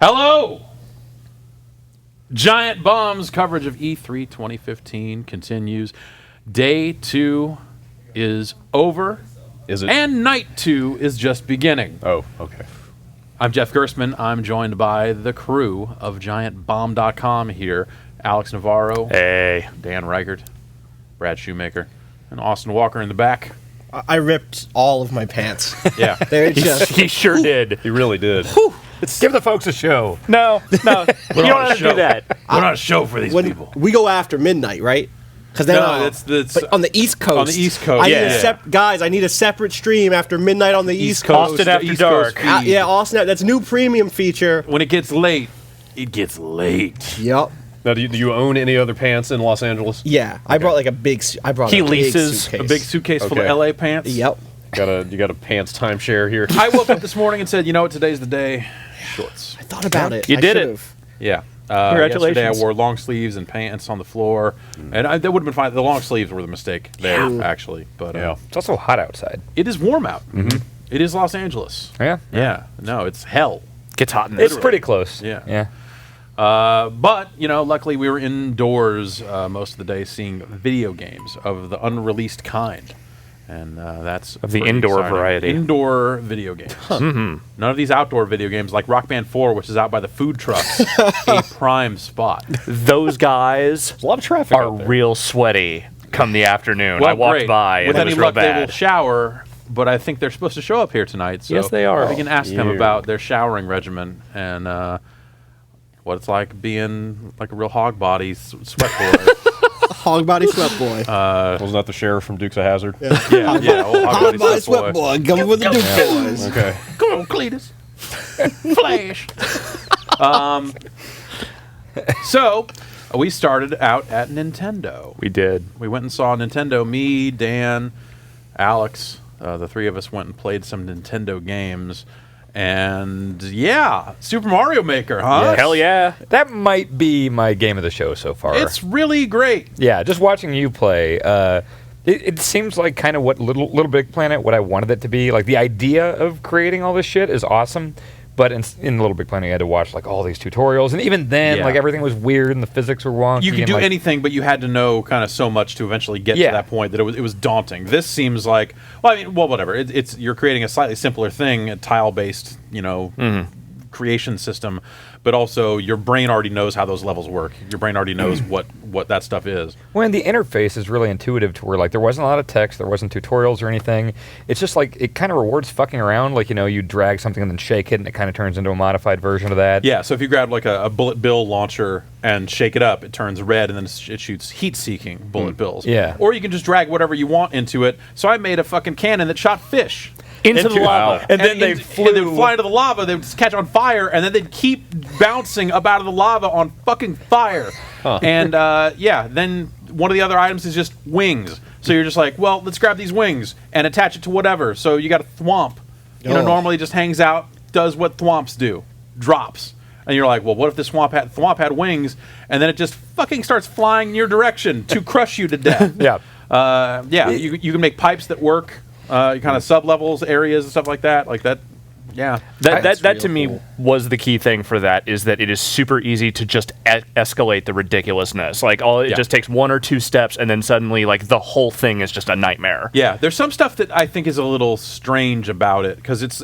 Hello! Giant Bomb's coverage of E3 2015 continues. Day 2 is over. Is it? And night 2 is just beginning. Oh, okay. I'm Jeff Gerstmann. I'm joined by the crew of GiantBomb.com here. Alex Navarro. Hey. Dan Reichert. Brad Shoemaker. And Austin Walker in the back. I ripped all of my pants. Yeah. They're just... He sure did. He really did. Give the folks a show. No. You don't have to do that. We're on a show for these people. We go after midnight, right? Because then but on the East Coast. On the East Coast, guys, I need a separate stream after midnight on the East Coast. Austin After East Dark. Coast Yeah, Austin. That's a new premium feature. When it gets late, it gets late. Yep. Now, do you own any other pants in Los Angeles? Yeah, I brought like a big. He a leases big A big suitcase full of LA pants. Yep. You got a pants timeshare here. I woke up this morning and said, you know what, today's the day. Shorts. I thought about it. You I did it. should've. Yeah. Congratulations. Yesterday I wore long sleeves and pants on the floor. And that would have been fine. The long sleeves were the mistake there, actually. But Yeah. It's also hot outside. it is warm out. It is Los Angeles. Yeah. Yeah. No, it's hell. Gets hot in there. It's pretty close. Yeah. But, luckily we were indoors most of the day seeing video games of the unreleased kind. And that's Of the pretty indoor exciting. variety. Indoor video games. None of these outdoor video games like Rock Band 4, which is out by the food trucks, a prime spot. Those guys There's a lot of traffic are out there. real sweaty come the afternoon. Well, I walked great. by and With it any was real luck, they will bad. shower, but I think they're supposed to show up here tonight. So Yes, they are. We can ask them Yeah. about their showering regimen and what it's like being like a real hog body sweat boy. Hog body sweat boy. Wasn't that the sheriff from Dukes of Hazzard? yeah, old hog body sweat boy. Come with the Duke boys. Okay. Come on, Cletus. Flash. So, we started out at Nintendo. We did. We went and saw Nintendo. Me, Dan, Alex, the three of us went and played some Nintendo games. And, yeah, Super Mario Maker, huh? Hell yeah. That might be my game of the show so far. It's really great. Yeah, just watching you play, it seems like kind of what Little Big Planet, what I wanted it to be. Like, the idea of creating all this shit is awesome, but in Little Big Planet, you had to watch, like, all these tutorials, and even then, Yeah. like, everything was weird and the physics were wonky. You could and, do like, anything, but you had to know kind of so much to eventually get to that point that it was daunting. This seems like, whatever. It's you're creating a slightly simpler thing, a tile-based, creation system, but also your brain already knows how those levels work. Your brain already knows what that stuff is. When the interface is really intuitive to where, like, there wasn't a lot of text, there wasn't tutorials or anything. It's just, like, it kind of rewards fucking around. Like, you drag something and then shake it, and it kind of turns into a modified version of that. Yeah, so if you grab, like, a bullet bill launcher and shake it up, it turns red, and then it shoots heat-seeking bullet bills. Yeah. Or you can just drag whatever you want into it. So I made a fucking cannon that shot fish. Into the lava. And then they'd fly into the lava, they would just catch on fire, and then they'd keep bouncing up out of the lava on fucking fire. And, then one of the other items is just wings. So you're just like, well, let's grab these wings and attach it to whatever. So you got a thwomp. Normally just hangs out, does what thwomps do, drops. And you're like, well, what if this thwomp had wings, and then it just fucking starts flying in your direction to crush you to death. Yeah. You can make pipes that work. Kind of sub-levels, areas, and stuff like that. Like that, yeah. That to me was the key thing for that, is that it is super easy to just escalate the ridiculously. Like, it just takes one or two steps, and then suddenly, like, the whole thing is just a nightmare. Yeah, there's some stuff that I think is a little strange about it, because it's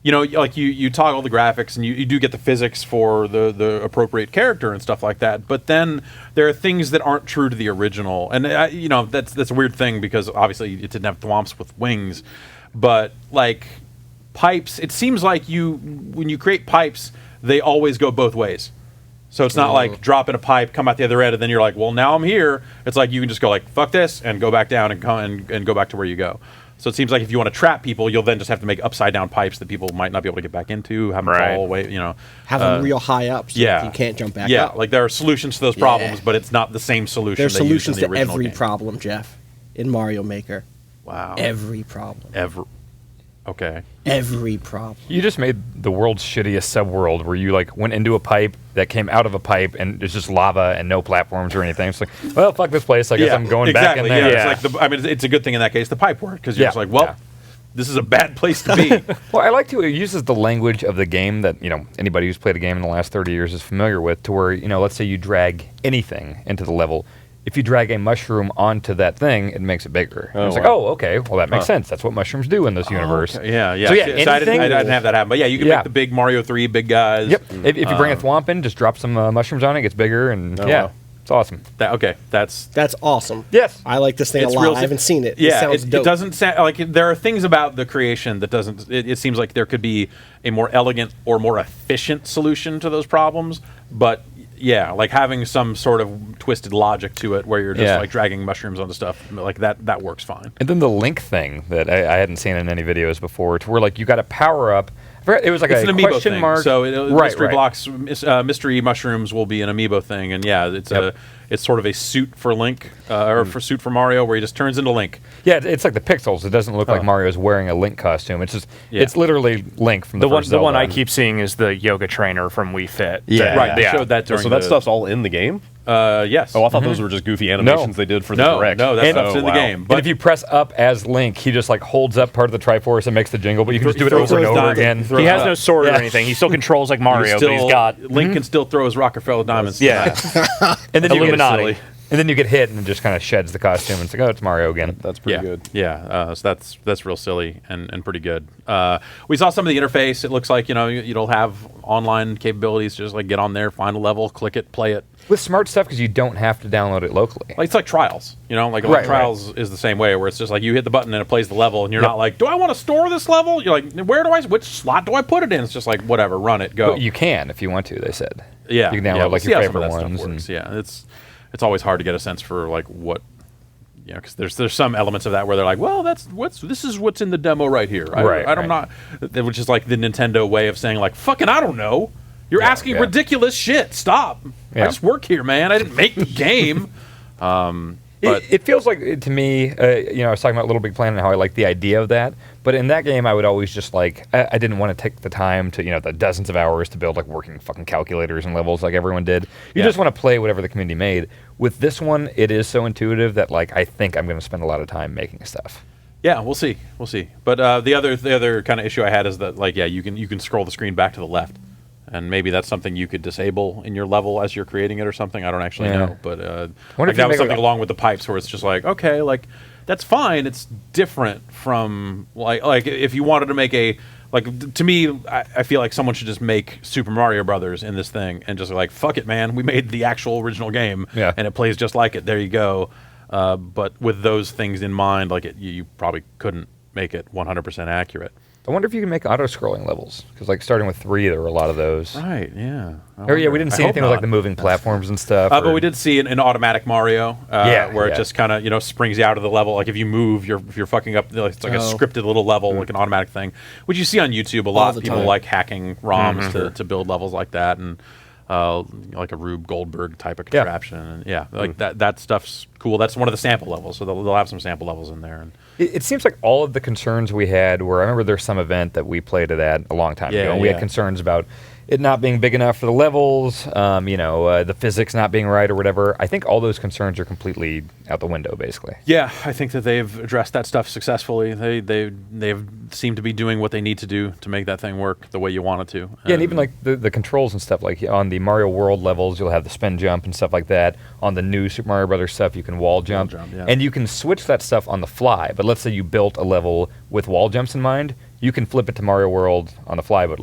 like you toggle the graphics, and you do get the physics for the appropriate character and stuff like that, but then there are things that aren't true to the original, and that's a weird thing, because obviously it didn't have thwomps with wings, but like pipes, it seems like when you create pipes, they always go both ways. So it's not like drop in a pipe, come out the other end, and then you're like, well, now I'm here. It's like you can just go like, fuck this, and go back down and go back to where you go. So it seems like if you want to trap people, you'll then just have to make upside-down pipes that people might not be able to get back into, have them fall away, Have them real high up so you can't jump back up. Yeah, like there are solutions to those problems, but it's not the same solution There's they used in solutions the to original every game. problem, Jeff, in Mario Maker. Wow. Every problem. Okay. Every problem. You just made the world's shittiest subworld where you, like, went into a pipe that came out of a pipe, and there's just lava and no platforms or anything. It's like, well, fuck this place. I guess I'm going back in there. Yeah, it's like it's a good thing in that case the pipe worked, because you're just like, well, this is a bad place to be. Well, I like to it uses the language of the game that, anybody who's played a game in the last 30 years is familiar with, to where, let's say you drag anything into the level. If you drag a mushroom onto that thing, it makes it bigger. Oh, it's like, wow. okay, well, that makes sense. That's what mushrooms do in this universe. Okay. Yeah. So, So anything, I didn't have that happen. But yeah, you can make the big Mario 3 big guys. Yep. If you bring a thwomp in, just drop some mushrooms on it, it gets bigger, and wow. it's awesome. That's awesome. Yes. I like this thing a It's lot. real- I haven't seen it. Yeah, it sounds dope. it doesn't sound like there are things about the creation that doesn't. It seems like there could be a more elegant or more efficient solution to those problems, but yeah, like having some sort of twisted logic to it, where you're just like dragging mushrooms onto stuff like that works fine. And then the link thing that I hadn't seen in any videos before, to where like you got to power up. It was like It's a an amiibo question thing. mark. So mystery right. blocks, mystery mushrooms will be an amiibo thing, and yeah, it's sort of a suit for Link or for suit for Mario, where he just turns into Link. Yeah, it's like the pixels. It doesn't look like Mario's wearing a Link costume. It's just it's literally Link from the first the one Zelda. I keep seeing is the yoga trainer from Wii Fit. Yeah. Right, they Yeah. showed that during. So that stuff's all in the game? Yes. Oh, I thought those were just goofy animations they did for the direct. No, that And- stuff's in the wow. game. But But if you press up as Link, he just like holds up part of the Triforce and makes the jingle, but you can just do it throws over and those over diamonds. again. He has no sword Yeah. or anything. He still controls like Mario, still, but he's got Link can still throw his Rockefeller diamonds. yeah. And then Illuminati. You get, and then you get hit and it just kind of sheds the costume. And it's like, oh, it's Mario again. That's pretty good. Yeah, so that's real silly and pretty good. We saw some of the interface. It looks like you'll have online capabilities. Just like get on there, find a level, click it, play it. With smart stuff, because you don't have to download it locally. Like it's like Trials. Like Right, Trials is the same way, where it's just like you hit the button and it plays the level, and you're not like, do I want to store this level? You're like, which slot do I put it in? It's just like whatever, run it, go. But you can if you want to. They said. Yeah, You can download we'll like see your how some of favorite that stuff ones. works. Yeah, it's always hard to get a sense for like what, because there's some elements of that where they're like, well, this is what's in the demo right here. I'm not, which is like the Nintendo way of saying like, fucking, I don't know. You're asking ridiculous shit. Stop. Yeah. I just work here, man. I didn't make the game. But It feels like, to me, I was talking about Little Big Planet and how I like the idea of that. But in that game, I would always just like, I didn't want to take the time to, the dozens of hours to build like working fucking calculators and levels like everyone did. You just want to play whatever the community made. With this one, it is so intuitive that like I think I'm going to spend a lot of time making stuff. yeah, we'll see. But the other kind of issue I had is that like you can scroll the screen back to the left. And maybe that's something you could disable in your level as you're creating it or something. I don't actually know. But Wonder if that you was make, something like, along with the pipes where it's just like, okay, like that's fine. It's different from like if you wanted to make to me, I feel like someone should just make Super Mario Brothers in this thing and just like, fuck it, man. We made the actual original game and it plays just like it. There you go. But with those things in mind, like you probably couldn't make it 100% accurate. I wonder if you can make auto-scrolling levels, because like starting with 3, there were a lot of those. Right, yeah. Or we didn't see anything with like the moving platforms and stuff. But we did see an automatic Mario, where it yeah. just kind of springs you out of the level. Like if you move, if you're fucking up. It's like a scripted little level, like an automatic thing, which you see on YouTube a lot. the People time. like hacking ROMs to build levels like that, and like a Rube Goldberg type of contraption. And like that stuff's cool. That's one of the sample levels, so they'll have some sample levels in there. And It seems like all of the concerns we had were, I remember there's some event that we played it at a long time ago, and we had concerns about it not being big enough for the levels, the physics not being right or whatever. I think all those concerns are completely out the window, basically. yeah, I think that they've addressed that stuff successfully. They've seemed to be doing what they need to do to make that thing work the way you want it to. Yeah, and even like the controls and stuff, like on the Mario World levels, you'll have the spin jump and stuff like that. On the new Super Mario Brothers stuff, you can wall jump. And you can switch that stuff on the fly. But let's say you built a level with wall jumps in mind, you can flip it to Mario World on the fly, but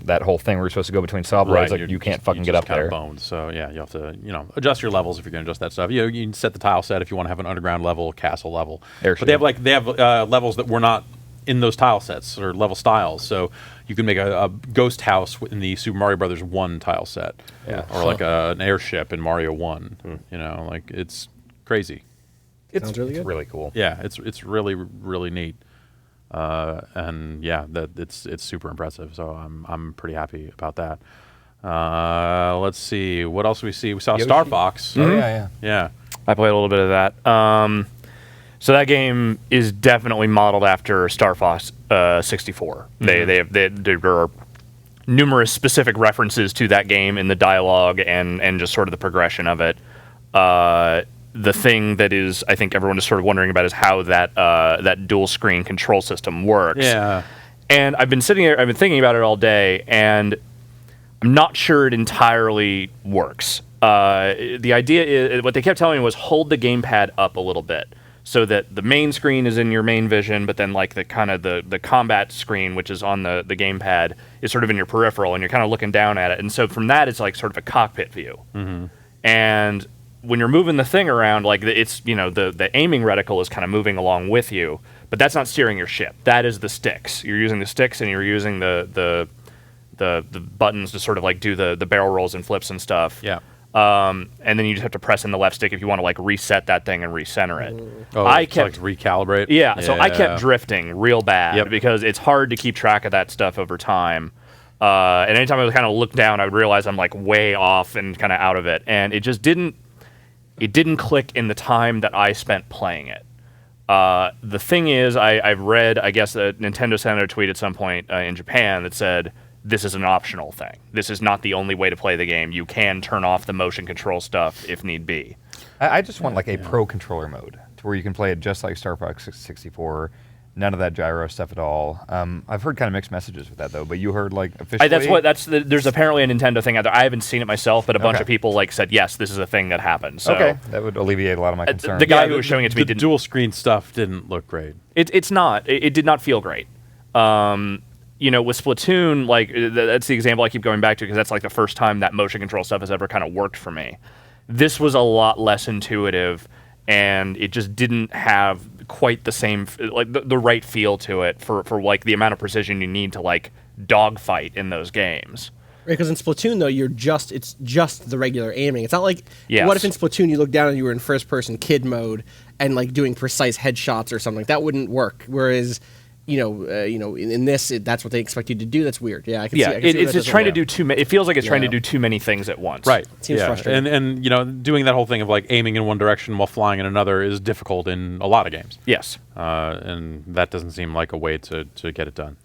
that whole thing where you're supposed to go between saw blades, you can't fucking get up there. Boned. So yeah, you have to adjust your levels if you're going to adjust that stuff. You can set the tile set if you want to have an underground level, castle level. But they have levels that were not in those tile sets or level styles. So you can make a ghost house in the Super Mario Brothers 1 tile set, or like an airship in Mario 1. Like it's crazy. Sounds really good. It's really cool. Yeah, it's really really neat. And yeah, it's super impressive. So I'm pretty happy about that. Let's see what else we see. We saw Star Fox. Oh, yeah. I played a little bit of that. So that game is definitely modeled after Star Fox 64. There are numerous specific references to that game in the dialogue and just sort of the progression of it. the thing that is, I think everyone is sort of wondering about is how that dual screen control system works. Yeah. And I've been sitting there, I've been thinking about it all day, and I'm not sure it entirely works. The idea is, what they kept telling me was hold the gamepad up a little bit so that the main screen is in your main vision, but then like the kind of the combat screen, which is on the gamepad, is sort of in your peripheral, and you're kind of looking down at it. And so from that, it's like sort of a cockpit view. Mm-hmm. And when you're moving the thing around, like it's, you know, the aiming reticle is kind of moving along with you, but that's not steering your ship. That is the sticks. You're using the sticks, and you're using the buttons to sort of like do the barrel rolls and flips and stuff. Yeah. And then you just have to press in the left stick if you want to like reset that thing and recenter it. Oh, I kept like recalibrate. Yeah, so I kept drifting real bad because it's hard to keep track of that stuff over time. And anytime I would kind of look down, I would realize I'm like way off and kind of out of it, and it just didn't click in the time that I spent playing it. The thing is, I've read, I guess, Nintendo sent out a tweet at some point in Japan that said, this is an optional thing. This is not the only way to play the game. You can turn off the motion control stuff if need be. I just want like a pro controller mode to where you can play it just like Star Fox 64. None of that gyro stuff at all. I've heard kind of mixed messages with that though. But you heard like officially. There's apparently a Nintendo thing out there. I haven't seen it myself, but a bunch of people like said yes, this is a thing that happens. So, okay, that would alleviate a lot of my concerns. The guy who was showing it to me didn't. Dual screen stuff didn't look great. It's not. It did not feel great. You know, with Splatoon, like that's the example I keep going back to because that's like the first time that motion control stuff has ever kind of worked for me. This was a lot less intuitive, and it just didn't have quite the same, like the right feel to it for like the amount of precision you need to like dogfight in those games. Right, because in Splatoon though, it's just the regular aiming. It's not like what if in Splatoon you look down and you were in first person kid mode and like doing precise headshots or something. That wouldn't work. Whereas in this, that's what they expect you to do. That's weird. Yeah, I can see. It's just trying to do too many. It feels like it's trying to do too many things at once. Right. It seems frustrating. And you know, doing that whole thing of like aiming in one direction while flying in another is difficult in a lot of games. Yes. And that doesn't seem like a way to get it done.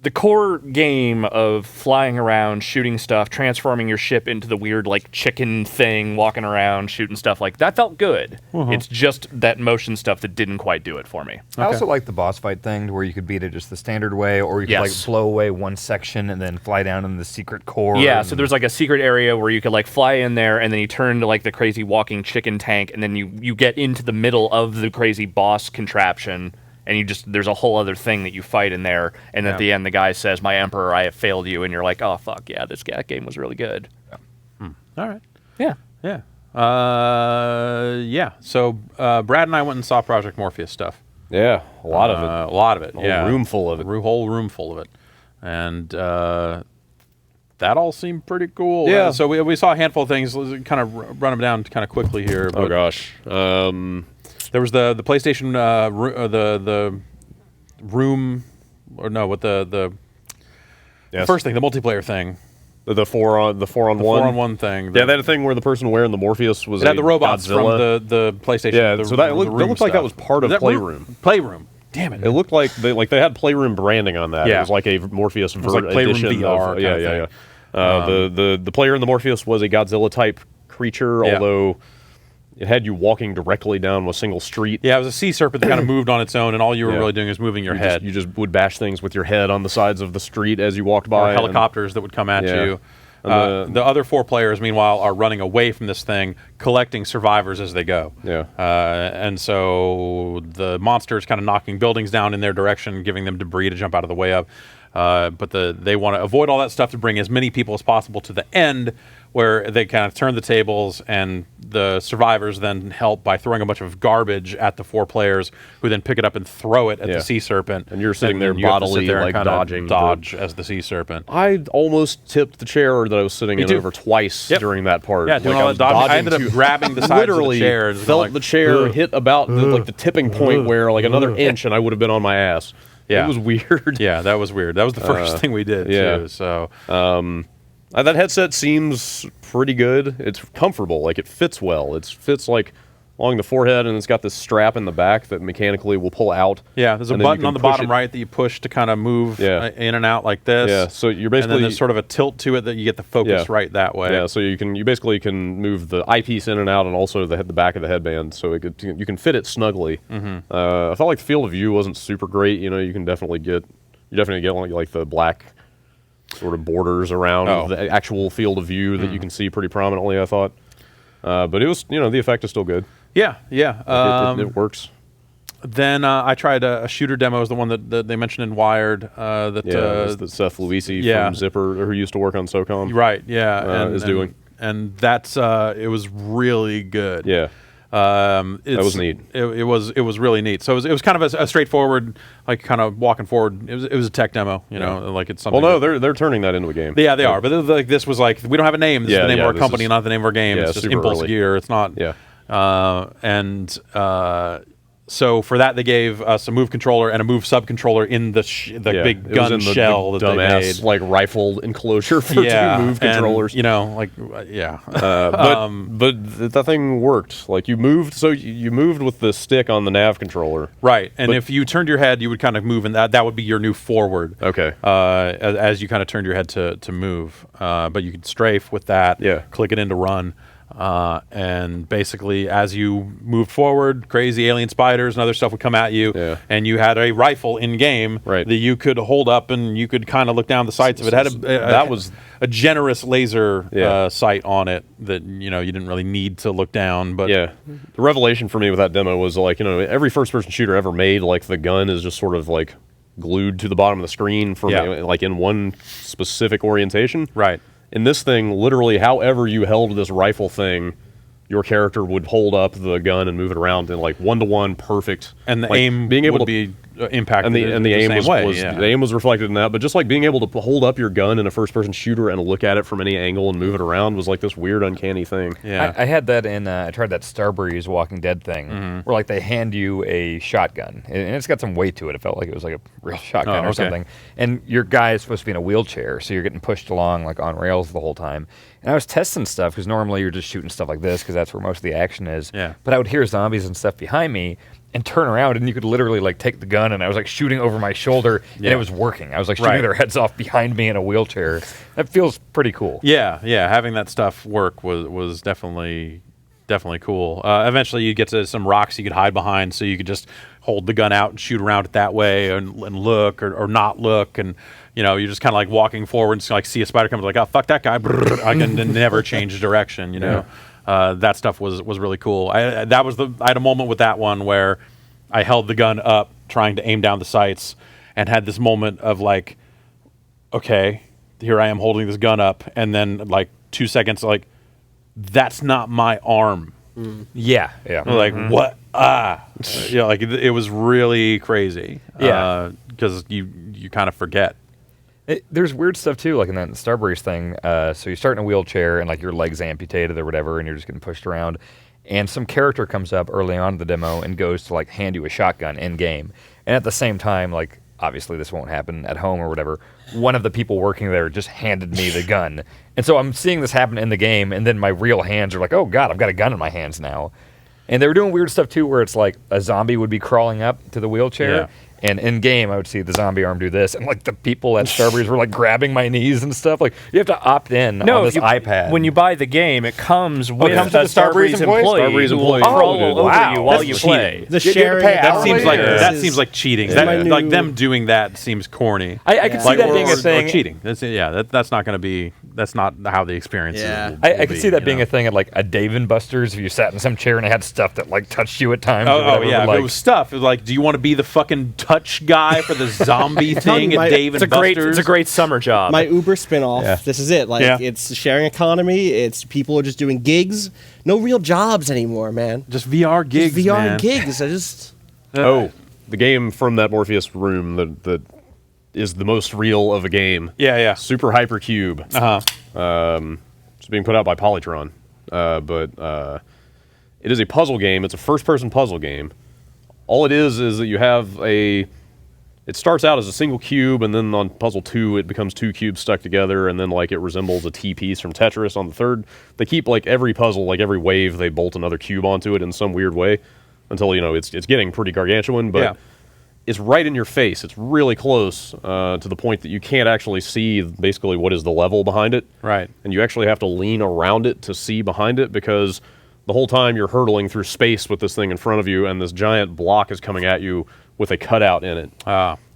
The core game of flying around, shooting stuff, transforming your ship into the weird like chicken thing, walking around, shooting stuff like that felt good. It's just that motion stuff that didn't quite do it for me. I also like the boss fight thing where you could beat it just the standard way, or you could like blow away one section and then fly down in the secret core. Yeah, so there's like a secret area where you could like fly in there and then you turn to like the crazy walking chicken tank and then you get into the middle of the crazy boss contraption. And there's a whole other thing that you fight in there, and at the end the guy says, "My emperor, I have failed you," and you're like, "Oh fuck yeah, that game was really good." All right. Yeah. So Brad and I went and saw Project Morpheus stuff. Yeah, a lot of it. A lot of it. A room full of it. Whole room full of it, and that all seemed pretty cool. Yeah. So we saw a handful of things. Let's kind of run them down kind of quickly here. Oh gosh. There was the PlayStation the room, or no, what the first thing, the multiplayer thing, the four on one thing. Yeah, that thing where the person wearing the Morpheus was the robots Godzilla. From the PlayStation. Yeah, so that looked like that was part of Playroom. Playroom. Damn it! It looked like they had Playroom branding on that. Yeah. It was like a Morpheus like Playroom edition. VR. The player in the Morpheus was a Godzilla type creature, although it had you walking directly down a single street. Yeah, it was a sea serpent that kind of moved on its own, and all you were really doing is moving your head. You just would bash things with your head on the sides of the street as you walked by. Or helicopters that would come at you. The other four players, meanwhile, are running away from this thing, collecting survivors as they go. Yeah. And so the monsters kind of knocking buildings down in their direction, giving them debris to jump out of the way of. But they want to avoid all that stuff to bring as many people as possible to the end, where they kind of turn the tables, and the survivors then help by throwing a bunch of garbage at the four players, who then pick it up and throw it at the sea serpent. And you're sitting there bodily like dodge as the sea serpent. I almost tipped the chair that I was sitting in over twice during that part. Yeah, doing all that dodging. I ended up grabbing the sides of the chair. And felt the chair hit about the tipping point where like another inch and I would have been on my ass. Yeah. It was weird. Yeah, that was weird. That was the first thing we did, too. So, that headset seems pretty good. It's comfortable. Like, it fits well. It fits, like along the forehead, and it's got this strap in the back that mechanically will pull out. Yeah, there's a button on the bottom right that you push to kind of move in and out like this. Yeah, so you're basically... And then there's sort of a tilt to it that you get the focus right that way. Yeah, so you basically can move the eyepiece in and out, and also the back of the headband, so you can fit it snugly. I felt like the field of view wasn't super great. You can definitely get like the black sort of borders around the actual field of view that you can see pretty prominently, I thought. But it was, the effect is still good. Yeah. It works. Then I tried a shooter demo, is the one that they mentioned in Wired. That Seth Luisi from Zipper, who used to work on SOCOM. Right, yeah. Is doing. And that's, it was really good. Yeah. That was neat. It was really neat. So it was kind of a straightforward, like kind of walking forward. It was a tech demo, like it's something. Well, no, they're turning that into a game. Yeah, they are. But like this was like, we don't have a name. This is the name of our company, not the name of our game. It's just Impulse early. Gear. It's not. Yeah. So for that, they gave us a move controller and a move sub controller in the big gun shell that they made, like rifle enclosure for two move controllers. But that thing worked. Like you moved with the stick on the nav controller, right? And if you turned your head, you would kind of move, and that would be your new forward. Okay. As you kind of turned your head to move, but you could strafe with that. Yeah. Click it into run. And basically, as you moved forward, crazy alien spiders and other stuff would come at you, and you had a rifle in game that you could hold up, and you could kind of look down the sights of it. Had a generous laser sight on it that you didn't really need to look down. But the revelation for me with that demo was like every first-person shooter ever made, like the gun is just sort of like glued to the bottom of the screen for like in one specific orientation. Right. In this thing, literally, however you held this rifle thing, your character would hold up the gun and move it around in like one-to-one perfect. And the aim being able to be impacted and the aim same way. The aim was reflected in that. But just like being able to hold up your gun in a first-person shooter and look at it from any angle and move it around was like this weird, uncanny thing. Yeah, I had that in. I tried that Starbreeze Walking Dead thing, where like they hand you a shotgun, and it's got some weight to it. It felt like it was like a real shotgun or something. And your guy is supposed to be in a wheelchair, so you're getting pushed along like on rails the whole time. And I was testing stuff because normally you're just shooting stuff like this because that's where most of the action is. Yeah. But I would hear zombies and stuff behind me and turn around, and you could literally like take the gun, and I was like shooting over my shoulder, and it was working. I was like shooting their heads off behind me in a wheelchair. That feels pretty cool. Yeah. Having that stuff work was definitely cool. Eventually, you get to some rocks you could hide behind, so you could just hold the gun out and shoot around it that way, and look or not look, and you're just kind of like walking forward and like see a spider come, like, oh fuck that guy, I can never change direction. That stuff was really cool. I had a moment with that one where I held the gun up trying to aim down the sights and had this moment of like, okay, here I am holding this gun up, and then like 2 seconds, like, that's not my arm. Yeah. Like, what? Like it was really crazy. Yeah. Because you kind of forget. There's weird stuff too, like in that Starbreeze thing. So you start in a wheelchair and like your leg's amputated or whatever, and you're just getting pushed around. And some character comes up early on in the demo and goes to like hand you a shotgun in game. And at the same time, like obviously this won't happen at home or whatever, one of the people working there just handed me the gun. And so I'm seeing this happen in the game, and then my real hands are like, oh god, I've got a gun in my hands now. And they were doing weird stuff too, where it's like a zombie would be crawling up to the wheelchair, and in game I would see the zombie arm do this, and like the people at Starbreeze were like grabbing my knees and stuff. Like you have to opt in on this iPad. When you buy the game, it comes with comes a with the Starbreeze employee who will crawl over you while you play. The sharing That seems like cheating. Like them doing that seems corny. I could see that being a thing. Or cheating. That's not going to be. That's not how the experience is. I could see that being a thing at like a Dave & Buster's if you sat in some chair and it had stuff that like touched you at times. If it was stuff. It was like, do you want to be the fucking touch guy for the zombie thing at Dave & Buster's? It's a great summer job. My Uber spinoff. This is it. Like it's a sharing economy. It's people are just doing gigs. No real jobs anymore, man. Just VR gigs. Just VR man. gigs. I just. The game from that Morpheus room that is the most real of a game. Yeah. Super Hypercube. It's being put out by Polytron, but it is a puzzle game. It's a first-person puzzle game. All it is that you have it's it starts out as a single cube, and then on puzzle 2, it becomes 2 cubes stuck together, and then like it resembles a T piece from Tetris. On the 3rd, they keep like every puzzle, like every wave, they bolt another cube onto it in some weird way until it's getting pretty gargantuan, but it's right in your face. It's really close to the point that you can't actually see basically what is the level behind it. Right. And you actually have to lean around it to see behind it, because the whole time you're hurtling through space with this thing in front of you, and this giant block is coming at you with a cutout in it.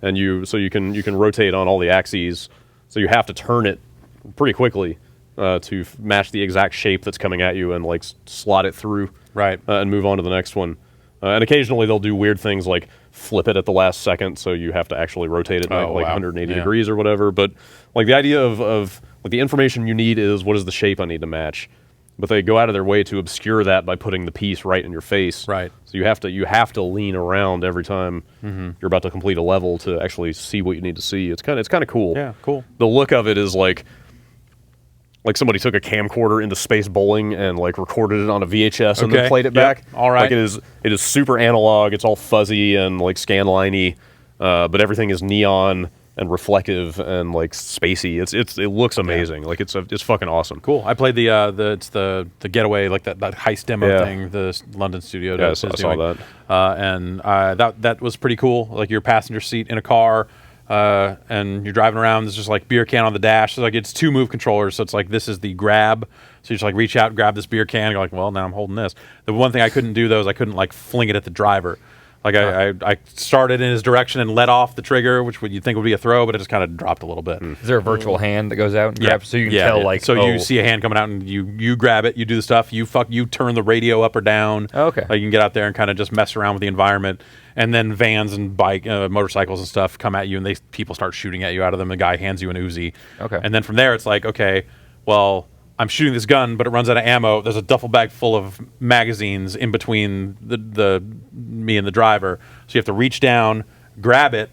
And you can rotate on all the axes, so you have to turn it pretty quickly to match the exact shape that's coming at you and like slot it through. Right. And move on to the next one. And occasionally they'll do weird things like flip it at the last second, so you have to actually rotate it like 180 degrees or whatever. But like the idea of like the information you need is what is the shape I need to match. But they go out of their way to obscure that by putting the piece right in your face. Right. So you have to lean around every time you're about to complete a level to actually see what you need to see. It's kind of cool. Yeah, cool. The look of it is like somebody took a camcorder into space bowling and like recorded it on a VHS and then played it back. All right. Like it is super analog. It's all fuzzy and like scanline-y, but everything is neon and reflective and like spacey. It looks amazing. Like it's fucking awesome. Cool. I played the getaway, like that heist demo thing the London studio does. I saw that. And that was pretty cool. Like your passenger seat in a car, and you're driving around. There's just like beer can on the dash. So like it's 2 move controllers. So it's like this is the grab. So you just like reach out and grab this beer can. You're like, well, now I'm holding this. The one thing I couldn't do though is I couldn't like fling it at the driver. Like I started in his direction and let off the trigger, which you'd think would be a throw, but it just kind of dropped a little bit. Is there a virtual hand that goes out and grabs, so you can tell like? So you see a hand coming out and you grab it, you do the stuff, you turn the radio up or down. Okay. Like you can get out there and kind of just mess around with the environment, and then vans and motorcycles and stuff come at you, and people start shooting at you out of them. The guy hands you an Uzi. Okay. And then from there it's like, okay, well, I'm shooting this gun, but it runs out of ammo. There's a duffel bag full of magazines in between me and the driver. So you have to reach down, grab it,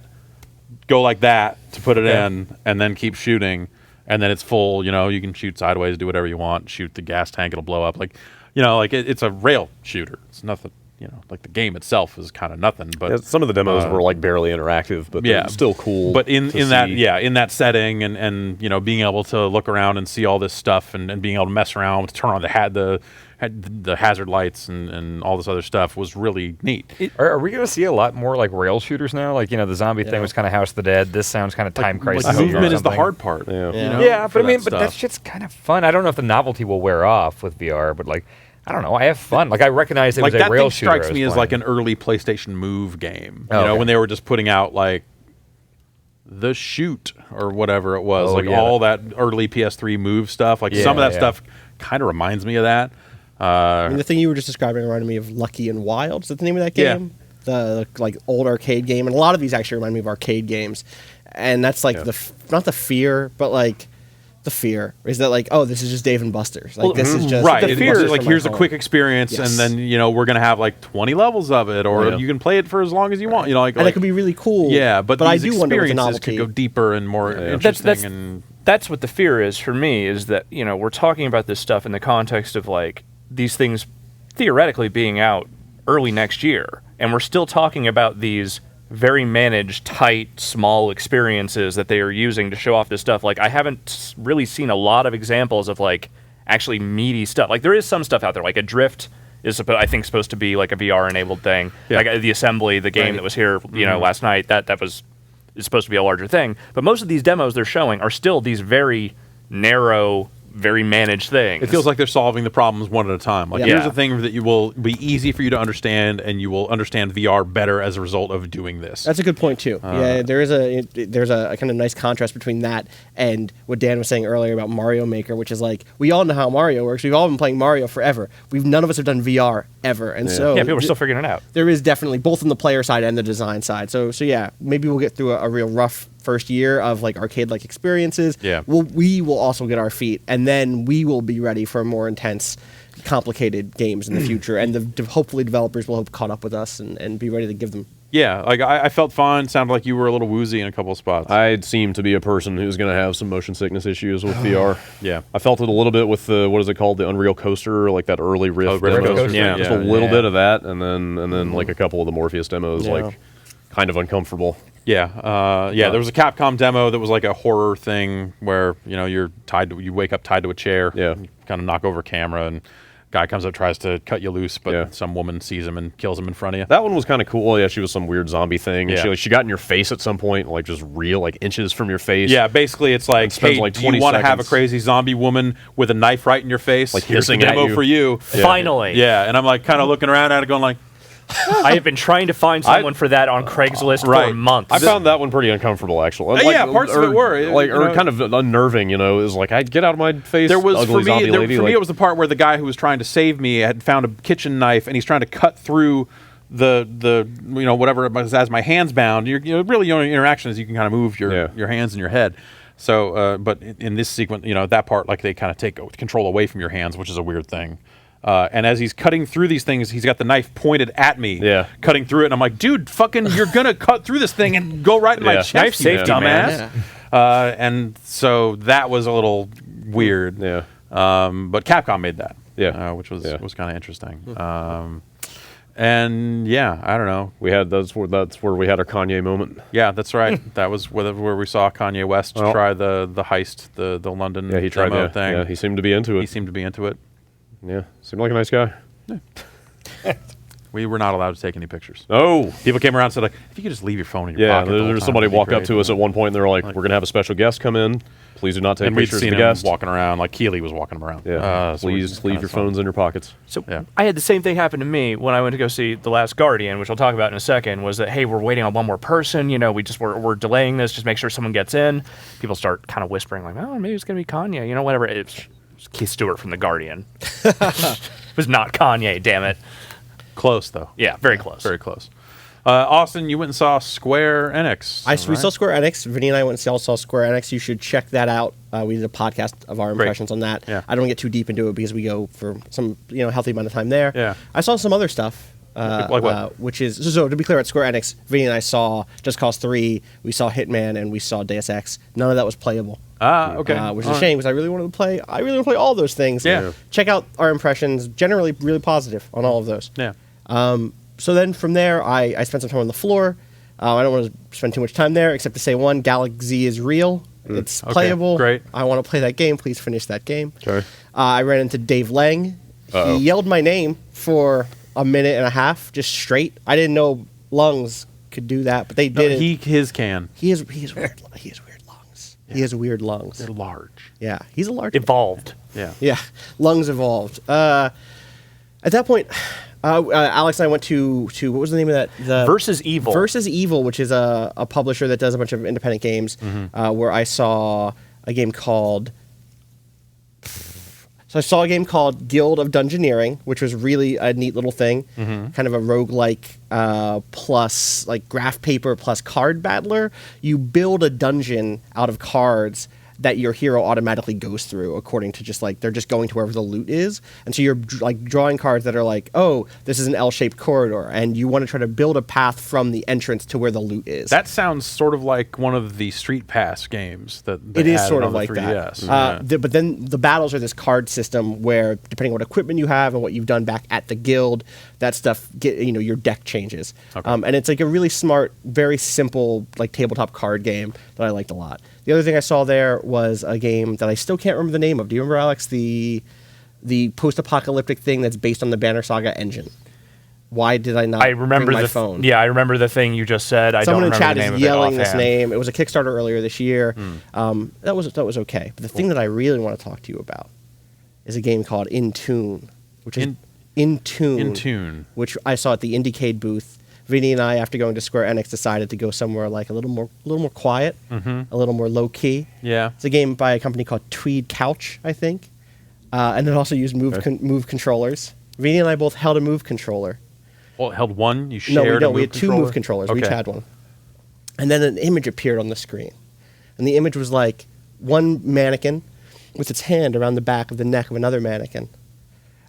go like that to put it in, and then keep shooting. And then it's full. You can shoot sideways, do whatever you want. Shoot the gas tank, it'll blow up. Like, it's a rail shooter. It's nothing. Like the game itself is kind of nothing. But some of the demos were like barely interactive, but they're still cool. But in that setting and being able to look around and see all this stuff and being able to mess around, to turn on the hazard lights and all this other stuff was really neat. Are we going to see a lot more like rail shooters now? Like the zombie thing was kind of House of the Dead. This sounds kind of Time Crisis. Like movement is the hard part. Yeah, but I mean, that shit's kind of fun. I don't know if the novelty will wear off with VR, but like, I don't know. I have fun. Like I recognize it was a rail shooter. That thing strikes me as like an early PlayStation Move game. When they were just putting out like The Shoot or whatever it was, all that early PS3 Move stuff. Like some of that stuff kind of reminds me of that. The thing you were just describing reminded me of Lucky and Wild. Is that the name of that game? The like old arcade game, and a lot of these actually remind me of arcade games. And that's like not the fear, but like. The fear is that like, oh, this is just Dave and Buster's. Like this is just right. The fear is like here's a quick experience, and then we're gonna have like 20 levels of it, or you can play it for as long as you want. And it could be really cool. Yeah, but I these do wonder what the experiences could go deeper and more interesting. That's what the fear is for me. Is that we're talking about this stuff in the context of like these things theoretically being out early next year, and we're still talking about these very managed, tight, small experiences that they are using to show off this stuff. Like, I haven't really seen a lot of examples of, like, actually meaty stuff. Like, there is some stuff out there. Like, Adrift is, I think, supposed to be, like, a VR-enabled thing. Like, the Assembly, the game that was here, last night, that is supposed to be a larger thing. But most of these demos they're showing are still these very narrow, very managed things. It feels like they're solving the problems one at a time. Like here's a thing that you will be easy for you to understand, and you will understand VR better as a result of doing this. That's a good point too. There's a kind of nice contrast between that and what Dan was saying earlier about Mario Maker, which is like we all know how Mario works. We've all been playing Mario forever. None of us have done VR ever, and so people are still figuring it out. There is definitely both on the player side and the design side. So maybe we'll get through a real rough first year of like arcade-like experiences. We will also get our feet, and then we will be ready for more intense, complicated games in the future. And hopefully developers will have caught up with us and be ready to give them. Yeah, like I felt fine. Sounded like you were a little woozy in a couple of spots. I seem to be a person who's going to have some motion sickness issues with VR. Yeah, I felt it a little bit with the what is it called, the Unreal Coaster, like that early Rift demo. Coaster. Just a little bit of that, and then like a couple of the Morpheus demos, like kind of uncomfortable. Yeah, there was a Capcom demo that was like a horror thing where you wake up tied to a chair. Yeah, kind of knock over a camera, and guy comes up, tries to cut you loose, but some woman sees him and kills him in front of you. That one was kind of cool. Yeah, she was some weird zombie thing. Yeah. And she got in your face at some point, like just like inches from your face. Yeah, basically it's like, hey, like do you want to have a 20 crazy zombie woman with a knife right in your face? Like Here's the hissing at demo you. for you. Yeah. Finally. Yeah, and I'm like kind of looking around at it going like, I have been trying to find someone for that on Craigslist for months. I found that one pretty uncomfortable, actually. Yeah, parts of it were. Or kind of unnerving, is like, I'd get out of my face, there was, ugly zombie lady. For me, it was the part where the guy who was trying to save me had found a kitchen knife, and he's trying to cut through the whatever it was, as my hand's bound. Really the only interaction is you can kind of move your hands and your head. So, but in this sequence, that part, like they kind of take control away from your hands, which is a weird thing. And as he's cutting through these things, he's got the knife pointed at me, cutting through it. And I'm like, dude, fucking, you're going to cut through this thing and go right in my chest, knife safety, dumbass. And so that was a little weird. Yeah. But Capcom made that, which was kind of interesting. And I don't know. That's where we had our Kanye moment. Yeah, that's right. That was where we saw Kanye West try the heist, the London he tried demo thing. Yeah, he seemed to be into it. Yeah, seemed like a nice guy. Yeah. We were not allowed to take any pictures. Oh, people came around and said, like, if you could just leave your phone in your pocket. Yeah, there's somebody walk up to us at one point, and they were like, we're going to have a special guest come in. Please do not take pictures of the guest. Walking around, like Keeley was walking him around. Yeah, please leave your phones in your pockets. So I had the same thing happen to me when I went to go see The Last Guardian, which I'll talk about in a second, was that, hey, we're waiting on one more person. We're delaying this, just make sure someone gets in. People start kind of whispering, like, oh, maybe it's going to be Kanye, whatever. It's Keith Stewart from The Guardian. It was not Kanye, damn it. Close, though. Yeah, very close. Very close. Austin, you went and saw Square Enix. We saw Square Enix. Vinny and I went and saw Square Enix. You should check that out. We did a podcast of our impressions on that. Yeah. I don't get too deep into it because we go for some healthy amount of time there. Yeah. I saw some other stuff. Like what? Which is so to be clear, at Square Enix, Vinny and I saw Just Cause 3, we saw Hitman, and we saw Deus Ex. None of that was playable. Okay. Which is a shame because I really wanted to play. I really want to play all those things. Yeah. Check out our impressions. Generally, really positive on all of those. Yeah. So then from there, I spent some time on the floor. I don't want to spend too much time there, except to say Galaxy is real. It's playable. Great. I want to play that game. Please finish that game. Okay. I ran into Dave Lang. Uh-oh. He yelled my name for a minute and a half, just straight. I didn't know lungs could do that, but they did it. His can. He has weird lungs. Yeah. He has weird lungs. They're large. Yeah, he's a large. Evolved. Yeah. Yeah, lungs evolved. At that point, Alex and I went to what was the name of that? Versus Evil. Versus Evil, which is a publisher that does a bunch of independent games. Where I saw a game called. So I saw a game called Guild of Dungeoneering, which was really a neat little thing, kind of a roguelike plus like graph paper plus card battler. You build a dungeon out of cards that your hero automatically goes through according to just like they're just going to wherever the loot is. And so you're like drawing cards that are like, oh, this is an L-shaped corridor, and you want to try to build a path from the entrance to where the loot is. That sounds sort of like one of the Street Pass games that it is sort of on the like 3DS. that. But then the battles are this card system where, depending on what equipment you have and what you've done back at the guild, that stuff your deck changes. Okay. And it's like a really smart, very simple like tabletop card game that I liked a lot. The other thing I saw there was a game that I still can't remember the name of. Do you remember, Alex, the post-apocalyptic thing that's based on the Banner Saga engine? Why did I not bring my phone? Yeah, I remember the thing you just said. Someone in don't chat remember the name is yelling of it this offhand. name. It was a Kickstarter earlier this year. That was okay. But the thing that I really want to talk to you about is a game called In Tune, which is In Tune, which I saw at the Indiecade booth. Vinny and I, after going to Square Enix, decided to go somewhere like a little more quiet, a little more low key. Yeah, it's a game by a company called Tweed Couch, I think, and it also used Move controllers. Vinny and I both held a Move controller. Well, held one. You shared. No, we a don't. Move We had two controller? Move controllers. Okay. We each had one, and then an image appeared on the screen, and the image was like one mannequin with its hand around the back of the neck of another mannequin,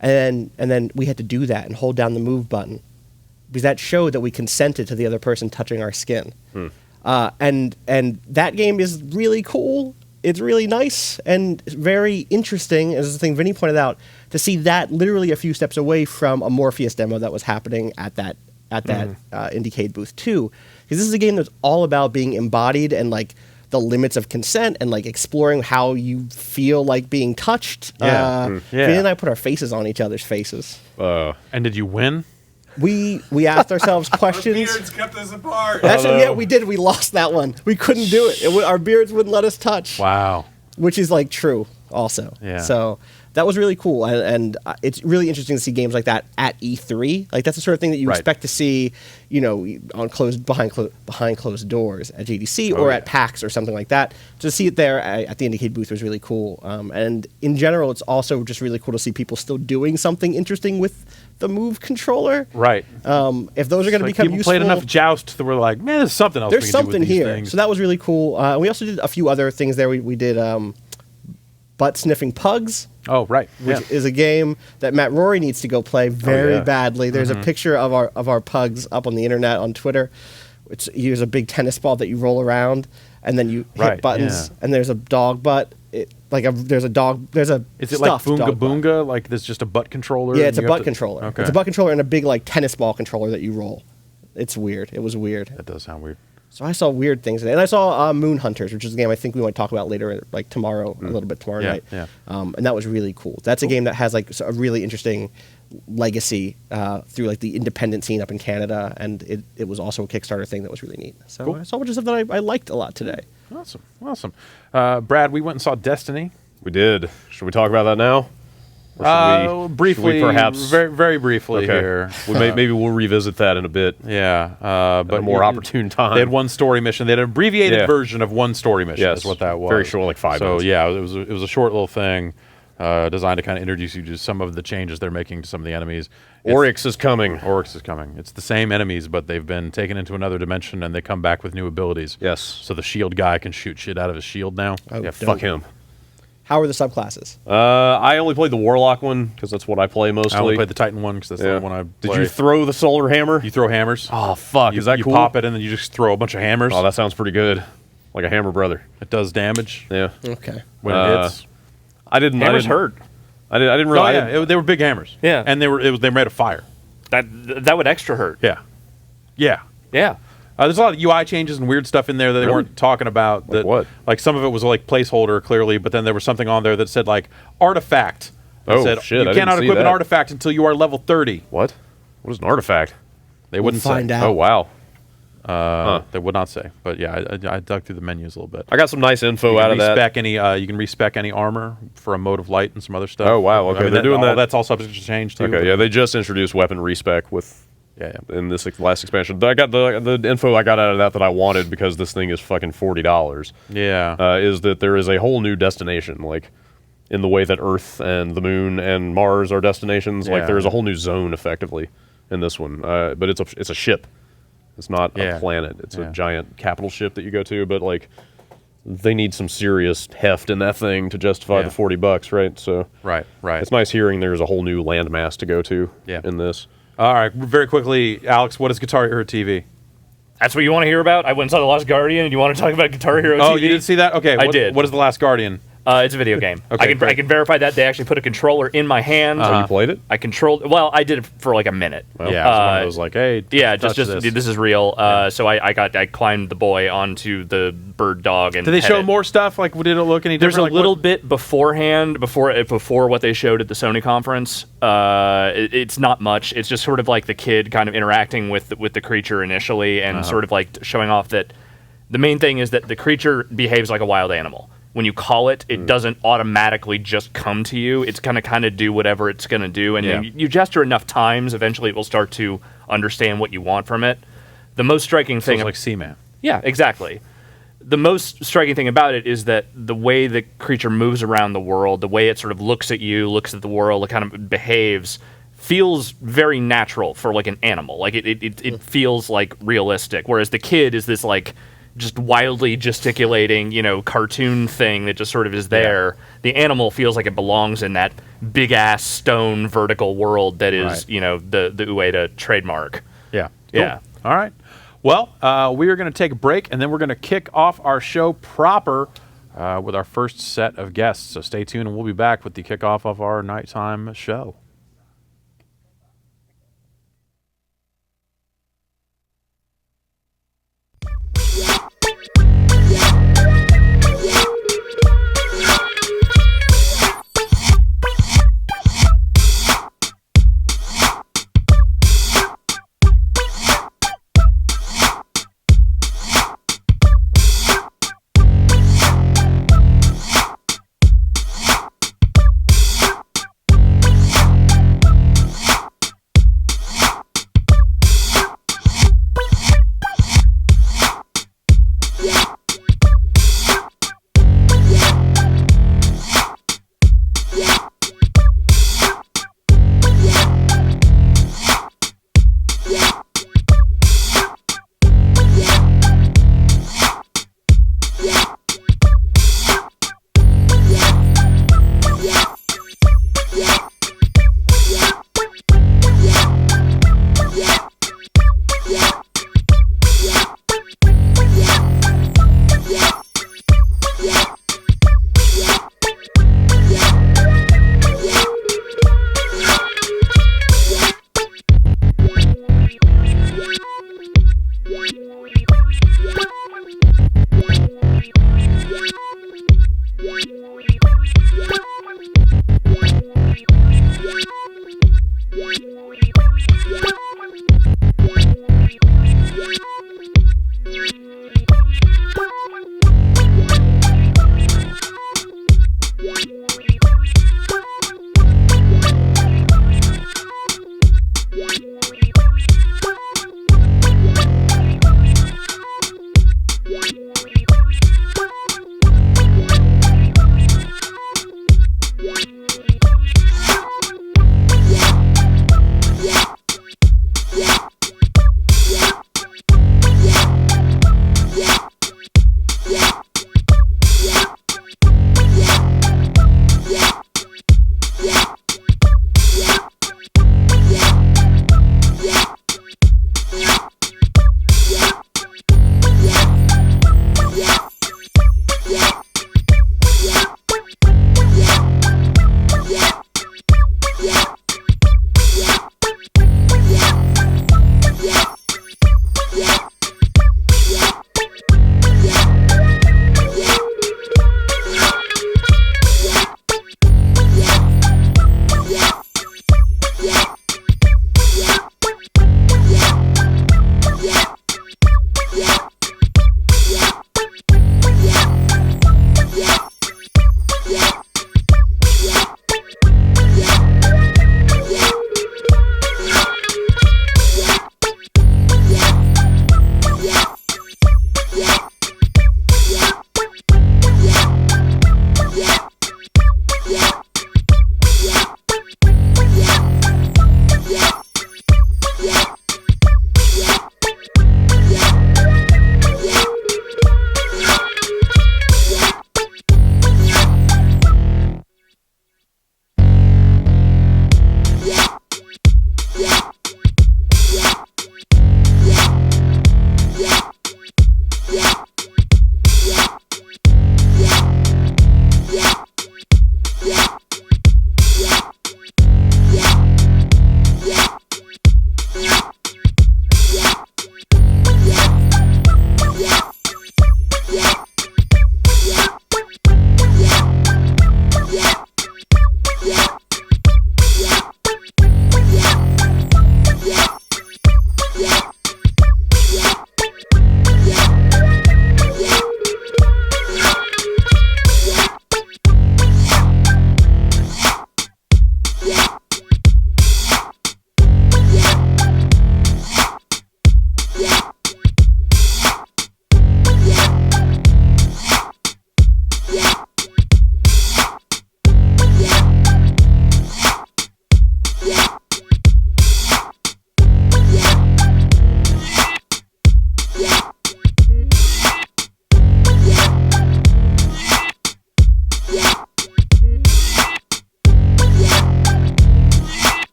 and then we had to do that and hold down the Move button. Because that showed that we consented to the other person touching our skin. And that game is really cool. It's really nice and very interesting, as the thing Vinny pointed out, to see that literally a few steps away from a Morpheus demo that was happening at that at that Indiecade booth too, because this is a game that's all about being embodied and like the limits of consent and like exploring how you feel like being touched. Vin and I put our faces on each other's faces. And did you win? We asked ourselves questions. Our beards kept us apart. Actually, yeah, we did. We lost that one. We couldn't do it. Our beards wouldn't let us touch. Wow. Which is like true also. Yeah. So that was really cool, and it's really interesting to see games like that at E3. Like that's the sort of thing that you expect to see, you know, on behind closed doors at GDC or at PAX or something like that. To see it there at the Indiecade booth was really cool. And in general, it's also just really cool to see people still doing something interesting with the Move controller. Right. If those are going to become people useful, played enough Joust that we're like, man, there's something else. There's we can something do with these here. things. So that was really cool. We also did a few other things there. We did Butt Sniffing Pugs. Oh, right. Which is a game that Matt Rory needs to go play very badly. There's a picture of our pugs up on the internet on Twitter. You use a big tennis ball that you roll around, and then you hit buttons. And there's a dog butt. There's a dog. There's a Is it like stuffed Boonga dog butt. Boonga? Like there's just a butt controller? Yeah, and it's a you have butt to- controller. Okay. It's a butt controller and a big like tennis ball controller that you roll. It's weird. It was weird. That does sound weird. So I saw weird things today. And I saw Moon Hunters, which is a game I think we might talk about later, like tomorrow, a little bit tomorrow night. Yeah. And that was really cool. That's a game that has like a really interesting legacy through like the independent scene up in Canada, and it was also a Kickstarter thing that was really neat. So Cool. I saw a bunch of stuff that I liked a lot today. Awesome. Brad, we went and saw Destiny. We did. Should we talk about that now? Or should Briefly, should we perhaps very, very briefly here. Maybe we'll revisit that in a bit. Yeah, but a more opportune time. They had one story mission. They had an abbreviated Yeah. version of one story mission. Yes. Is what that was. Very short, like 5 minutes. So yeah, it was a short little thing designed to kind of introduce you to some of the changes they're making to some of the enemies. Oryx is coming. Oryx is coming. It's the same enemies, but they've been taken into another dimension, and they come back with new abilities. Yes. So the shield guy can shoot shit out of his shield now. Oh, Yeah, dope. fuck him. How are the subclasses? I only played the Warlock one because that's what I play mostly. I only played the Titan one because that's Yeah. the one I Did play. you throw the solar hammer? You throw hammers. Oh, fuck. Is that you cool? pop it, and then you just throw a bunch of hammers. Oh, that sounds pretty good. Like a hammer brother. It does damage Yeah. Okay. when it hits. I Hammers didn't hurt. I didn't Oh, realize. yeah, they were big hammers. Yeah. And they were made of fire. That would extra hurt. Yeah. Yeah. Yeah. There's a lot of UI changes and weird stuff in there that they Really? weren't talking about. Like what? Like some of it was like placeholder clearly, but then there was something on there that said like artifact. That Oh, said, shit, you I cannot didn't see equip an that. artifact until you are level 30. What? What is an artifact? They wouldn't find say. out. Oh, wow. They would not say. But yeah, I dug through the menus a little bit. I got some nice info You out can of that. respec any. You can respec any armor for a mode of light and some other stuff. Oh, wow, okay, they're doing that. That's all subject to change too. Okay, yeah, they just introduced weapon respec with in this last expansion. I got the info I got out of that I wanted because this thing is fucking $40. Yeah. Is that there is a whole new destination, like in the way that Earth and the Moon and Mars are destinations. Like Yeah. there is a whole new zone effectively in this one, but it's a ship. It's not a planet. It's a giant capital ship that you go to, but like they need some serious heft in that thing to justify the $40, right? So Right. it's nice hearing there's a whole new landmass to go to in this. All right, very quickly, Alex, what is Guitar Hero TV? That's what you want to hear about? I went and saw The Last Guardian, and you want to talk about Guitar Hero Oh, TV? you did see that? Okay, I did. What is The Last Guardian? It's a video game. Okay, I great. can verify that they actually put a controller in my hand. So you played it? I controlled. Well, I did it for like a minute. Well, Yeah, it was one of those like, hey, Yeah, touch just this is real. So I climbed the boy onto the bird dog and Did they pet show it. more stuff? Like, did it look any There's different? a Like, little what- bit beforehand, before what they showed at the Sony conference. It's not much. It's just sort of like the kid kind of interacting with the creature initially, and sort of like showing off that the main thing is that the creature behaves like a wild animal. When you call it, it doesn't automatically just come to you. It's going to kind of do whatever it's going to do, and Yeah. you gesture enough times, eventually it will start to understand what you want from it. The most striking thing, Feels like Seaman. yeah, exactly. The most striking thing about it is that the way the creature moves around the world, the way it sort of looks at you, looks at the world, it kind of behaves, feels very natural for like an animal. Like it feels like realistic. Whereas the kid is this like just wildly gesticulating, cartoon thing that just sort of is there. The animal feels like it belongs in that big ass stone vertical world that is, Right. the Ueda trademark. Yeah. Yeah. All right. Well, we are going to take a break, and then we're going to kick off our show proper with our first set of guests. So stay tuned, and we'll be back with the kickoff of our nighttime show.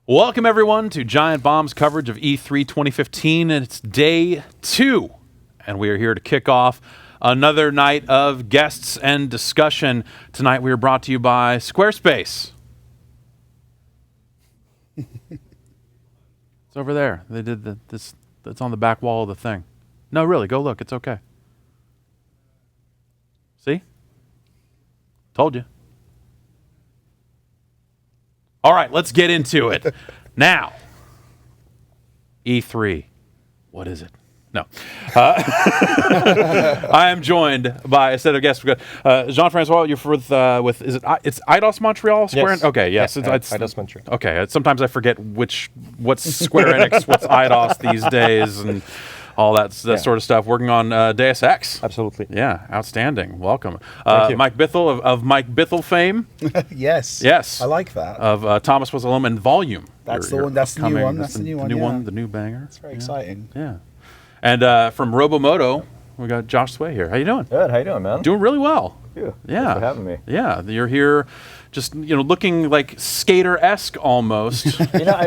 Welcome, everyone, to Giant Bomb's coverage of E3 2015, and it's day 2. And we are here to kick off another night of guests and discussion. Tonight we are brought to you by Squarespace. It's over there. They did this. It's on the back wall of the thing. No, really, go look. It's okay. See? Told you. All right, let's get into it. Now, E3. What is it? No. I am joined by a set of guests. We've got Jean-Francois, you're with is it it's Eidos Montreal? Yes. Okay, yes. Yeah, It's Eidos Montreal. Okay, sometimes I forget what's Square Enix, what's Eidos these days, and all that sort of stuff. Working on Deus Ex. Absolutely. Yeah, outstanding. Welcome. Thank you. Mike Bithell of Mike Bithell fame. Yes. Yes. I like that. Of Thomas Was Alone and Volume. That's the one. That's the new one. That's the new one. New yeah. one. The new banger. It's very exciting. Yeah. And from Robomoto, we got Josh Sway here. How you doing? Good. How you doing, man? Doing really well. Thank you. Yeah. Thanks for having me. Yeah. You're here, just looking like skater-esque almost.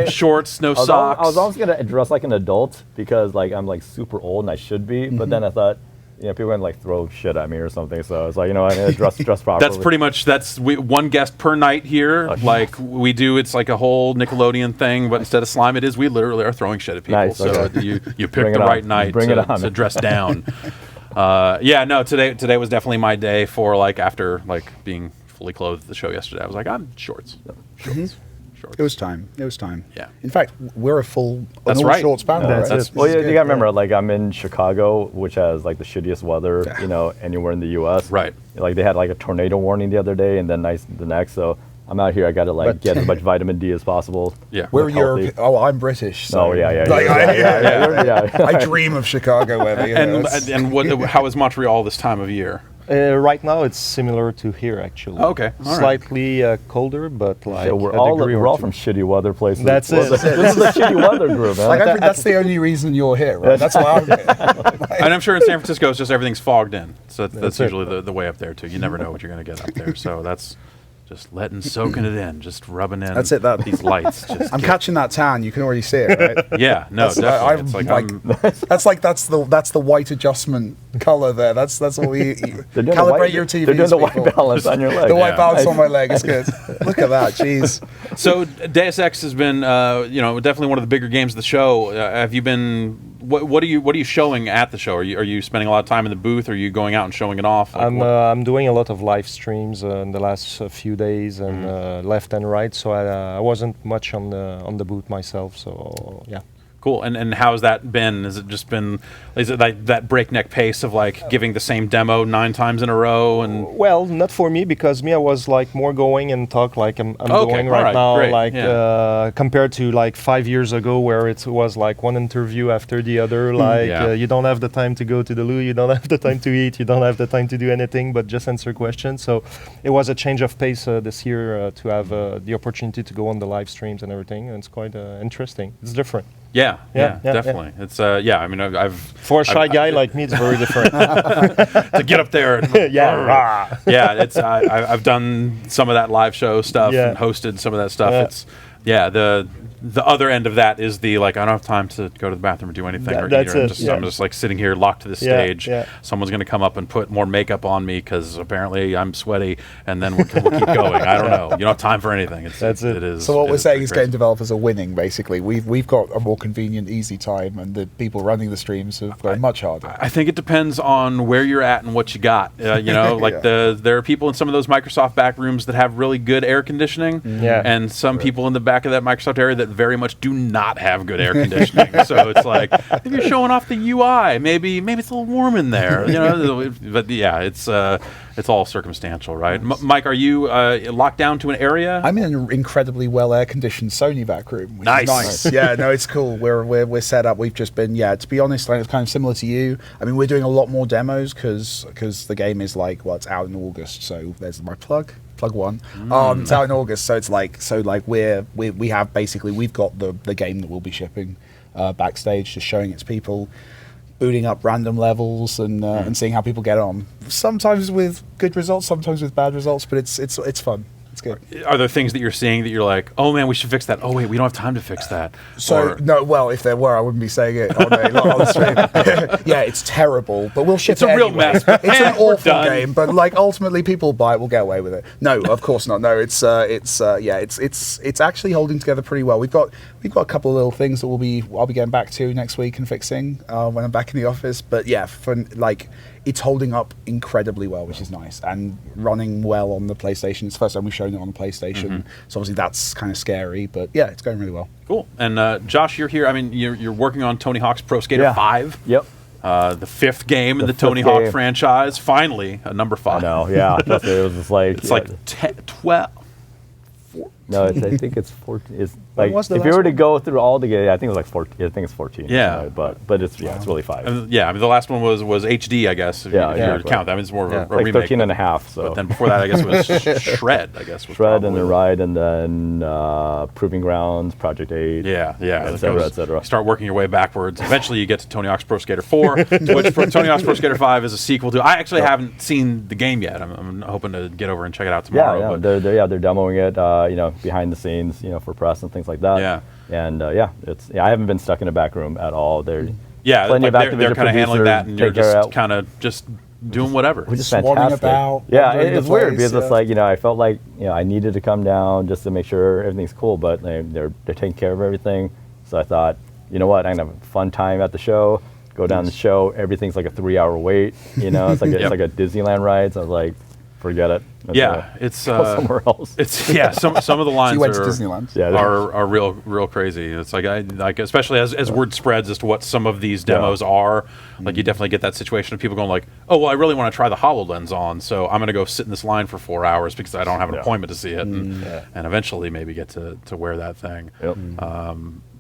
Shorts, no socks. I was always gonna dress like an adult because I'm super old and I should be, but then I thought, people are gonna throw shit at me or something. So I was like, I need to dress properly. That's pretty much one guest per night here. We do, it's like a whole Nickelodeon thing, but instead of slime, we literally are throwing shit at people. Nice, so okay. you pick the right night to dress down. Today was definitely my day for after being fully clothed at the show yesterday. I was like, I'm shorts. Shorts. It was time. Yeah. In fact, we're a full That's right. shorts band. Yeah, right? well, you gotta remember, I'm in Chicago, which has the shittiest weather, anywhere in the U.S. Right. They had a tornado warning the other day, and then the next. So I'm out here. I gotta get as much vitamin D as possible. Yeah. We're look healthy. European. Oh, I'm British. So yeah. I dream of Chicago weather. And how is Montreal this time of year? Right now, it's similar to here, actually. Okay, all right. Slightly colder, but So we're all from shitty weather places. That's it. This is a shitty weather group, man. I think that's the only reason you're here, right? That's why I'm here. And I'm sure in San Francisco, it's just everything's fogged in. So that's it. usually the way up there, too. You never know what you're going to get up there. So that's just soaking it in, just rubbing in. That's it. These lights. I'm catching that tan. You can already see it, right? Yeah, no, definitely. That's the white adjustment color there. That's what we calibrate your TV. They're doing the white balance on your leg. The white balance on my leg is good. Look at that, jeez. So Deus Ex has been, definitely one of the bigger games of the show. Have you been? What are you showing at the show? Are you spending a lot of time in the booth? Or are you going out and showing it off? I'm doing a lot of live streams in the last few days and left and right, so I wasn't much on the booth myself. So yeah. Cool. And how's that been? Is it like that breakneck pace of giving the same demo 9 times in a row? And well, not for me, because I was more going and talk I'm doing right now, great. Compared to 5 years ago where it was one interview after the other. You don't have the time to go to the loo, you don't have the time to eat, you don't have the time to do anything but just answer questions. So it was a change of pace this year to have the opportunity to go on the live streams and everything, and it's quite interesting. It's different. Yeah, definitely. Yeah. It's I've for a shy guy like me, it's very different to get up there. And, it's I've done some of that live show stuff and hosted some of that stuff. Yeah. It's the other end of that is I don't have time to go to the bathroom or do anything. I'm just sitting here locked to the stage. Yeah. Someone's going to come up and put more makeup on me because apparently I'm sweaty, and then we'll keep going. I don't know. You don't have time for anything. That's it. It is. So what we're saying is crazy. game developers are winning, basically. We've got a more convenient, easy time, and the people running the streams have got much harder. I think it depends on where you're at and what you got. There are people in some of those Microsoft back rooms that have really good air conditioning, and some people in the back of that Microsoft area that very much do not have good air conditioning. So it's if you're showing off the UI, maybe it's a little warm in there, But it's all circumstantial, right? Mike, are you locked down to an area? I'm in an incredibly well air conditioned Sony back room, which Nice. is nice. Yeah, no, it's cool. We're set up. We've just been to be honest, it's kind of similar to you. I mean, we're doing a lot more demos because the game is it's out in August. So there's my plug one. It's out in August, so it's we have basically we've got the game that we'll be shipping backstage, just showing it to people, booting up random levels and seeing how people get on. Sometimes with good results, sometimes with bad results, but it's fun. It's good. Are there things that you're seeing that you're like, oh man, we should fix that? Oh wait, we don't have time to fix that. No, well, if there were, I wouldn't be saying it on the stream. Yeah, it's terrible, but we'll ship It's it a real anyway. mess. It's an We're awful done. game, but ultimately people buy it, we'll get away with it. No, of course not. No, it's actually holding together pretty well. We've got a couple of little things that I'll be getting back to next week and fixing when I'm back in the office. But yeah, it's holding up incredibly well, which is nice, and running well on the PlayStation. It's the first time we've shown it on the PlayStation, so obviously that's kind of scary, but yeah, it's going really well. Cool. And Josh, you're here. I mean, you're working on Tony Hawk's Pro Skater 5. Yep. The fifth game in the Tony Hawk franchise. Finally, a number 5. I know, yeah. It was just like... It's like 12. No, I think it's 14. It's like was the if you last were to one? go through all the games, I think it was like 14. I think it's 14. Yeah. But it's it's really 5. I mean, the last one was HD, I guess. If you count that, I mean, it's more of a like remake. 13 and a half. So. But then before that, I guess it was Shred. I guess was Shred probably and the Ride, and then Proving Grounds, Project 8. et cetera, et cetera. Start working your way backwards. Eventually, you get to Tony Hawk's Pro Skater 4, which Tony Hawk's Pro Skater 5 is a sequel to. I actually haven't seen the game yet. I'm hoping to get over and check it out tomorrow. Yeah, but they're demoing it, behind the scenes, for press and things like that. Yeah. And I haven't been stuck in a back room at all. Plenty like of they're Activision kind of handling that, and you're producers just kind of just doing whatever. Which is Swarming fantastic. about, Yeah, wandering it's the weird place, because it's like I felt like I needed to come down just to make sure everything's cool, but they're taking care of everything. So I thought, you know what, I'm gonna have a fun time at the show. Go down the show, everything's like a 3-hour wait. It's like it's like a Disneyland ride. So I was like, forget it. It's go somewhere else. It's some of the lines You went to Disneyland. are real crazy. It's like especially as word spreads as to what some of these demos are. Like you definitely get that situation of people going like, oh well, I really want to try the HoloLens on, so I'm going to go sit in this line for 4 hours because I don't have an appointment to see it, and eventually maybe get to wear that thing. Yep.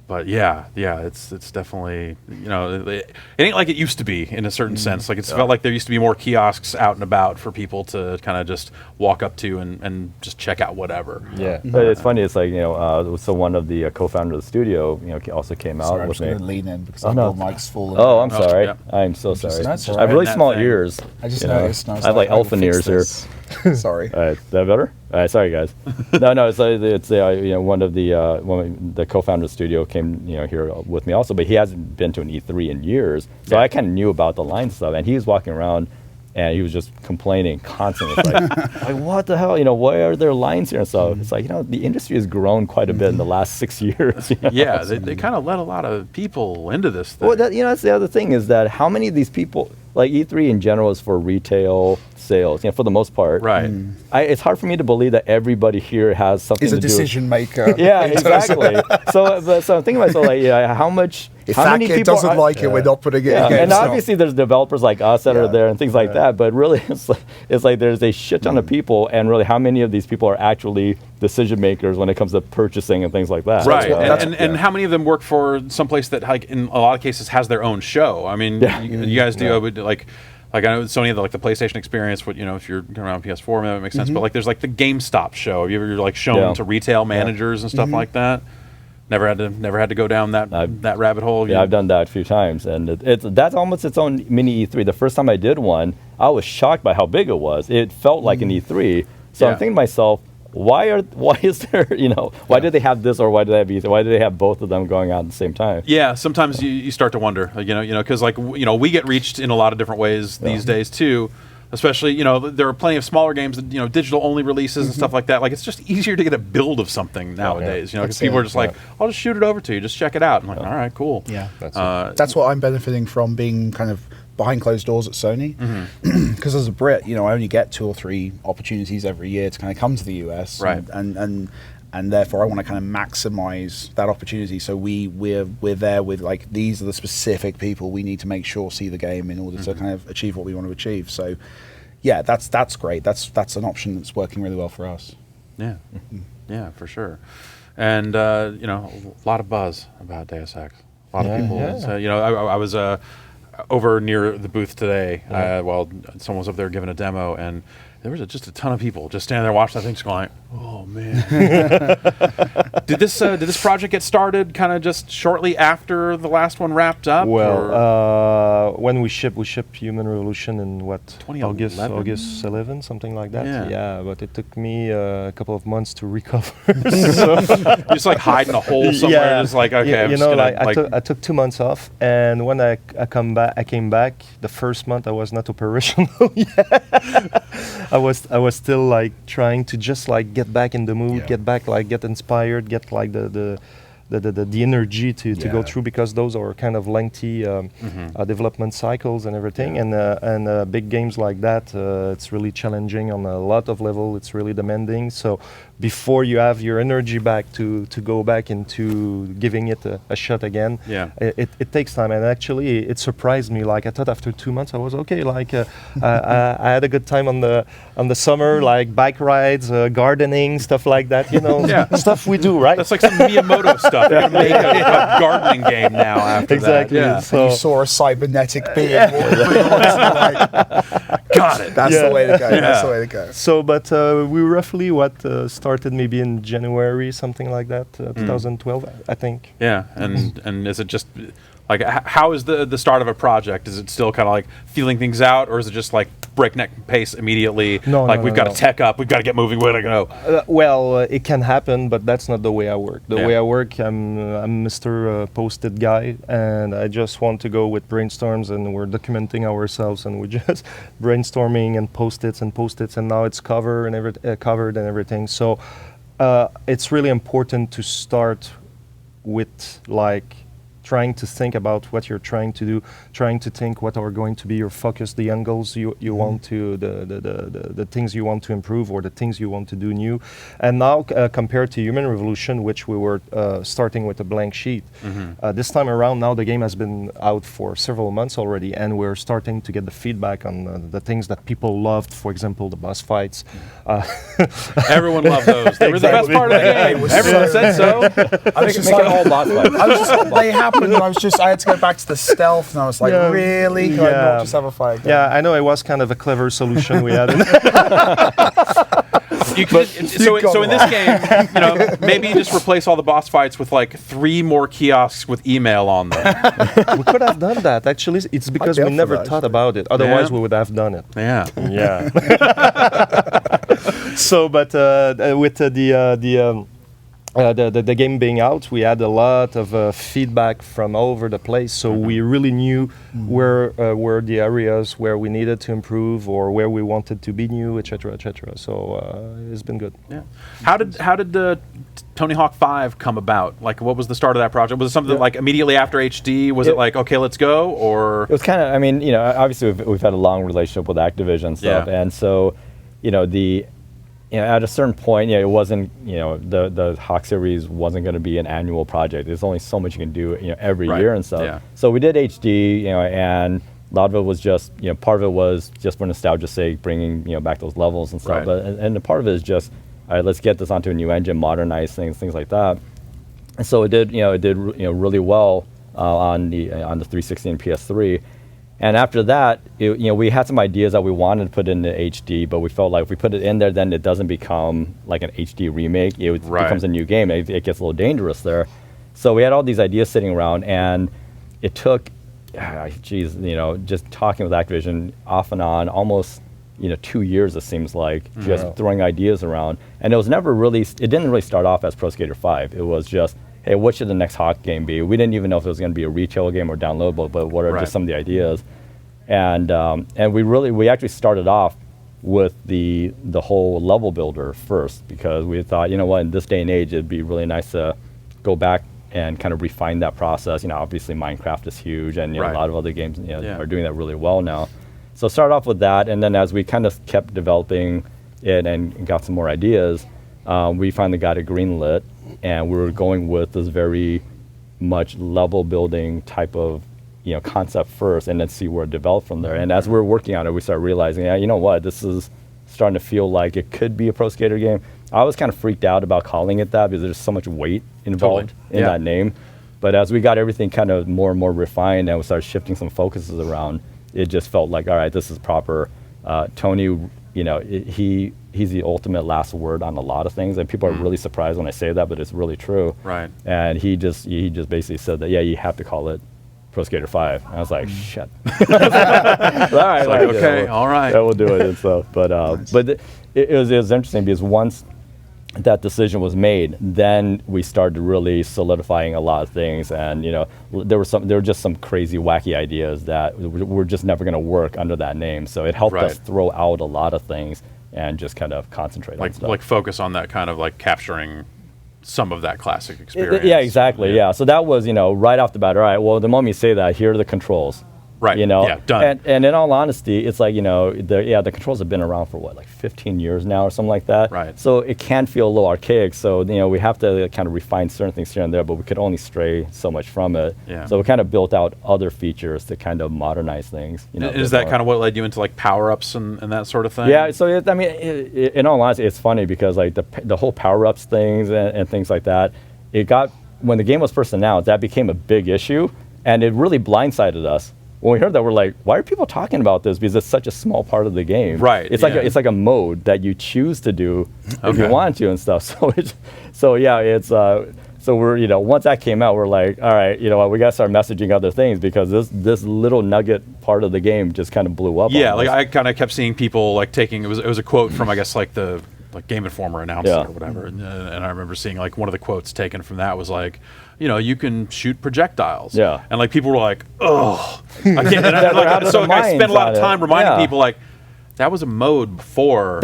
But it's definitely it ain't like it used to be in a certain sense. Like it's felt like there used to be more kiosks out and about for people to kind of just walk up to and just check out whatever. Yeah. But it's funny. It's like so one of the co-founder of the studio, also came out Sorry, I'm with just me. going to lean in because no. my mic's falling. Oh, I'm sorry. yeah. I'm so sorry. That's I all have right. really That small thing. ears. I just you know. noticed. And I have like will elephant fix ears here. this. Sorry. All right, is that better? All right, sorry guys. No, it's one of the co-founder of the studio came here with me also, but he hasn't been to an E3 in years, so I kind of knew about the line stuff, and he was walking around and he was just complaining constantly. It's like what the hell? Why are there lines here and stuff? It's like the industry has grown quite a bit in the last 6 years. Yeah, they kind of let a lot of people into this thing. Well, that's the other thing is that how many of these people, like E3 in general is for retail sales, for the most part. Right. It's hard for me to believe that everybody here has something Is a to do. decision maker. Yeah, exactly. so I'm thinking to myself, how much. If how that many kid people doesn't like it, we're not putting it in and GameStop. obviously there's developers like us that are there and things like that, but really it's like there's a shit ton of people, and really how many of these people are actually decision makers when it comes to purchasing and things like that. Right, That's and how many of them work for someplace that, like, in a lot of cases, has their own show? I mean, you guys do. I would like I know Sony had the PlayStation experience. If you're going around PS4, maybe it makes sense. But like, there's like the GameStop show. Have you ever like shown to retail managers and stuff like that? Never had to go down that rabbit hole. Yeah, I've done that a few times, and that's almost its own mini E3. The first time I did one, I was shocked by how big it was. It felt like an E3. So I'm thinking to myself, why is there, why do they have this, or why do they have E3? Why do they have both of them going on at the same time? Yeah, sometimes you start to wonder, because we get reached in a lot of different ways these days too. Especially, there are plenty of smaller games that, digital only releases and stuff like that. Like, it's just easier to get a build of something nowadays, because people are just like, I'll just shoot it over to you, just check it out. I'm like, all right, cool. Yeah, That's what I'm benefiting from, being kind of behind closed doors at Sony. Because as a Brit, I only get 2 or 3 opportunities every year to kind of come to the US. Right. And therefore I want to kind of maximize that opportunity. So we're there with like, these are the specific people we need to make sure see the game in order to kind of achieve what we want to achieve. So yeah, that's great. That's an option that's working really well for us. Yeah, yeah, for sure. And a lot of buzz about Deus Ex. A lot of people. I was over near the booth today. While someone was up there giving a demo, and there was just a ton of people just standing there watching that thing, just going like, "Oh man!" Did this project get started kind of just shortly after the last one wrapped up? Well, when we ship Human Revolution in what, 2011? August 11, something like that. Yeah. But it took me a couple of months to recover. You're just like hiding a hole somewhere, just like, okay, I'm just gonna, I took 2 months off, and when I came back. The first month I was not operational yet. I was still like trying to just like get back in the mood, get inspired, get like the the energy to go through, because those are kind of lengthy development cycles and everything. And big games like that, it's really challenging on a lot of level. It's really demanding. So before you have your energy back to go back into giving it a shot again, it takes time. And actually, it surprised me. Like, I thought after 2 months I was okay. Like I had a good time on the summer, like bike rides, gardening, stuff like that. Stuff we do, right? That's like some Miyamoto stuff. You're gonna make a gardening game now after exactly. that. Yeah. So you saw a cybernetic being walking through your got it. That's the way to go. That's the way to go. So, but we roughly started maybe in January, something like that, 2012, I think. Yeah, and is it just like how is the start of a project? Is it still kind of like feeling things out, or is it just like breakneck pace immediately? No, we've got to tech up, we've got to get moving. Where to go? Well, it can happen, but that's not the way I work. The way I work, I'm Mr. Post-it guy, and I just want to go with brainstorms, and we're documenting ourselves, and we're just brainstorming and post-its, and now it's covered and everything. So it's really important to start with like trying to think about what you're trying to do, trying to think what are going to be your focus, the angles you want to, the things you want to improve, or the things you want to do new. And now compared to Human Revolution, which we were starting with a blank sheet, this time around, now the game has been out for several months already, and we're starting to get the feedback on the things that people loved, for example, the boss fights. Everyone loved those. They were the best part of the game. Everyone said so. I think it's all boss fights. They happened. And I had to go back to the stealth, and I was like, really? Can I not just have a fight? Yeah, I know it was kind of a clever solution we had. So in this game, maybe just replace all the boss fights with like 3 more kiosks with email on them. We could have done that. Actually, it's because we never thought about it. Otherwise, we would have done it. Yeah. So, but with the game being out, we had a lot of feedback from all over the place. So we really knew where were the areas where we needed to improve, or where we wanted to be new, etc., etc. So it's been good. Yeah. How did the Tony Hawk 5 come about? Like, what was the start of that project? Was it something like immediately after HD? Was it like, okay, let's go? Or it was kind of. I mean, obviously we've had a long relationship with Activision and stuff, and so at a certain point, it wasn't, the Hawk series wasn't going to be an annual project. There's only so much you can do, every year and stuff. Yeah. So we did HD, and a lot of it was just, part of it was just for nostalgia's sake, bringing, back those levels and stuff. But and the part of it is just, all right, let's get this onto a new engine, modernize things like that. And so it did, really well on the 360 and PS3. And after that, we had some ideas that we wanted to put into HD, but we felt like if we put it in there, then it doesn't become like an HD remake. It becomes a new game. It gets a little dangerous there. So we had all these ideas sitting around, and it took, just talking with Activision off and on, almost 2 years, it seems like, just throwing ideas around. And it didn't really start off as Pro Skater 5. It was just, hey, what should the next Hawk game be? We didn't even know if it was going to be a retail game or downloadable, but what are just some of the ideas? And we actually started off with the whole level builder first, because we thought, in this day and age, it'd be really nice to go back and kind of refine that process. Obviously Minecraft is huge, and a lot of other games are doing that really well now. So start off with that, and then as we kind of kept developing it and got some more ideas, we finally got it greenlit. And we were going with this very much level building type of concept first, and then see where it developed from there. And as we were working on it, we started realizing, this is starting to feel like it could be a Pro Skater game. I was kind of freaked out about calling it that because there's so much weight involved in that name. But as we got everything kind of more and more refined, and we started shifting some focuses around, it just felt like, all right, this is proper. Tony, he's the ultimate last word on a lot of things, and people are really surprised when I say that, but it's really true. Right. And he just basically said that, you have to call it Pro Skater 5. And I was like, shit. All right, okay, all right. Yeah, we'll do it and stuff. But nice. But it was interesting because once that decision was made, then we started really solidifying a lot of things, and there were just some crazy wacky ideas that were just never going to work under that name. So it helped us throw out a lot of things and just kind of concentrate on stuff. Like focus on that kind of like capturing some of that classic experience. Yeah, exactly. Yeah. So that was, right off the bat. All right. Well, the moment you say that, here are the controls. Right. Yeah. Done. And in all honesty, it's like the controls have been around for what, like 15 years now or something like that. Right. So it can feel a little archaic. So we have to kind of refine certain things here and there, but we could only stray so much from it. Yeah. So we kind of built out other features to kind of modernize things. Is that kind of what led you into like power-ups and that sort of thing? Yeah. So in all honesty, it's funny because like the whole power-ups things and things like that, when the game was first announced, that became a big issue, and it really blindsided us. When we heard that, we're like, why are people talking about this? Because it's such a small part of the game. Right. It's like a mode that you choose to do if you want to and stuff. So we're once that came out, we're like, all right, we gotta start messaging other things because this little nugget part of the game just kind of blew up. Yeah, like I kind of kept seeing people like taking it was a quote from I guess like the Game Informer announced it or whatever, and I remember seeing like one of the quotes taken from that was like, you can shoot projectiles. Yeah. And like people were like, oh, I can't. And I spent a lot of time reminding people like that was a mode before.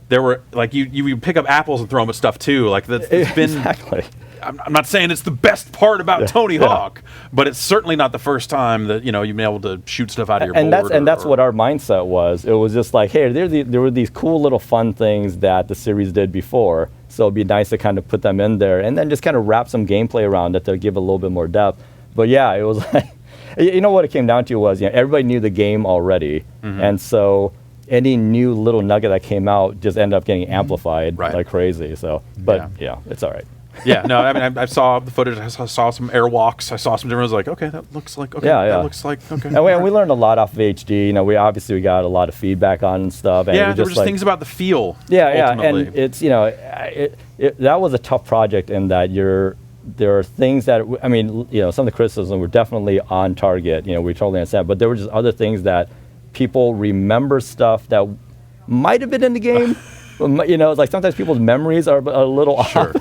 There were like you pick up apples and throw them at stuff too. Like it's been exactly. I'm not saying it's the best part about Tony Hawk, but it's certainly not the first time that you've been able to shoot stuff out of your board. That's what our mindset was. It was just like, hey, there were these cool little fun things that the series did before, so it'd be nice to kind of put them in there, and then just kind of wrap some gameplay around it to give a little bit more depth. But yeah, it was like, what it came down to was, everybody knew the game already, and so any new little nugget that came out just ended up getting amplified like crazy. So, but yeah, it's all right. Yeah, no, I mean, I saw the footage. I saw some airwalks. I saw some different. I was like, okay, that looks like okay. Yeah. That looks like okay. And we learned a lot off of HD. We got a lot of feedback on and stuff. And there were just things about the feel. Yeah, ultimately. and it's that was a tough project in that there are things that some of the criticism were definitely on target. We totally understand, but there were just other things that people remember stuff that might have been in the game. Like sometimes people's memories are a little off. So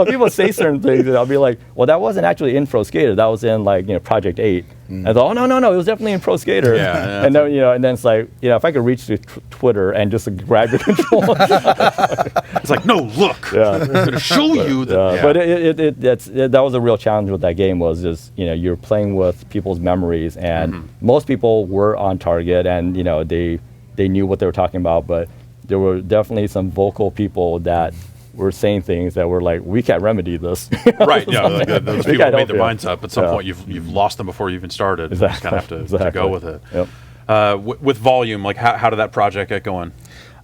if people say certain things, I'll be like, well, that wasn't actually in Pro Skater. That was in Project 8. And I thought, oh, no, it was definitely in Pro Skater. And then, and then it's like, if I could reach to Twitter and just grab your controller. It's like, no, look. I'm going to show you. But that was a real challenge with that game was just, you're playing with people's memories. And most people were on target and, they knew what they were talking about. But there were definitely some vocal people that were saying things that were like, we can't remedy this. Right, those people made their minds up. At some point, you've lost them before you even started. Exactly. You just kind of have to go with it. Yep. With Volume, like how did that project get going?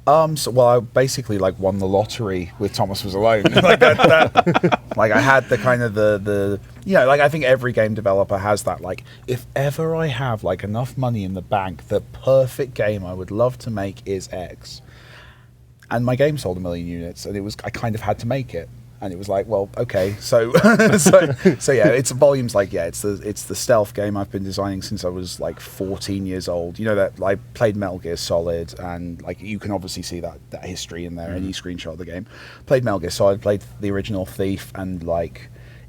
I basically won the lottery with Thomas Was Alone. I had the kind of the I think every game developer has that. If ever I have enough money in the bank, the perfect game I would love to make is X. And my game sold 1 million units, and I kind of had to make it. And it was like, well, okay, so it's Volume's it's the stealth game I've been designing since I was 14 years old. That I played Metal Gear Solid, and you can obviously see that history in there, any screenshot of the game. Played Metal Gear Solid, played the original Thief, and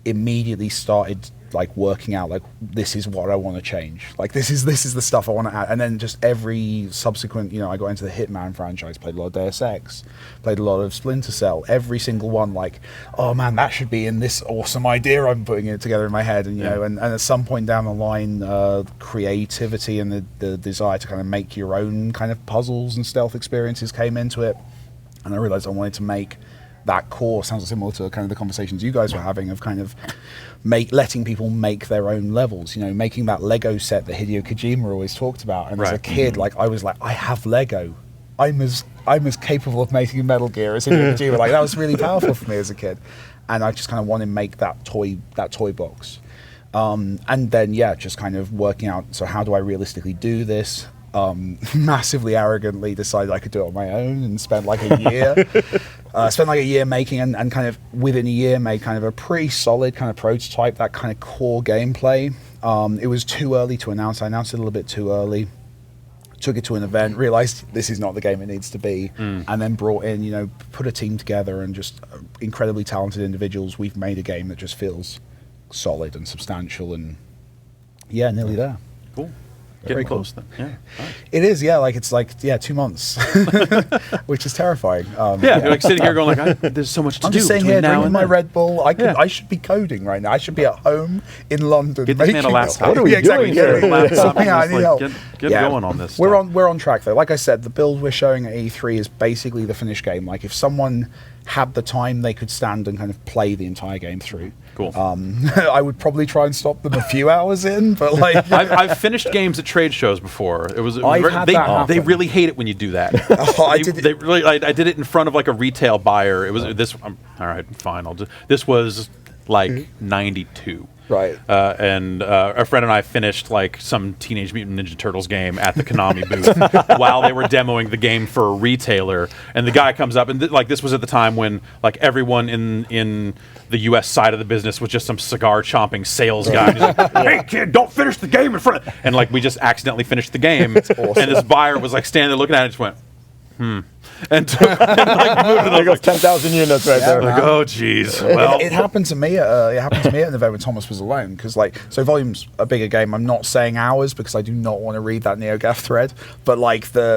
immediately started working out this is what I want to change. This is the stuff I want to add. And then just every subsequent, I got into the Hitman franchise, played a lot of Deus Ex, played a lot of Splinter Cell. Every single one, oh man, that should be in this awesome idea I'm putting it together in my head. And and at some point down the line, creativity and the desire to kind of make your own kind of puzzles and stealth experiences came into it. And I realized I wanted to make that core. Sounds similar to kind of the conversations you guys were having of kind of letting people make their own levels, making that Lego set that Hideo Kojima always talked about. And as a kid, I was like, I have Lego. I'm as capable of making Metal Gear as Hideo Kojima. That was really powerful for me as a kid. And I just kind of wanted to make that toy box. And then, just kind of working out, so how do I realistically do this? Massively arrogantly decided I could do it on my own and spent a year making and kind of within a year made kind of a pretty solid kind of prototype, that kind of core gameplay. It was too early to announce. I announced it a little bit too early. Took it to an event, realized this is not the game it needs to be, and then brought in, put a team together and just incredibly talented individuals. We've made a game that just feels solid and substantial and nearly there. Cool. Getting close then. Yeah. Nice. It is, yeah. Like it's like 2 months, which is terrifying. You're like sitting here going like, there's so much to I'm do. just sitting between here now drinking and my then. Red Bull. I should be coding right now. I should be at home in London. Get this man a laptop. What are we exactly. doing here? Get him a laptop and Yeah, I just, need like, help. get going on this. We're stuff. on track though. Like I said, the build we're showing at E3 is basically the finished game. Like if someone had the time, they could stand and kind of play the entire game through. Cool. I would probably try and stop them a few hours in, but like I've finished games at trade shows before. It was I've had that happen. they really hate it when you do that. I did it in front of like a retail buyer. It was this. All right, fine. This was like 92. Right. And a friend and I finished like some Teenage Mutant Ninja Turtles game at the Konami booth while they were demoing the game for a retailer. And the guy comes up, and this was at the time when like everyone in the U.S. side of the business was just some cigar chomping sales guy. He's like, "Hey kid, don't finish the game in front of," and like we just accidentally finished the game. awesome. And this buyer was like standing there looking at it and just went, and took, and, like, moved it. There goes 10,000 units right there. Like, oh jeez. Well, it happened to me. It happened to me at an event when Thomas was alone because, like, so Volume's a bigger game. I'm not saying hours because I do not want to read that NeoGAF thread. But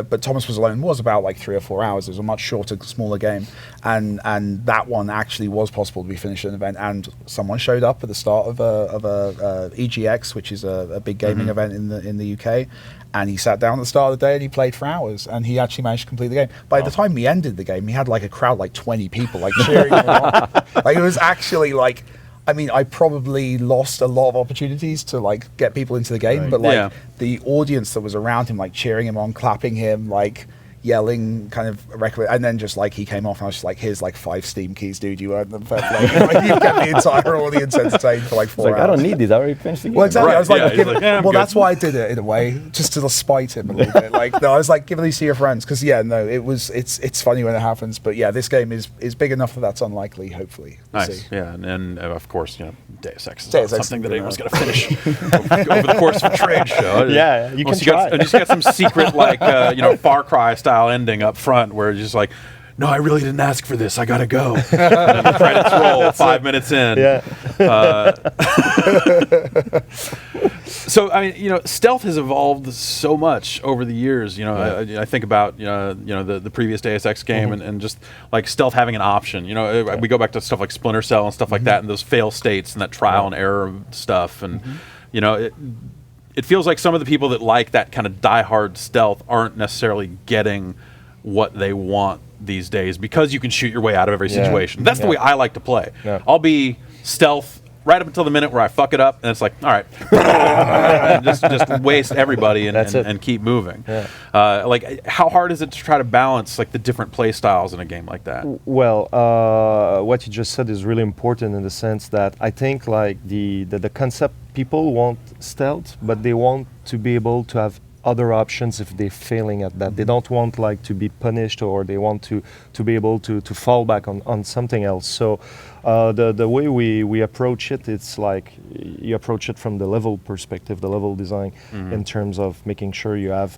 but Thomas was alone was about like 3 or 4 hours. It was a much shorter, smaller game, and that one actually was possible to be finished at an event. And someone showed up at the start of a EGX, which is a big gaming event in the UK. And he sat down at the start of the day and he played for hours, and he actually managed to complete the game. By the time we ended the game, he had like a crowd, like 20 people, like cheering him on. Like it was actually like, I mean, I probably lost a lot of opportunities to like get people into the game, but like the audience that was around him, like cheering him on, clapping him, like yelling, kind of and then just like he came off and I was just like, here's like 5 Steam keys, dude, you earned them. Like, you kept the entire audience entertained for like 4 hours. I don't need these. I already finished the game. Well, exactly. Right. I was like, I'm well, good. that's why I did it in a way, just to spite him a little bit. Like, no, I was like, give these to your friends, because it's funny when it happens. But yeah, this game is big enough that that's unlikely. Hopefully, we'll nice. see. Yeah, and of course, Deus Ex is Deus Ex something that is anyone's going to finish over the course of a trade show. Yeah, you can try. And you got some secret like Far Cry style ending up front where it's just like, no, I really didn't ask for this. I gotta go. And then the credits roll 5 minutes in. Yeah. So I mean, stealth has evolved so much over the years. I think about the previous Deus Ex game and just like stealth having an option. We go back to stuff like Splinter Cell and stuff like that, and those fail states and that trial and error stuff, and it feels like some of the people that like that kind of diehard stealth aren't necessarily getting what they want these days because you can shoot your way out of every situation. That's the way I like to play. Yeah. I'll be stealth right up until the minute where I fuck it up, and it's like, all right, and just waste everybody and keep moving. Yeah. Like, how hard is it to try to balance like the different play styles in a game like that? Well, what you just said is really important in the sense that I think like the concept, people want stealth, but they want to be able to have other options if they're failing at that. They don't want like to be punished, or they want to be able to fall back on something else. So the way we approach it, it's like you approach it from the level perspective, the level design, in terms of making sure you have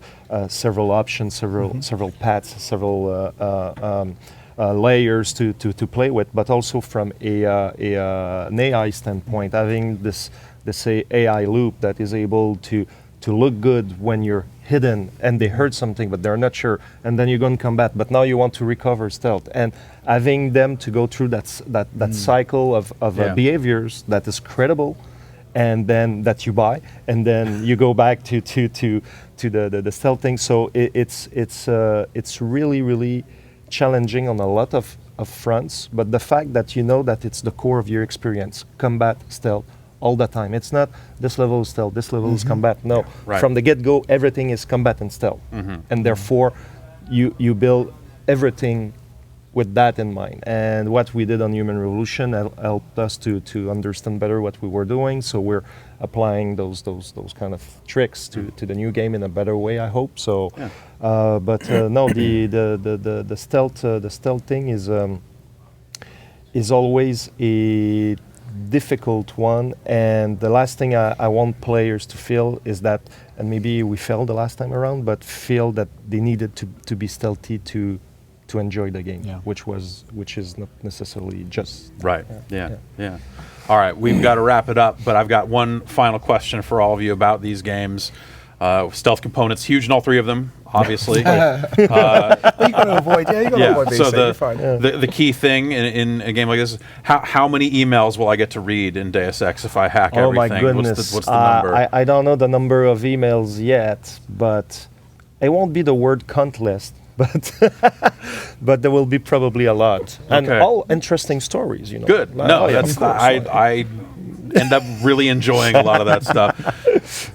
several options, several paths, several layers to play with, but also from an AI standpoint, having this AI loop that is able to look good when you're hidden and they heard something but they're not sure, and then you're going to combat, but now you want to recover stealth, and having them to go through that cycle of behaviors that is credible, and then that you buy, and then you go back to the stealth thing. So it's really challenging on a lot of fronts, but the fact that that it's the core of your experience, combat, stealth, all the time. It's not this level is stealth, this level is combat. No, from the get-go, everything is combat and stealth, and therefore you build everything with that in mind. And what we did on Human Revolution helped us to understand better what we were doing. So we're applying those kind of tricks to the new game in a better way, I hope. So, but no, the stealth thing is always a difficult one, and the last thing I want players to feel is that, and maybe we failed the last time around, but feel that they needed to be stealthy to enjoy the game, which is not necessarily just right. Yeah. All right, we've got to wrap it up, but I've got one final question for all of you about these games. Stealth components huge in all three of them, obviously. You got to avoid. Yeah, you got to avoid being so sick. You're fine. the key thing in a game like this is how many emails will I get to read in Deus Ex if I hack Oh everything? my goodness! What's the number? I don't know the number of emails yet, but it won't be the word cunt list. But there will be probably a lot, and Okay. all interesting stories. Good. Like, No, oh, yeah, that's of course. I end up really enjoying a lot of that stuff.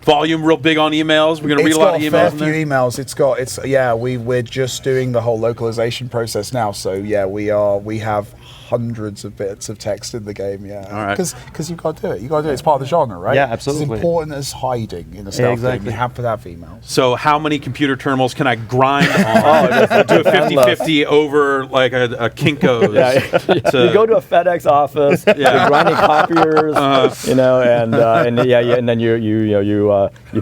Volume real big on emails. We're gonna read a lot of emails. It's got a fair few emails. We're just doing the whole localization process now. So yeah, we have hundreds of bits of text in the game. Yeah, All right. Because you've got to do it. You got to do it. It's part of the genre, right? Yeah, absolutely. It's as important as hiding in a stealth exactly. game. You have to have emails. So how many computer terminals can I grind on? Do a 50-50 over like a Kinko's. You go to a FedEx office, you're grinding copiers, and then you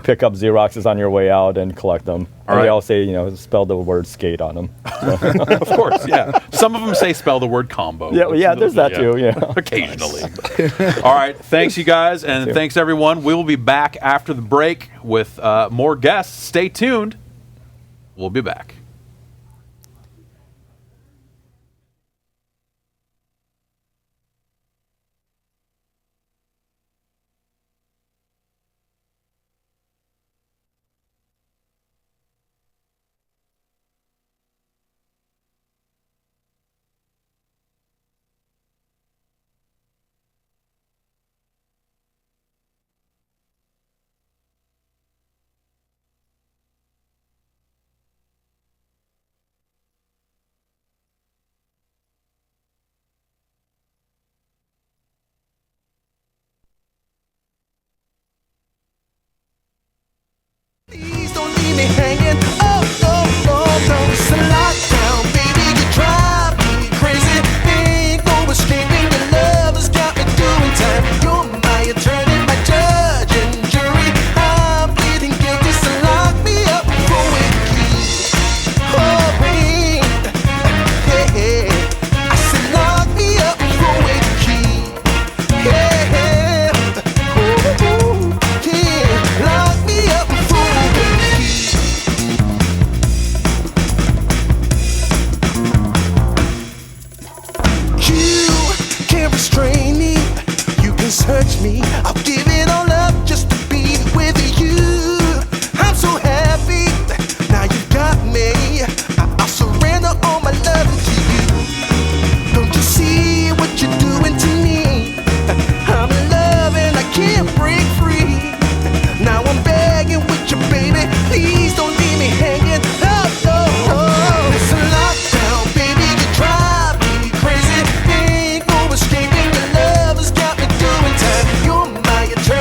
pick up Xeroxes on your way out and collect them. And they all say, spell the word skate on them. Of course, yeah. Some of them say spell the word combo. Yeah, there's that too. Yeah. Occasionally. All right. Thanks, you guys, and thanks everyone. We will be back after the break with more guests. Stay tuned. We'll be back. Please don't leave me hanging. Oh, it's a lockdown, baby. You drive me crazy. Ain't no escaping. Your love has got me doing time. You're my attorney, my judge and jury. I'm pleading guilty, so lock me up for a key. Oh, wait. Hey, I said lock me up for a key. Hey, ooh, yeah, lock me up for a key. You can't restrain me. You can search me. I'll give it all up just to be with you. I'm so happy. Now you've got me. I'll surrender all my love to you. Don't you see what you're doing to me? I'm in love and I can't break free. Now I'm begging with you, baby. Please don't leave me hanging. Oh. It's a lockdown, baby. You drive me crazy. Ain't no escaping. Your love has got me doing time. You're my attorney.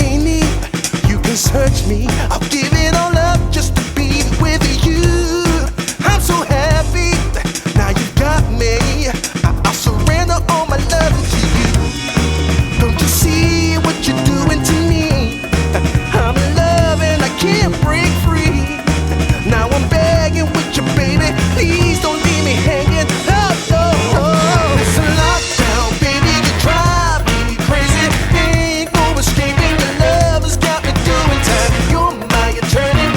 me. You can search me. I'll give it all up just to be with you. I'm so happy. Now you've got me. I'll surrender all my love to you. Don't you see what you're doing to me? I'm in love and I can't break free. Now I'm begging with you, baby. Please don't leave me hanging. Oh, oh, oh. It's a lockdown, baby. You drive me crazy. Ain't no escaping. Your love has got me doing time. You're my eternity.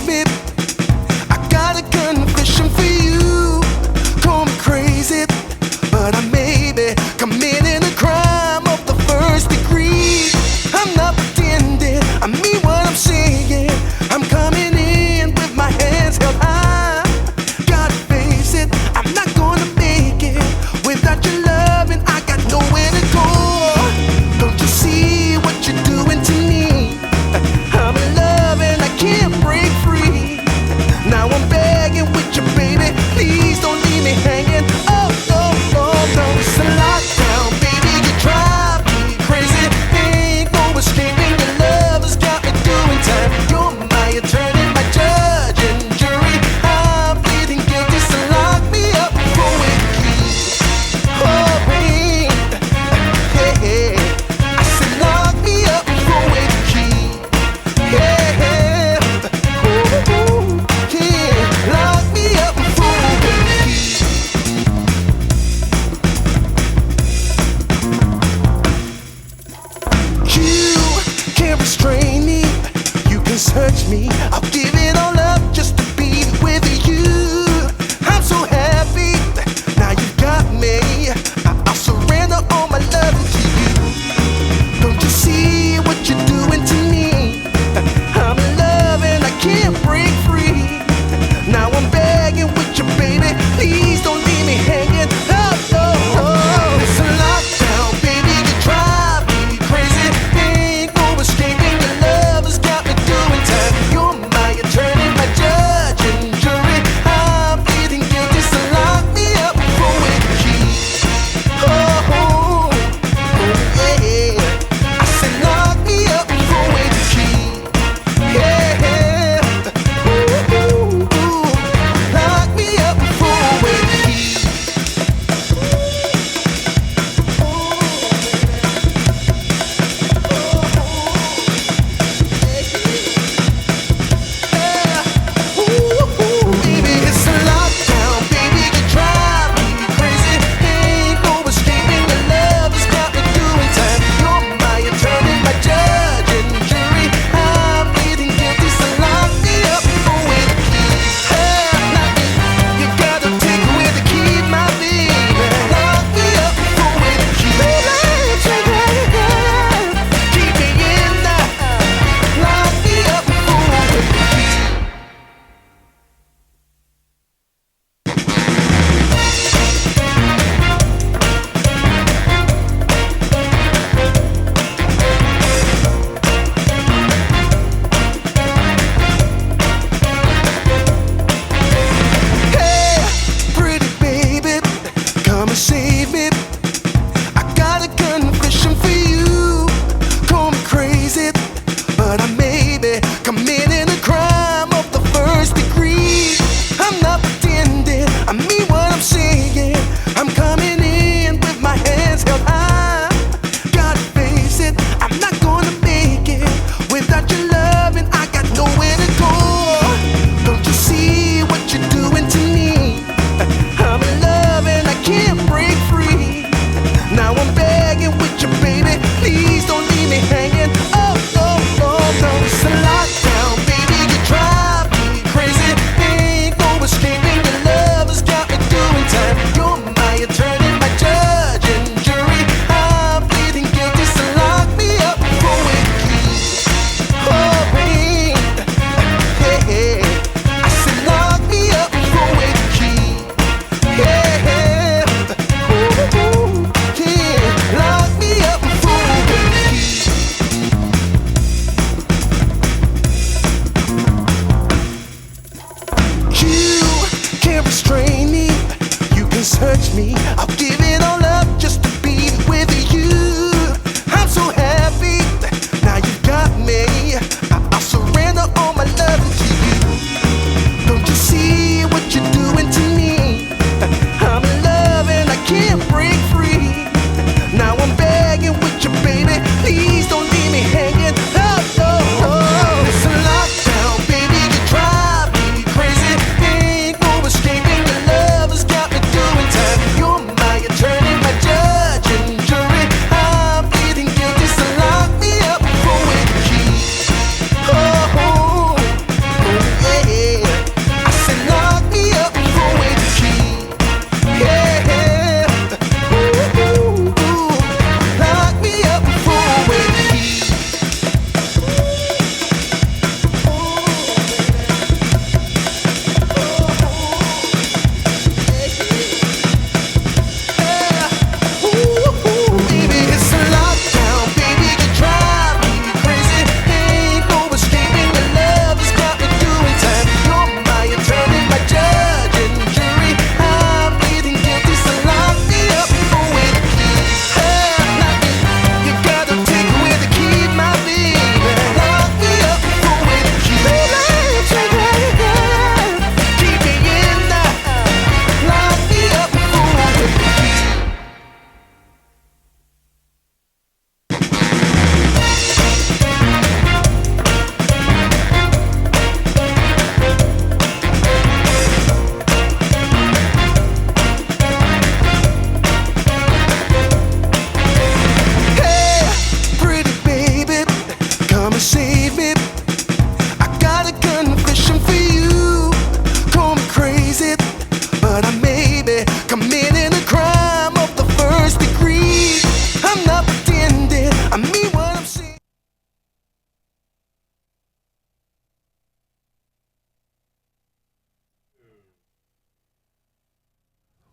baby. I got a confession for you. Call me crazy, but I may be committing a crime of the first degree. I'm not pretending, I mean what I'm saying. I'm coming in with my hands held high. Gotta face it, I'm not gonna make it without your love, and I got nowhere to go. Don't you see what you're doing to me? I'm in love and I can't break free.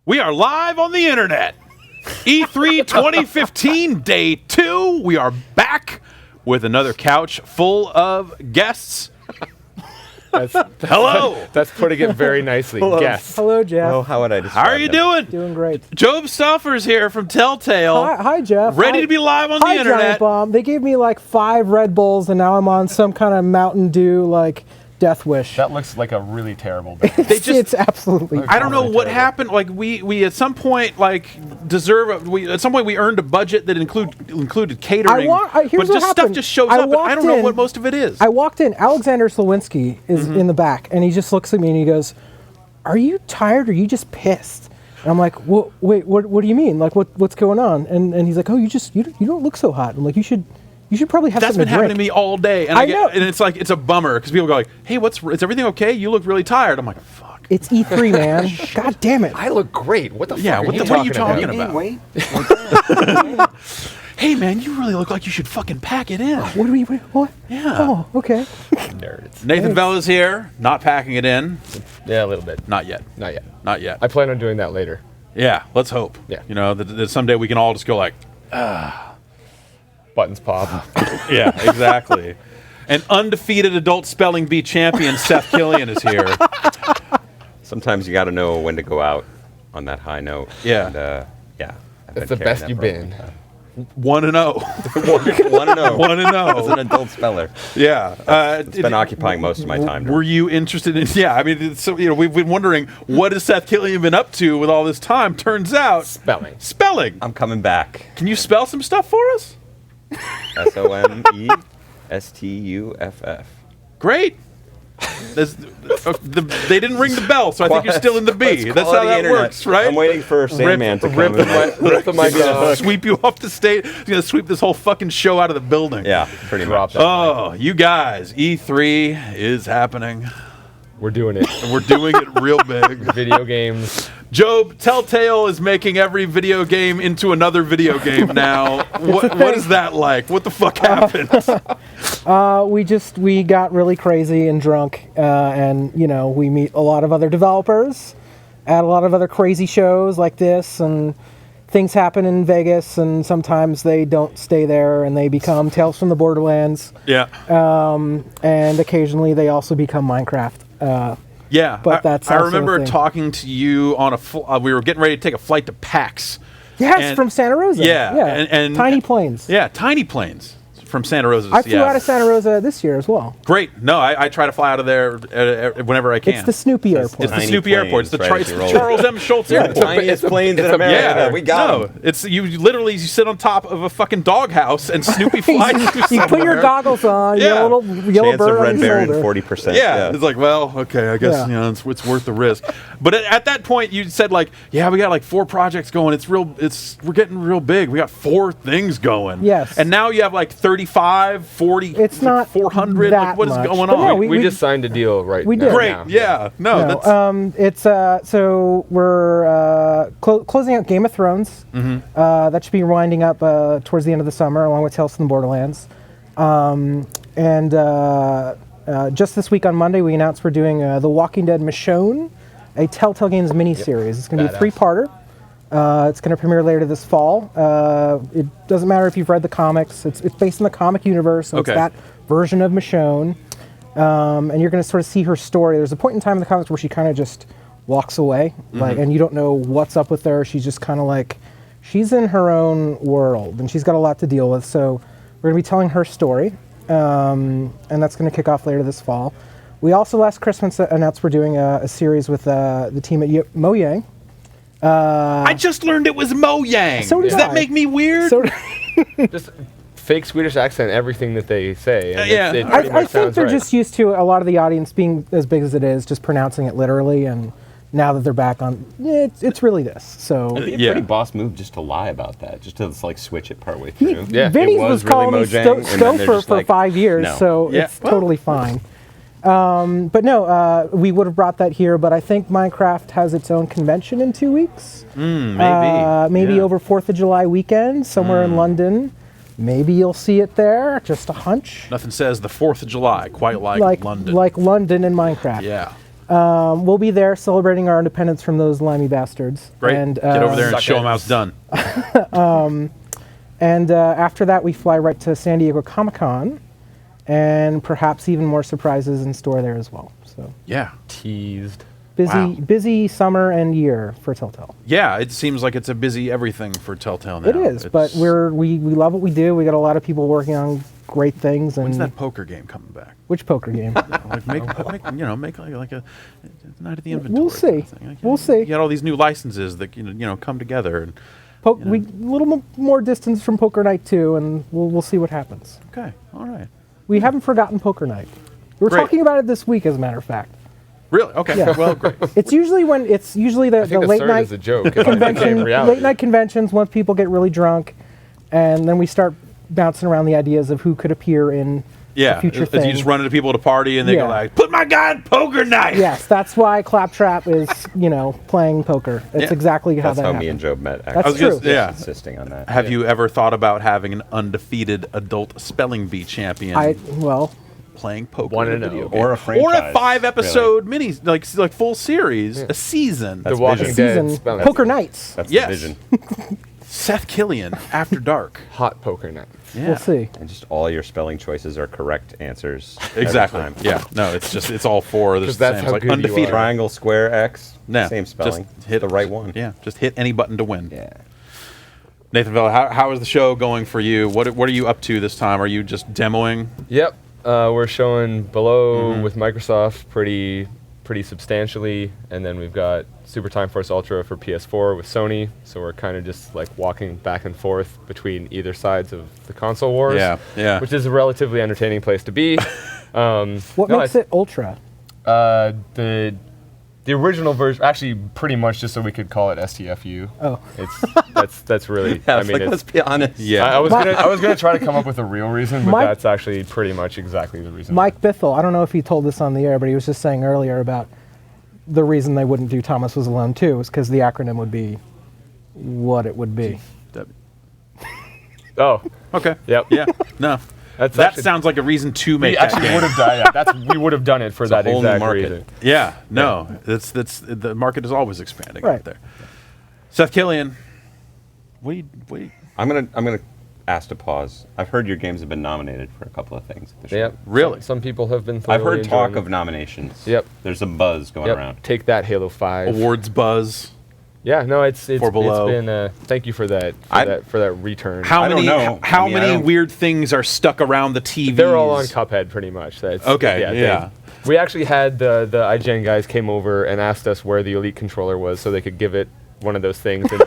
We are live on the internet. E3 2015 Day 2. We are back with another couch full of guests. Hello. That's putting it very nicely. Guests. Hello, Jeff. Oh, how would I describe How are you doing? Doing great. Job Stuffer's here from Telltale. Hi, Jeff. Ready to be live on the Giant internet. Bomb. They gave me like 5 Red Bulls, and now I'm on some kind of Mountain Dew like death wish. That looks like a really terrible day. It's absolutely. I don't know what happened. Like we at some point like at some point we earned a budget that included catering. Here's but what just stuff happened. just shows up. And I don't know what most of it is. I walked in. Alexander Slawinski is in the back, and he just looks at me and he goes, "Are you tired? Or are you just pissed?" And I'm like, "Wait, what do you mean? Like what's going on?" And he's like, "Oh, you don't look so hot." I'm like, You should probably have That's something been to drink. happening to me all day, and I know. And it's like it's a bummer because people go like, "Hey, is everything okay? You look really tired." I'm like, "Fuck." It's E3, man. God damn it. I look great. What the Yeah, fuck what are are you talking about? Wait. Hey, man, you really look like you should fucking pack it in. What? Yeah. Oh, okay. Nerds. Nathan Vella's here, not packing it in. Yeah, a little bit. Not yet. Not yet. Not yet. I plan on doing that later. Yeah, let's hope. Yeah. You know, that someday we can all just go like, Buttons pop. yeah, exactly. An undefeated adult spelling bee champion, Seth Killian, is here. Sometimes you got to know when to go out on that high note. Yeah. And, yeah. I've That's been the carrying best that you've for a been. long time. 1-0. 1-0. 1-0. As an adult speller. Yeah. It's been occupying most of my time. Were you interested in? Yeah, I mean, so we've been wondering what has Seth Killian been up to with all this time. Turns out, spelling. I'm coming back. Can you spell some stuff for us? SOMESTUFF. Great. They didn't ring the bell, so I think you're still in the B. That's how that works, right? I'm waiting for Sandman to come. Rip the mic off. Sweep you off the stage. He's gonna sweep this whole fucking show out of the building. Yeah, pretty much. Oh, you guys, E3 is happening. We're doing it. And we're doing it real big. Video games. Job, Telltale is making every video game into another video game now. What is that like? What the fuck happened? We got really crazy and drunk, and we meet a lot of other developers at a lot of other crazy shows like this, and things happen in Vegas, and sometimes they don't stay there, and they become Tales from the Borderlands. Yeah. And occasionally they also become Minecraft. Yeah, but that's I also remember a thing. talking to you on we were getting ready to take a flight to PAX. Yes, from Santa Rosa. Yeah, and tiny planes. Yeah, tiny planes from Santa Rosa. I flew out of Santa Rosa this year as well. Great. No, I try to fly out of there whenever I can. It's the Snoopy Airport. It's the Snoopy Airport. It's the right Charles M. Schultz Airport. Tiniest planes in America. Yeah, We got them. It's you sit on top of a fucking doghouse and Snoopy flies you You put your goggles on. Yeah. You got a little yellow Chance bird of on red your bearing shoulder. 40%. Yeah, it's like, well, okay, I guess Yeah. it's worth the risk. But at that point, you said like, yeah, we got like 4 projects going. We're getting real big. We got 4 things going. Yes. And now you have like 35, 40. It's not 400. that Like, what is much. going But on? no, We just signed a deal right we now. did. Great. now. Yeah. No. That's It's so we're closing out Game of Thrones. That should be winding up towards the end of the summer, along with Tales from the Borderlands. And just this week on Monday, we announced we're doing The Walking Dead Michonne, a Telltale Games miniseries. It's going to be a 3-parter. It's going to premiere later this fall. It doesn't matter if you've read the comics. It's based in the comic universe, so Okay. it's that version of Michonne. And you're going to sort of see her story. There's a point in time in the comics where she kind of just walks away, and you don't know what's up with her. She's just kind of like, she's in her own world, and she's got a lot to deal with. So we're going to be telling her story, and that's going to kick off later this fall. We also last Christmas announced we're doing a series with the team at Mojang. I just learned it was Mojang. So did Does that I. make me weird? So Just fake Swedish accent, everything that they say. And Yeah. it pretty I much think sounds they're right. just used to a lot of the audience being as big as it is, just pronouncing it literally, and now that they're back on, it's really this. So It'd be a Yeah. pretty boss move just to lie about that, just to like switch it partway through. Yeah, Vinny it was was really calling me Mojang, and then they're Stouffer just for like, 5 years, no. so Yeah. it's totally fine. But no, we would have brought that here, but I think Minecraft has its own convention in 2 weeks. Maybe Yeah. over 4th of July weekend, somewhere in London. Maybe you'll see it there, just a hunch. Nothing says the 4th of July quite like London. Like London and Minecraft. Yeah. We'll be there celebrating our independence from those limey bastards. Great. And, Get over there and show them how it's done. And after that, we fly right to San Diego Comic-Con, and perhaps even more surprises in store there as well. So Yeah. Teased. busy summer and year for Telltale. Yeah, it seems like it's a busy everything for Telltale now. It is, but we love what we do. We got a lot of people working on great things. And when's that poker game coming back? Which poker game? Like make like a night at the inventory. We'll see. Kind of thing. Like, We'll see. You got all these new licenses that come together and. We a little more distance from Poker Night 2, and we'll see what happens. Okay, all right. We haven't forgotten Poker Night. We were Great. talking about it this week, as a matter of fact. Really? Okay. Yeah. Well, great. It's usually the late night as a joke. If it became convention, reality. late night conventions once people get really drunk, and then we start bouncing around the ideas of who could appear in Yeah, a future as thing. you just run into people at a party and they go Yeah. like, "Put my guy in poker night." Yes, that's why Claptrap is playing poker. It's Yeah. exactly how That's that how happened. me and Job met. That's Actually. true. Yeah. Insisting on that. Have you ever thought about having an undefeated adult spelling bee champion playing poker? 1-0. in a video game? Or a franchise. Or a 5-episode mini, like full series, a season. The Walking vision. Dead Season spelling. Poker Nights. That's Yes. the vision. Seth Killian After Dark. Hot poker night. Yeah. We'll see. And just all your spelling choices are correct answers. every Exactly. time. Yeah. No, it's all four. There's 'Cause that's same. how It's like good you undefeated. are. Triangle, square, X. No, Same spelling. Just hit the right one. Yeah. Just hit any button to win. Yeah. Nathan Vella, how is the show going for you? What are you up to this time? Are you just demoing? Yep. We're showing Below with Microsoft pretty substantially, and then we've got Super Time Force Ultra for PS4 with Sony. So we're kind of just like walking back and forth between either sides of the console wars. Yeah. Which is a relatively entertaining place to be. What makes it ultra? The original version, actually, pretty much just so we could call it STFU. Oh. That's really. Yeah, I mean, let's be honest. Yeah. I was gonna try to come up with a real reason, but that's actually pretty much exactly the reason. Mike Bithell, I don't know if he told this on the air, but he was just saying earlier about the reason they wouldn't do Thomas Was Alone 2 is because the acronym would be what it would be. Oh, Okay. yep. Yeah. No. That's That actually- sounds like a reason to make We that actually game. would have done. Yeah, we would have done it for that a whole new exact market. reason. Yeah. No. That's the market is always expanding Right. out there. Seth Killian. Wait. I'm gonna ask to pause. I've heard your games have been nominated for a couple of things. At the show. Yep. Really? Some people have been. I've thoroughly heard talk enjoying of nominations. Yep. There's a buzz going Yep. around. Take that, Halo 5. Awards buzz. Yeah, no, it's For Below. been. Thank you for that. For that return. How I don't many know. how I mean, I many don't- weird things are stuck around the TV? They're all on Cuphead, pretty much. That's Okay, they- yeah. we actually had the IGN guys came over and asked us where the Elite controller was, so they could give it one of those things, and,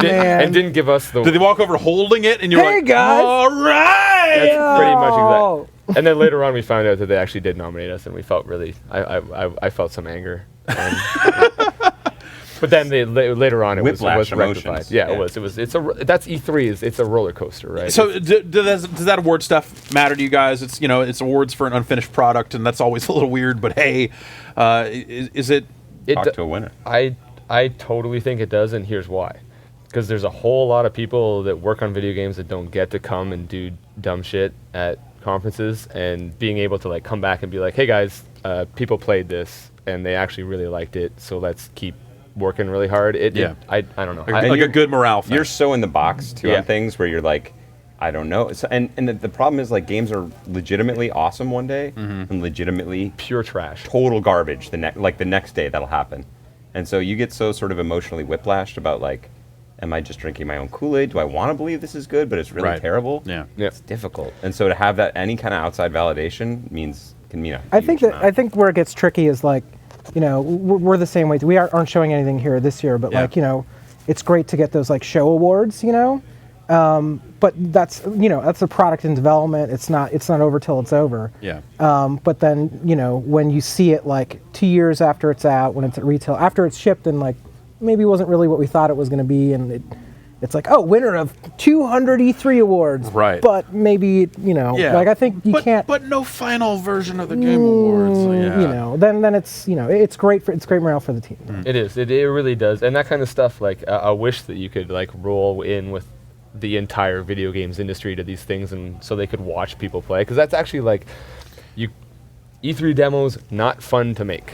man. and didn't give us the. Did they walk over holding it and you're Hey, like, guys! all right? That's pretty much Oh. exact. And then later on, we found out that they actually did nominate us, and we felt really. I felt some anger. But then later on, it was Whiplash rectified. emotions. Yeah, Yeah. it was. That's E3. It's a roller coaster, right? So does that award stuff matter to you guys? It's it's awards for an unfinished product, and that's always a little weird. But hey, is it? Talk to a winner. I totally think it does, and here's why. Because there's a whole lot of people that work on video games that don't get to come and do dumb shit at conferences, and being able to like come back and be like, hey guys, people played this and they actually really liked it, so let's keep working really hard. I don't know. Like a good morale thing. You're so in the box too Yeah. on things where you're like, I don't know. So, and the problem is like games are legitimately awesome one day and legitimately pure trash. total garbage the next day that'll happen. And so you get so sort of emotionally whiplashed about like, am I just drinking my own Kool-Aid? Do I want to believe this is good, but it's really Right. terrible? Yeah. It's difficult. And so to have that any kind of outside validation can mean a I huge amount. think where it gets tricky is like, we're the same way. We aren't showing anything here this year, but Yeah. it's great to get those like show awards, but that's that's a product in development. It's not over till it's over. Yeah. But then when you see it like 2 years after it's out, when it's at retail, after it's shipped, and like maybe wasn't really what we thought it was going to be, and it's like, oh, winner of 200 E3 awards. Right. But maybe Yeah. like I think you can't. But no final version of the Game Awards. Yeah. Then it's it's great morale for the team. It is. It really does. And that kind of stuff, like, I wish that you could, like, roll in with the entire video games industry to these things, and so they could watch people play. Because that's actually, like, E3 demos, not fun to make.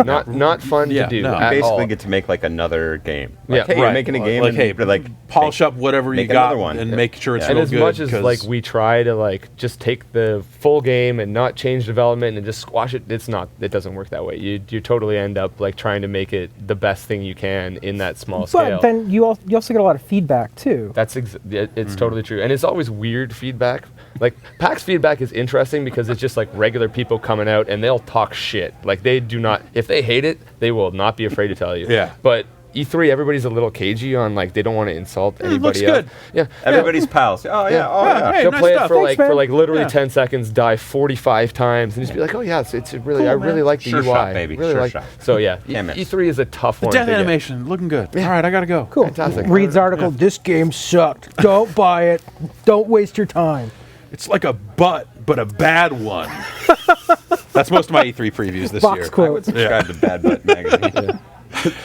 Not fun Yeah, to do. no. at Basically, all. get to make like another game. Yeah, Like, hey, right. you're making a game. Like, and hey, you're like polish up whatever you make got another one. and make sure it's Yeah. And real as good. much as 'cause- like we try to like just take the full game and not change development and just squash it, it doesn't work that way. You totally end up like trying to make it the best thing you can in that small scale. But then you also get a lot of feedback too. It's totally true, and it's always weird feedback. Like PAX feedback is interesting because it's just like regular people coming out and they'll talk shit. Like they do not, if they hate it, they will not be afraid to tell you. Yeah. But E3, everybody's a little cagey on like they don't want to insult anybody looks else. good. Yeah. Everybody's pals. Oh yeah. Oh yeah. Hey, They'll nice play stuff. it for Thanks, like man. literally Yeah. 10 seconds, die 45 times, and just be like, oh yeah, it's really Cool, I really man. like the Sure UI. shot, baby. Really Sure like. shot. So yeah, Damn it. E3 is a tough the one. death to get. animation looking good. All right, I gotta go. Cool. Fantastic. Reed's article. This game sucked. Don't buy it. Don't waste your time. It's like a butt, but a bad one. That's most of my E3 previews this Box year. quote. Subscribe to Bad Butt magazine.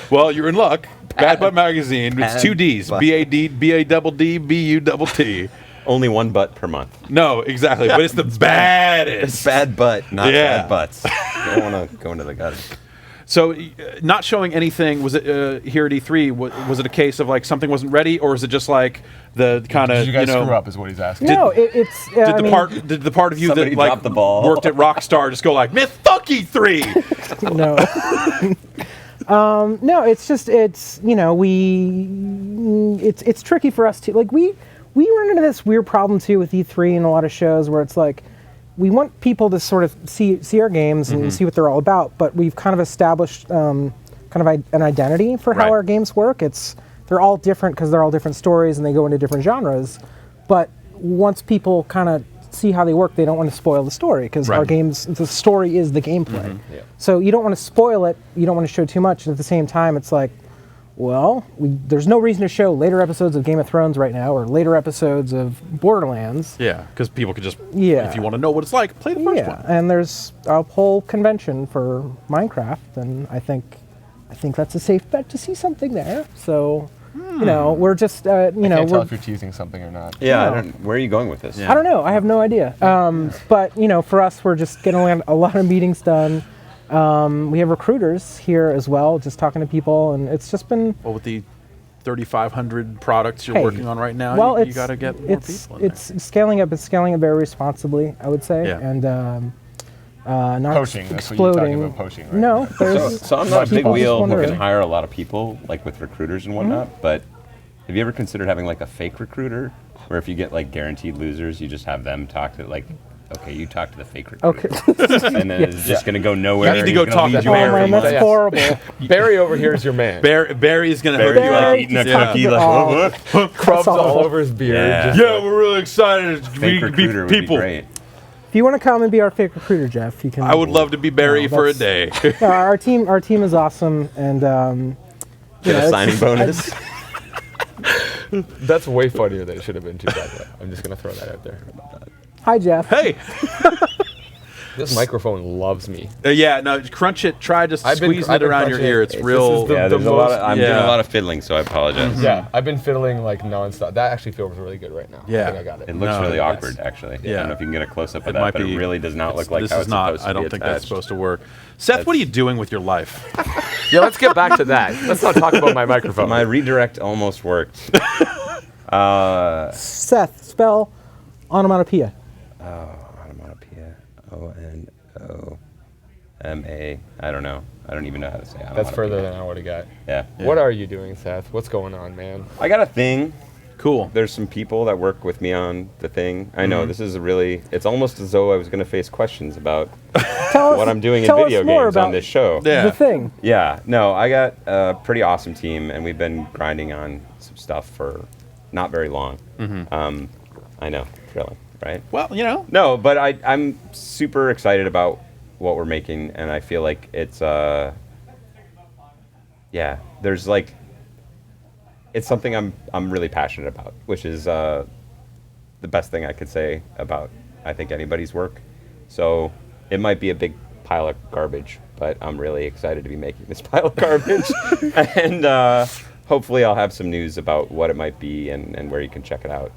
Well, you're in luck. Bad Butt Magazine. It's Bad 2 Ds. Butt. B-A-D, B-A-double-D, B-U-double-T. Only one butt per month. No, exactly. But it's the baddest. It's bad butt, not Yeah. bad butts. You don't want to go into the gutter. So, not showing anything, was it here at E3, was it a case of like something wasn't ready, or is it just like the kind of, Did you guys know, screw up? Is what he's asking. No, it's. Did the part of you Somebody that like dropped the ball. worked at Rockstar just go like, man, fuck E3? No. No, it's just it's it's tricky for us to like we run into this weird problem too with E3 and a lot of shows where it's like we want people to sort of see our games and see what they're all about, but we've kind of established kind of an identity for how Right. our games work. They're all different because they're all different stories and they go into different genres, but once people kind of see how they work, they don't want to spoil the story because our Right. games, the story is the gameplay. So you don't want to spoil it, you don't want to show too much, and at the same time it's like, well, there's no reason to show later episodes of Game of Thrones right now or later episodes of Borderlands. Yeah, because people could just, Yeah. if you want to know what it's like, play the first one. And there's a whole convention for Minecraft, and I think that's a safe bet to see something there. So, we're just, Can't tell we're, if you're teasing something or not. Yeah, No. where are you going with this? I don't know. I have no idea. But for us, we're just getting a lot of meetings done. We have recruiters here as well, just talking to people, and it's just been. Well, with the 3,500 products you're Hey, working on right now, well, you got to get more people in it's scaling up. It's scaling up very responsibly, I would say, Yeah. and not Poaching. That's what you're talking exploding. about, poaching, right? No, there's So I'm not a big people just wheel who wondering. can hire a lot of people, like with recruiters and whatnot. But have you ever considered having like a fake recruiter, where if you get like guaranteed losers, you just have them talk to like, okay, you talk to the fake recruiter, and then it's just gonna go nowhere. You need to and go he's gonna talk lead to you Oh every man, month. that's Yeah. horrible. Barry over here is your man. Barry's going to Barry, hook you like up. eating a Yeah. cookie, like Oh. what? Crumbs all awful. over his beard. Yeah. just- Yeah, we're really excited to Fake be recruiter would people. be great. If you want to come and be our fake recruiter, Jeff, you can. I would love to be Barry for a day. No, our team is awesome, and Get a it's- signing bonus. That's way funnier than it should have been too, by the way. I'm just going to throw that out there. Hi, Jeff. Hey, This microphone loves me. yeah, no, crunch it. Try just I've been squeezing it crunching around your it. ear. It's This real. is the- Yeah, there's a lot. I'm doing yeah. a lot of fiddling, so I apologize. Yeah, I've been fiddling like nonstop. That actually feels really good right now. Yeah. I think I got it. It looks No, really it's- awkward, actually. yeah. I don't know if you can get a close up of It that, might but be- it really does not look like this how is it's not. supposed to I don't be think that's attached. supposed to work. Seth, what are you doing with your life? Yeah, let's get back to that. Let's not talk about my microphone. My redirect almost worked. Seth, spell onomatopoeia. Onomatopoeia. O-N-O-M-A. I don't know. I don't even know how to say That's onomatopoeia. further than I would have got. Yeah. What are you doing, Seth? What's going on, man? I got a thing. Cool. There's some people that work with me on the thing. I know this is it's almost as though I was going to face questions about Tell what us, I'm doing in tell us video more games about on this show. Yeah. the thing. Yeah, no, I got a pretty awesome team, and we've been grinding on some stuff for not very long. I know, thrilling, right? Well, No, but I'm super excited about what we're making, and I feel like it's there's like it's something I'm really passionate about, which is the best thing I could say about I think anybody's work. So it might be a big pile of garbage, but I'm really excited to be making this pile of garbage, and hopefully I'll have some news about what it might be and where you can check it out.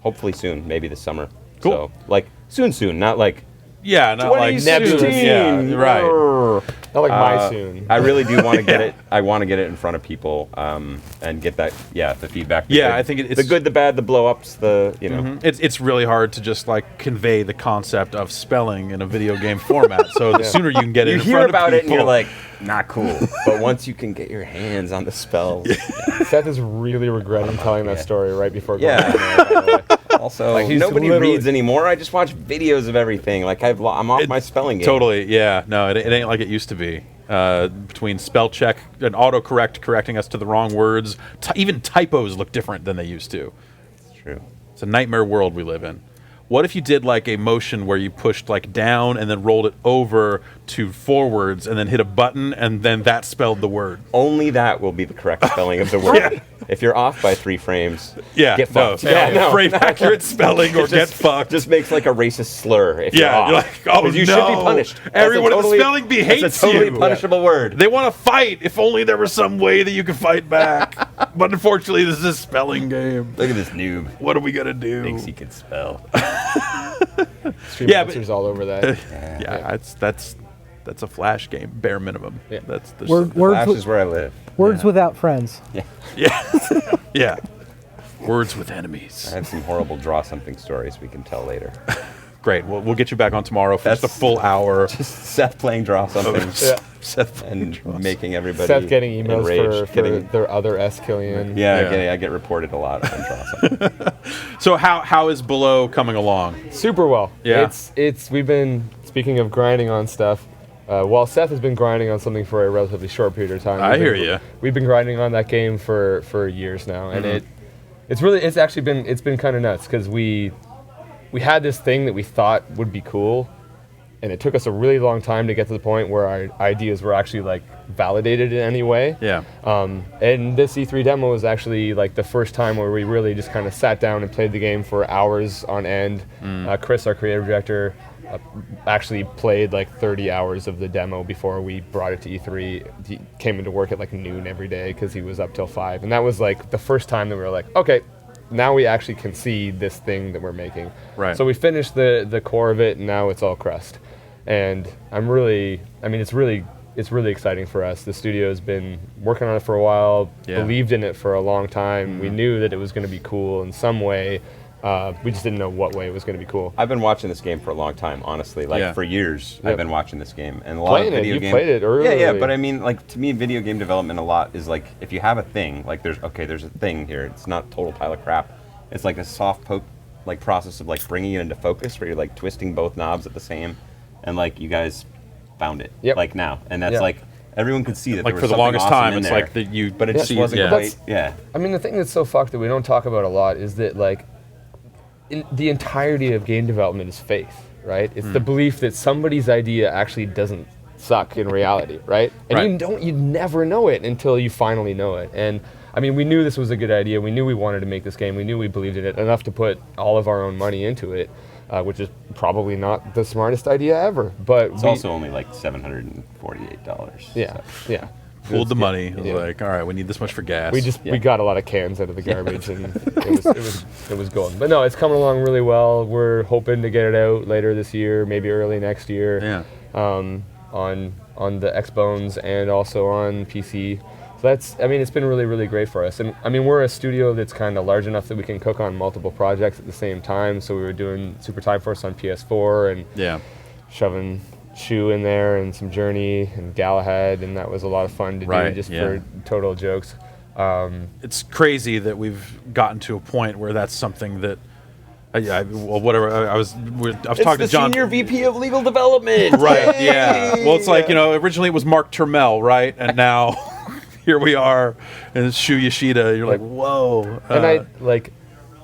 Hopefully soon, maybe this summer. Cool. So like soon, not like yeah, not like 2016. Yeah, right. Not like my soon. I really do want to get it. I want to get it in front of people and get that. Yeah, the feedback. I think it's the good, the bad, the blow ups. The it's really hard to just like convey the concept of spelling in a video game format. So the sooner you can get it, you in hear front about of it and you're people- like, not cool. But once you can get your hands on the spell, Seth is really regretting telling that story right before going Yeah. on there, by the way. Also, Like, he's nobody literally- reads anymore. I just watch videos of everything. Like I'm off my spelling game. Totally, yeah. No, it ain't like it used to be. Between spell check and autocorrect correcting us to the wrong words, even typos look different than they used to. It's true. It's a nightmare world we live in. What if you did like a motion where you pushed like down and then rolled it over to forwards and then hit a button and then that spelled the word? Only that will be the correct spelling of the word. Yeah. If you're off by 3 frames, no, get fucked. frame accurate spelling or get fucked. Just makes like a racist slur if you're off. You're like, oh 'Cause you no. should be punished. That's Everyone a at the spelling bee hates That's a totally you. punishable word. They want to fight. If only there was some way that you could fight back. But unfortunately, this is a spelling game. Look at this noob. What are we gonna do? Thinks he can spell. Stream Monsters all over that. That's a Flash game, bare minimum. Yeah. That's the Words Flash is where I live. without friends. yeah. Words with enemies. I have some horrible draw something stories we can tell later. Great. We'll get you back on tomorrow for just a full hour. Just Seth playing draw something. Seth and making everybody Seth getting emails enraged. for their other S Killian. I get reported a lot on draw something. So how is Below coming along? Super well. Yeah. It's we've been, speaking of grinding on stuff, while Seth has been grinding on something for a relatively short period of time. I hear you. We've been grinding on that game for years now, and it's been kind of nuts because we had this thing that we thought would be cool, and it took us a really long time to get to the point where our ideas were actually like validated in any way. Yeah. And this E3 demo was actually like the first time where we really just kind of sat down and played the game for hours on end. Chris, our creative director, actually played like 30 hours of the demo before we brought it to E3. He came into work at like noon every day because he was up till 5. And that was like the first time that we were like, okay, now we actually can see this thing that we're making. Right. So we finished the core of it, and now it's all crust. And it's really exciting for us. The studio has been working on it for a while, believed in it for a long time. We knew that it was going to be cool in some way. We just didn't know what way it was going to be cool. I've been watching this game for a long time, honestly. Like for years, I've been watching this game, and a lot Playing of video it, game. you played it early. Yeah, but I mean, like to me, video game development a lot is like if you have a thing, like there's a thing here. It's not a total pile of crap. It's like a soft poke, like process of like bringing it into focus, where you're like twisting both knobs at the same, and like you guys found it, like now, and that's like everyone could see that. Like there for was the something longest awesome time, in it's there, like that you. but it just wasn't quite. I mean, the thing that's so fucked that we don't talk about a lot is that like. The entirety of game development is faith, right? It's the belief that somebody's idea actually doesn't suck in reality, right? And you never know it until you finally know it. And I mean, we knew this was a good idea. We knew we wanted to make this game. We knew we believed in it enough to put all of our own money into it, which is probably not the smartest idea ever. But it's also only like $748. Yeah, yeah. Pulled the money. It was like, all right, we need this much for gas. We got a lot of cans out of the garbage, and it was going. But no, it's coming along really well. We're hoping to get it out later this year, maybe early next year. Yeah. On the Xbones and also on PC. So it's been really, really great for us. And I mean, we're a studio that's kind of large enough that we can cook on multiple projects at the same time. So we were doing Super Time Force on PS4 and shoving Shoe in there and some Journey and Galahad, and that was a lot of fun to do just for total jokes. It's crazy that we've gotten to a point where that's something that I was talking to John, senior VP of legal development. Right? Yeah. Well, it's like originally it was Mark Turmel, right, and now here we are, and it's Shu Yoshida. You're like, whoa. And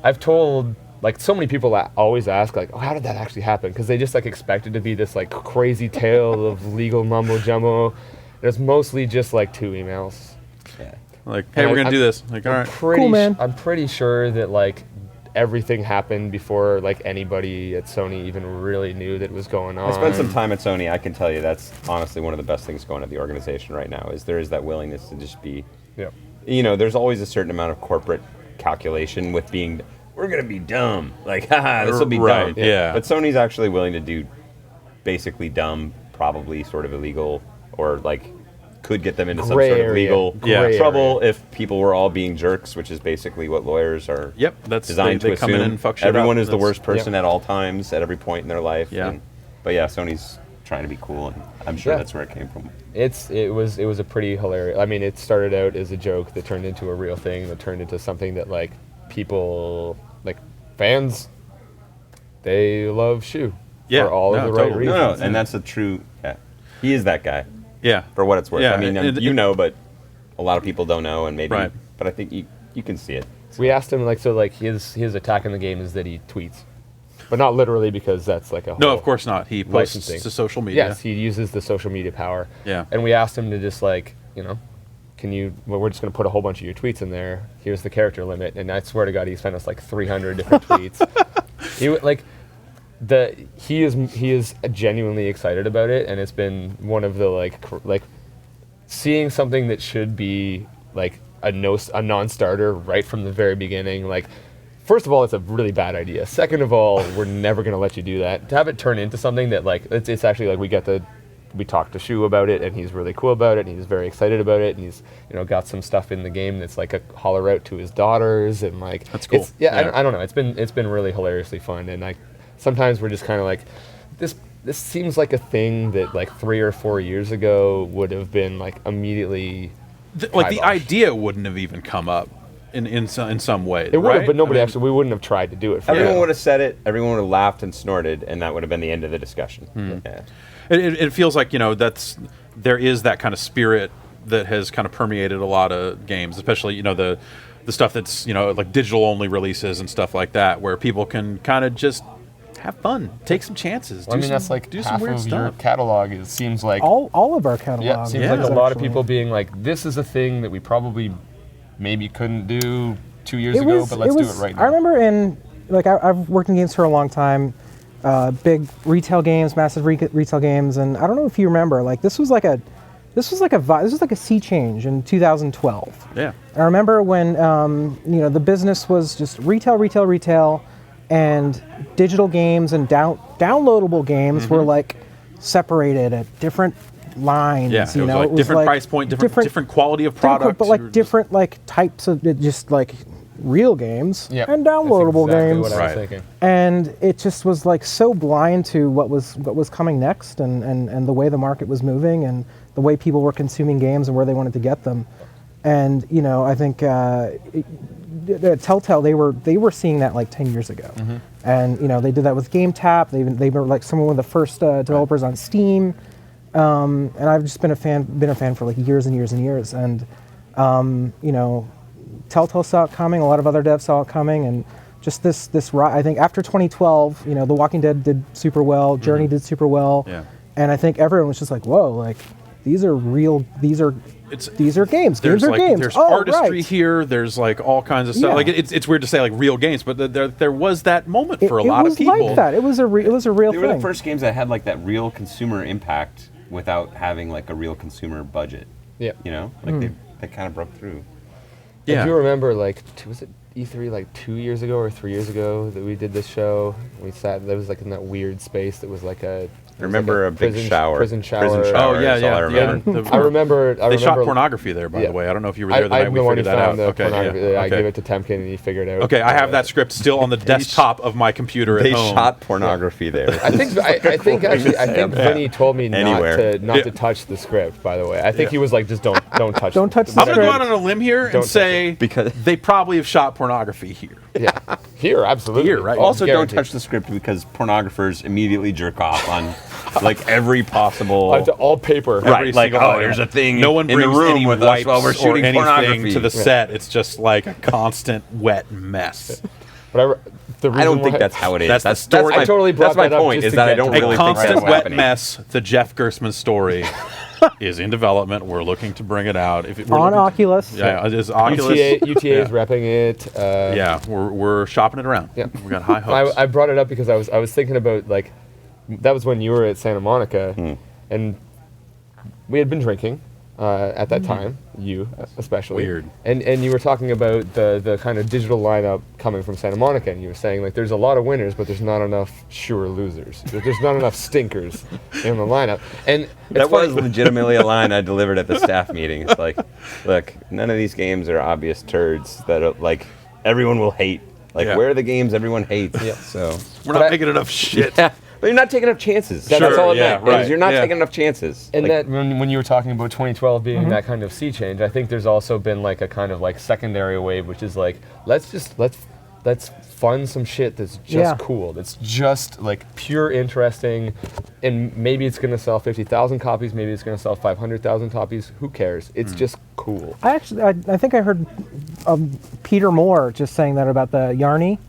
I've told. Like, so many people always ask, like, oh, how did that actually happen? Because they just, like, expect it to be this, like, crazy tale of legal mumbo-jumbo. It's mostly just, like, 2 emails. Yeah. Like, hey, we're going to do this. Like, all right. Cool, man. I'm pretty sure that, like, everything happened before, like, anybody at Sony even really knew that it was going on. I spent some time at Sony. I can tell you that's honestly one of the best things going at the organization right now is there is that willingness to just be, there's always a certain amount of corporate calculation with being... We're going to be dumb. Like, haha, this will be dumb. Yeah. But Sony's actually willing to do basically dumb, probably sort of illegal or like could get them into some Gray sort of area. legal Gray trouble if people were all being jerks, which is basically what lawyers are. Yep, that's designed they to come assume. in and fuck shit Everyone up. is the That's- worst person at all times, at every point in their life. Yeah. But yeah, Sony's trying to be cool, and I'm sure Yeah. that's where it came from. It was a pretty hilarious. I mean, it started out as a joke that turned into a real thing, that turned into something that like people, like fans, they love Shu Yeah, for all of no, the right totally. reasons. No, and that's a true. Yeah, he is that guy. Yeah. For what it's worth. Yeah, I mean, you know, but a lot of people don't know, and maybe. Right. But I think you can see it. We asked him his attack in the game is that he tweets, but not literally because that's like a No, whole of course not. He posts licensing. to social media. Yes, he uses the social media power. Yeah. And we asked him to just like, we're just going to put a whole bunch of your tweets in there. Here's the character limit. And I swear to God, he sent us like 300 different tweets. He is genuinely excited about it. And it's been one of the like seeing something that should be like a non-starter right from the very beginning. Like, first of all, it's a really bad idea. Second of all, we're never going to let you do that. To have it turn into something that like, it's actually like we talked to Shu about it, and he's really cool about it, and he's very excited about it, and he's got some stuff in the game that's like a holler out to his daughters, and like that's cool. I don't know. It's been really hilariously fun, and like sometimes we're just kind of like this seems like a thing that like 3 or 4 years ago would have been like immediately like the idea wouldn't have even come up in some way. It would have, right? but nobody we wouldn't have tried to do it. Everyone would have said it. Everyone would have laughed and snorted, and that would have been the end of the discussion. Yeah. It feels like there is that kind of spirit that has kind of permeated a lot of games, especially the stuff that's like digital only releases and stuff like that, where people can kind of just have fun, take some chances. Well, that's like do half some weird of stuff. your catalog. It seems like all of our catalog. Yeah, it seems like a lot of people being like, this is a thing that we probably maybe couldn't do 2 years ago, but let's do it right now. I remember I've worked in games for a long time, big retail games, massive retail games, and I don't know if you remember, like this was like a sea change in 2012. Yeah. I remember when the business was just retail, and digital games and downloadable games were like separated at different lines. Yeah, it was different price point, different quality of product, but like different like types of just like real games and downloadable That's exactly games. what I was thinking. And it just was like so blind to what was coming next, and the way the market was moving, and the way people were consuming games and where they wanted to get them. And I think Telltale, they were seeing that like 10 years ago, and they did that with GameTap. They were like some of the first developers on Steam, and I've just been a fan for like years and years and years. And Telltale saw it coming. A lot of other devs saw it coming, and just this. I think after 2012, The Walking Dead did super well. Journey did super well. Yeah. And I think everyone was just like, whoa, like these are real. These are games. Games are games. There's oh, artistry right. here. There's like all kinds of stuff. Yeah. Like it's weird to say like real games, but there was that moment for a lot of people. It was like that. It was a real They thing. were the first games that had like that real consumer impact without having like a real consumer budget. Yeah. They kind of broke through. Yeah. Do you remember was it E3 like 2 years ago or 3 years ago that we did this show? We sat. That was like in that weird space that was like a. I remember a big shower. Prison shower. Oh yeah, is all I remember. I remember. They shot pornography there, by the way. I don't know if you were there the night we figured that out. Okay, I gave it to Temkin and he figured it out. Okay, I have that script still on the desktop of my computer at They home. shot pornography there. I think Vinny told me Anywhere. not to touch the script. By the way, I think he was like, just don't touch. Don't touch the I'm gonna go script. out on a limb here and say because they probably have shot pornography here. Yeah, here absolutely. Here, right? Also, don't Guaranteed. touch the script because pornographers immediately jerk off on like every possible. Onto all paper. Right, like single item. there's a thing No one in the brings room any with us wipes while we're or shooting anything pornography to the set. It's just like a constant wet mess. But I don't think that's how it is. That's the story. I totally brought that's my that up point. just Is to that I get don't to A really think that's constant wet happening. mess. The Jeff Gerstmann story is in development. We're looking to bring it out. We're on looking Oculus. Yeah, it is Oculus. UTA is repping it. Yeah, we're shopping it around. Yeah. We got high hopes. I brought it up because I was thinking about like that was when you were at Santa Monica, and we had been drinking. at that time, you especially. Weird. And you were talking about the kind of digital lineup coming from Santa Monica, and you were saying like there's a lot of winners, but there's not enough sure losers. There's not enough stinkers in the lineup. And that was legitimately a line I delivered at the staff meeting. It's like, look, none of these games are obvious turds that are, like everyone will hate. Like, where are the games everyone hates? Yeah. So we're not making enough shit. Yeah. But you're not taking enough chances. Sure, That's all it yeah, meant. right. You're not taking enough chances. And like, that when you were talking about 2012 being that kind of sea change, I think there's also been like a kind of like secondary wave, which is like let's fund some shit that's just cool. That's just like pure interesting, and maybe it's gonna sell 50,000 copies, maybe it's gonna sell 500,000 copies. Who cares? It's just cool. I think I heard Peter Moore just saying that about the Yarny.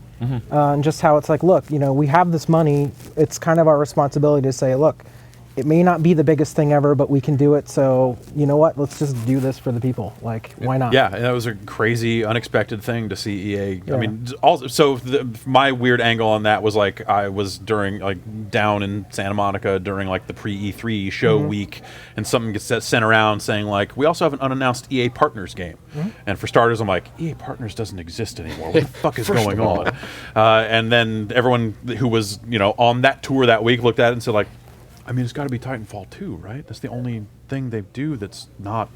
And just how it's like, look, we have this money. It's kind of our responsibility to say, look, it may not be the biggest thing ever, but we can do it. So you know what? Let's just do this for the people. Like, why not? Yeah, and that was a crazy, unexpected thing to see EA. I mean, also, so my weird angle on that was like I was down in Santa Monica during like the pre-E3 show week, and something gets sent around saying like, we also have an unannounced EA Partners game. And for starters, I'm like, EA Partners doesn't exist anymore. What the fuck is going on? And then everyone who was on that tour that week looked at it and said like, I mean, it's got to be Titanfall 2, right? That's the only thing they do that's not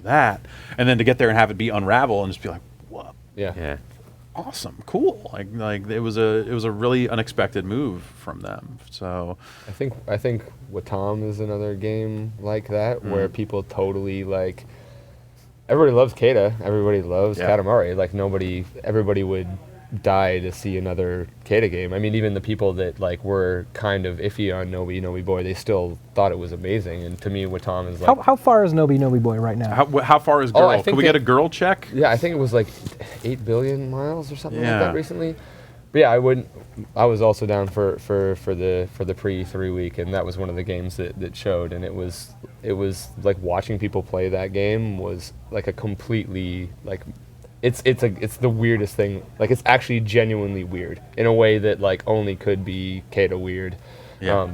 that. And then to get there and have it be Unravel and just be like, what? Yeah. Awesome, cool. Like it was a really unexpected move from them. So I think Watam is another game like that where people totally like. Everybody loves Kata. Everybody loves Katamari. Like everybody would die to see another Kata game. I mean, even the people that like were kind of iffy on Nobi Boy, they still thought it was amazing. And to me, Watam is like... How far is Nobi Boy right now? How far is Girl? Can we get a Girl check? Yeah, I think it was like 8 billion miles or something like that recently. But yeah, I was also down for the pre-3 week, and that was one of the games that showed, and it was like watching people play that game was like a completely like... It's the weirdest thing. Like, it's actually genuinely weird in a way that like only could be Kata weird. Yeah.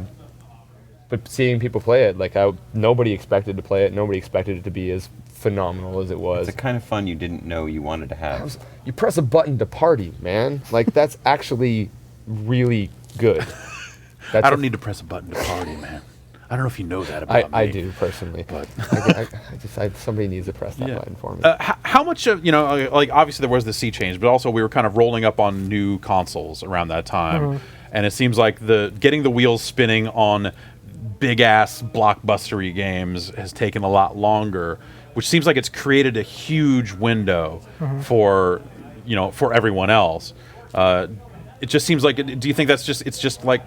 But seeing people play it, like nobody expected to play it. Nobody expected it to be as phenomenal as it was. It's the kind of fun you didn't know you wanted to have. You press a button to party, man. Like, that's actually really good. I don't need to press a button to party, man. I don't know if you know that about me. I do personally, but somebody needs to press that button for me. How much of like obviously there was the sea change, but also we were kind of rolling up on new consoles around that time, and it seems like getting the wheels spinning on big ass blockbustery games has taken a lot longer, which seems like it's created a huge window for everyone else. It just seems like. Do you think it's just like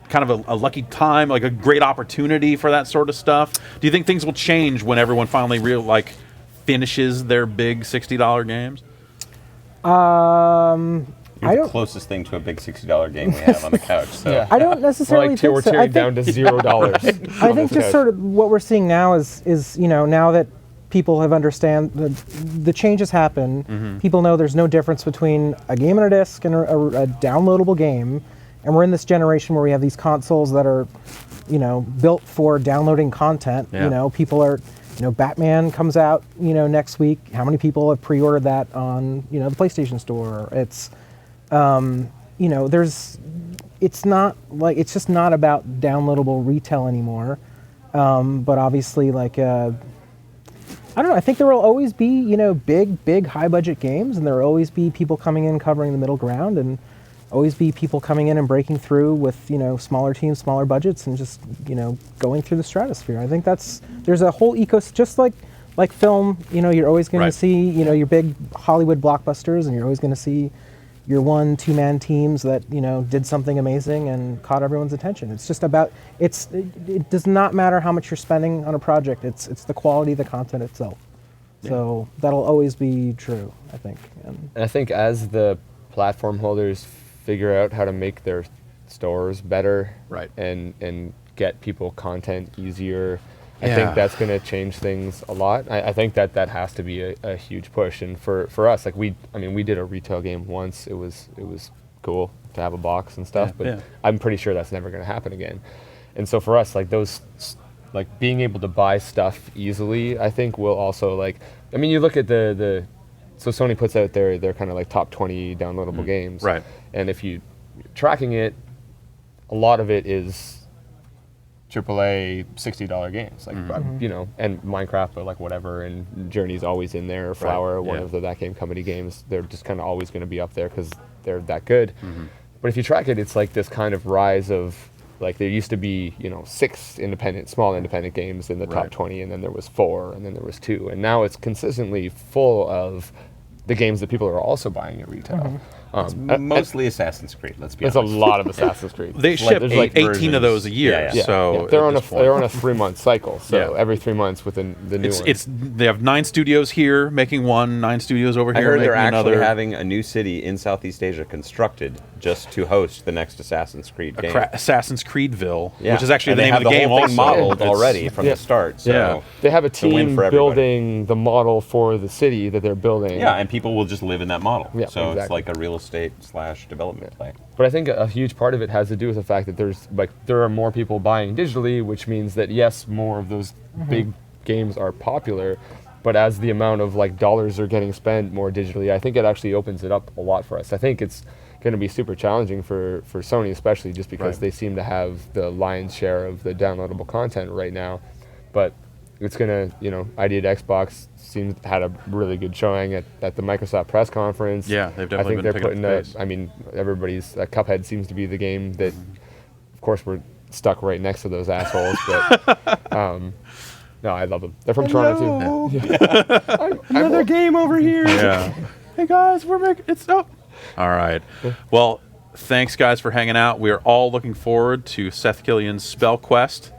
kind of a lucky time, like a great opportunity for that sort of stuff? Do you think things will change when everyone finally finishes their big $60 games? You're the closest thing to a big $60 game we have on the couch. So I don't necessarily think we're so. tearing down to $0. I think just sort of what we're seeing now is now that people have understand the changes happen, people know there's no difference between a game and a disc and a downloadable game. And we're in this generation where we have these consoles that are, built for downloading content. Yeah. People are, Batman comes out, next week. How many people have pre-ordered that on, the PlayStation Store? It's, it's just not about downloadable retail anymore. But obviously, I don't know. I think there will always be, big high budget games, and there will always be people coming in covering the middle ground, and always be people coming in and breaking through with smaller teams, smaller budgets, and just going through the stratosphere. I think there's a whole ecosystem, just like film. You're always going to see your big Hollywood blockbusters, and you're always going to see your 1-2 man teams that did something amazing and caught everyone's attention. It's just about it does not matter how much you're spending on a project. It's the quality of the content itself. Yeah. So that'll always be true, I think. And I think as the platform holders figure out how to make their stores better, and get people content easier, I think that's going to change things a lot. I think that has to be a huge push. And for us, like we did a retail game once. It was cool to have a box and stuff, but I'm pretty sure that's never going to happen again. And so for us, like those like being able to buy stuff easily, I think will also like. I mean, you look at the so Sony puts out their kind of like top 20 downloadable games, Right. And if you're tracking it, a lot of it is AAA $60 games, like you know, and Minecraft, but like whatever, and Journey's always in there. Flower, one of the That Game Company games, they're just kind of always going to be up there because they're that good. But if you track it, it's like this kind of rise of like there used to be 6 small independent games in the top 20, and then there was 4, and then there was 2, and now it's consistently full of the games that people are also buying at retail. Mostly Assassin's Creed. Let's be honest. It's a lot of Assassin's Creed. They ship there's 18 of those a year. So they're on a 3-month cycle. So every 3 months within the new one. They have 9 studios here making one, 9 studios over here. I heard making they're actually another. having a new city in Southeast Asia constructed just to host the next Assassin's Creed game. Assassin's Creedville, Yeah. which is actually And the they name of have the game. whole Also thing modeled It's- already from the start. So they have a it's a win team for everybody. building the model for the city that they're building. Yeah, and people will just live in that model. Yeah, so it's exactly. like a real estate / development play. But I think a huge part of it has to do with the fact that there are more people buying digitally, which means that yes, more of those big games are popular, but as the amount of like dollars are getting spent more digitally, I think it actually opens it up a lot for us. I think it's going to be super challenging for Sony, especially just because they seem to have the lion's share of the downloadable content right now. But it's going to, ID at Xbox had a really good showing at the Microsoft press conference. Yeah, they've definitely I think been they're picking putting up the pace. I mean, everybody's Cuphead seems to be the game that, of course, we're stuck right next to those assholes. But no, I love them. They're from Toronto too. Another game over here. Yeah. Hey guys, we're making it's up. All right. Well, thanks guys for hanging out. We are all looking forward to Seth Killian's Spell Quest.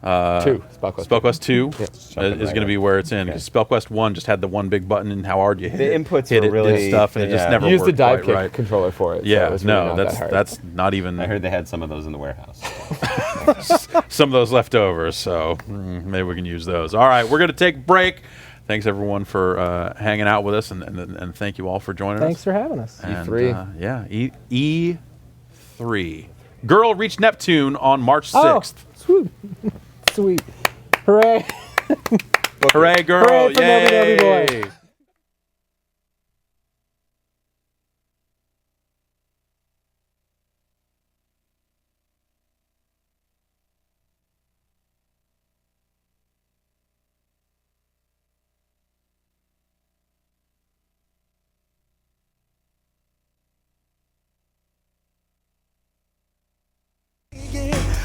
Spellquest 2 is going to be where it's in because Spellquest 1 just had the one big button and how hard you hit The it. inputs hit were it, really did stuff, and it just never You used the worked dive quite kick right. controller for it. Yeah, so it was really no, not that hard. that's not even. I heard they had some of those in the warehouse. some of those left over, so maybe we can use those. All right, we're going to take a break. Thanks everyone for hanging out with us, and thank you all for joining us. Thanks for having us. And, E3. E3. Girl reached Neptune on March 6th. Sweet. Sweet. Hooray. Hooray, girl! Hooray for Yay! WWE boy.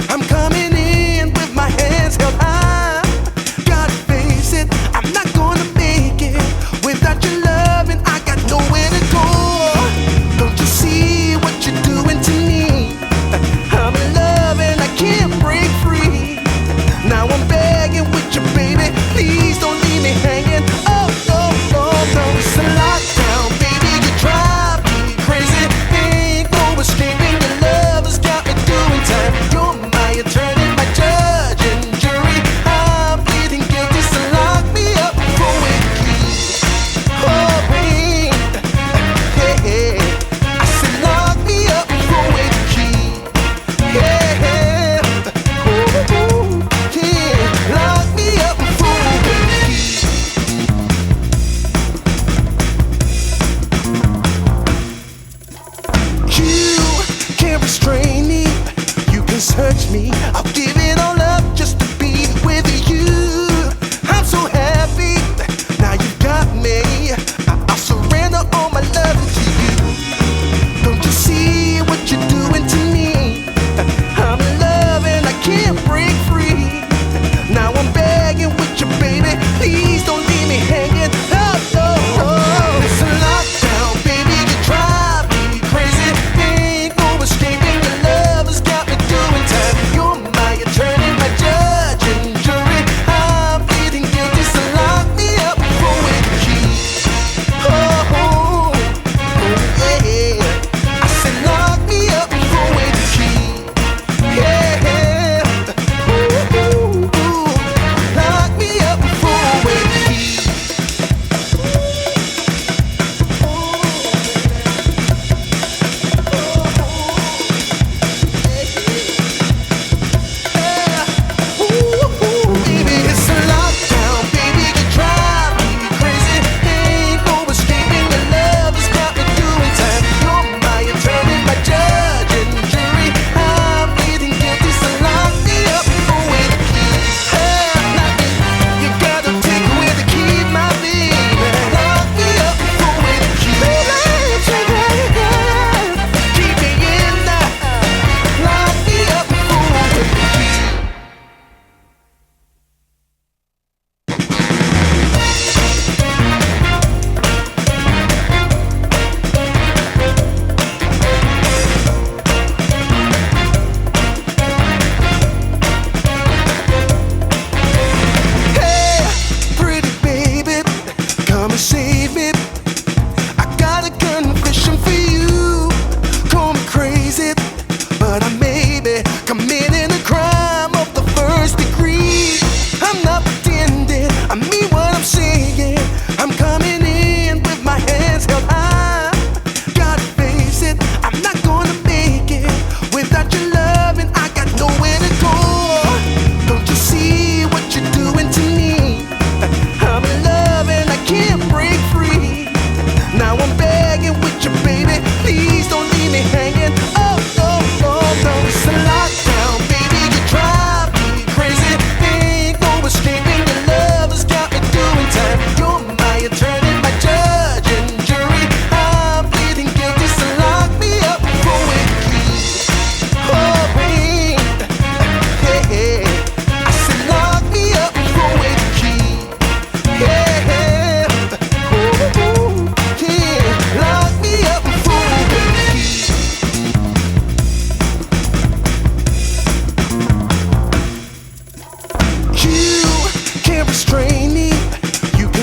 I'm coming in with my hands held high. Gotta face it, I'm not gonna make it.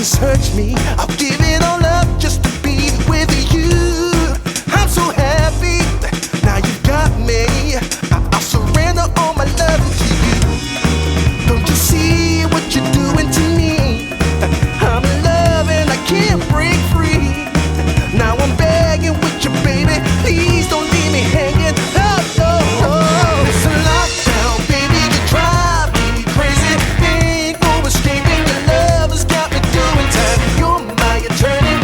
this hurts me. I'll give it all up just to be with you. I'm so happy, now you got me. I'll surrender all my love to you. Don't you see what you're doing to me? I'm in love and I can't break free. Now I'm begging with you, baby. Please don't leave me hanging. Oh, oh, oh. It's a lockdown, baby. You drive me crazy. Ain't no escaping. Your love has got me doing time. You're my eternity.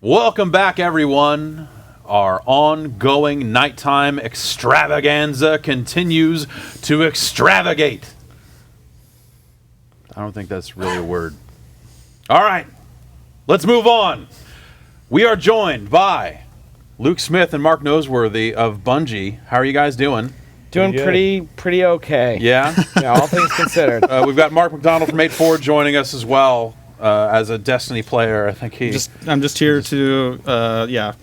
Welcome back, everyone. Our ongoing nighttime extravaganza continues to extravagate. I don't think that's really a word. All right, let's move on. We are joined by Luke Smith and Mark Noseworthy of Bungie. How are you guys doing? Doing pretty okay. Yeah? Yeah, all things considered. We've got Mark McDonald from 8-4 joining us as well as a Destiny player. I think I'm just here to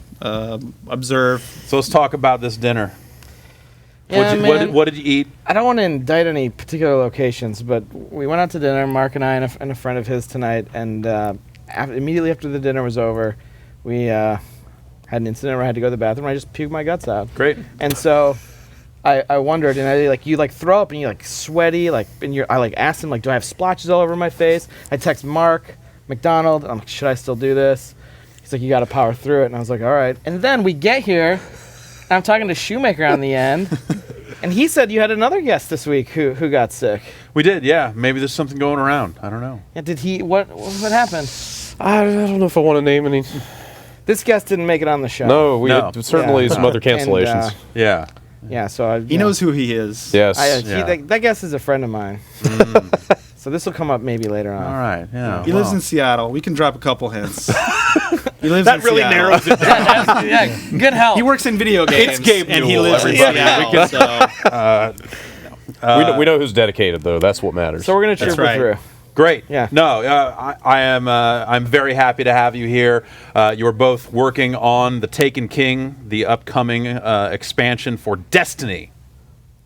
observe. So let's talk about this dinner. Yeah, what did you eat? I don't want to indict any particular locations, but we went out to dinner, Mark and I and a friend of his tonight, and immediately after the dinner was over, we had an incident where I had to go to the bathroom. I just puked my guts out. Great. And so I wondered, and you throw up and you're sweaty, I asked him do I have splotches all over my face? I text Mark McDonald, and I'm like, should I still do this? He's like, you got to power through it, and I was like, all right. And then we get here, and I'm talking to Shoemaker on the end, and he said you had another guest this week who got sick. We did, yeah. Maybe there's something going around. I don't know. Yeah, did he? What happened? I don't know if I want to name any. This guest didn't make it on the show. No, we had certainly some other cancellations. Yeah. Yeah, so he knows who he is. Yes. That guest is a friend of mine. So this will come up maybe later on. All right, yeah. He lives in Seattle. We can drop a couple hints. He lives that in really Seattle. narrows it down. Yeah, good help. He works in video games. It's Gabe and Newell, he lives everybody. in Seattle. So. We know who's dedicated, though. That's what matters. So we're going to trip it through. Great. Yeah. No, I am. I'm very happy to have you here. You are both working on the Taken King, the upcoming expansion for Destiny,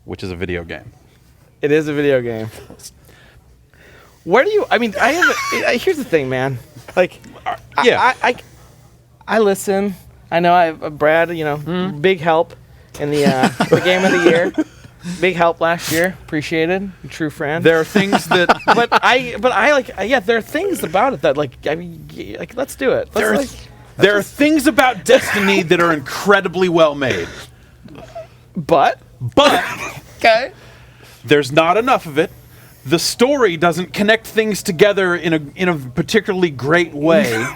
which is a video game. It is a video game. Where do you? I mean, here's the thing, man. I listen. I know I have Brad. Big help in the game of the year. Big help last year. Appreciated. True friend. There are things that, there are things about it that let's do it. There are things about Destiny that are incredibly well made, but okay, there's not enough of it. The story doesn't connect things together in a particularly great way,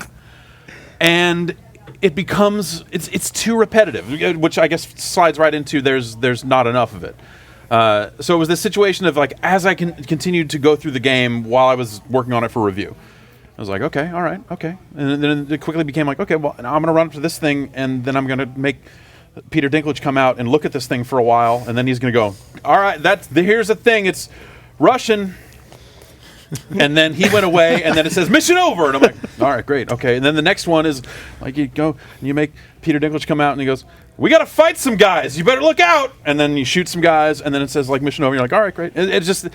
and it becomes it's too repetitive, which I guess slides right into there's not enough of it. So it was this situation of as I continued to go through the game while I was working on it for review, I was like, okay, all right, okay, and then it quickly became okay, well, now I'm gonna run for this thing, and then I'm gonna make Peter Dinklage come out and look at this thing for a while, and then he's gonna go, all right, here's the thing, it's Russian. And then he went away, and then it says mission over, and I'm like, all right, great, okay. And then the next one is you go and you make Peter Dinklage come out, and he goes, we got to fight some guys, you better look out. And then you shoot some guys, and then it says mission over. You're like, all right, great. It's just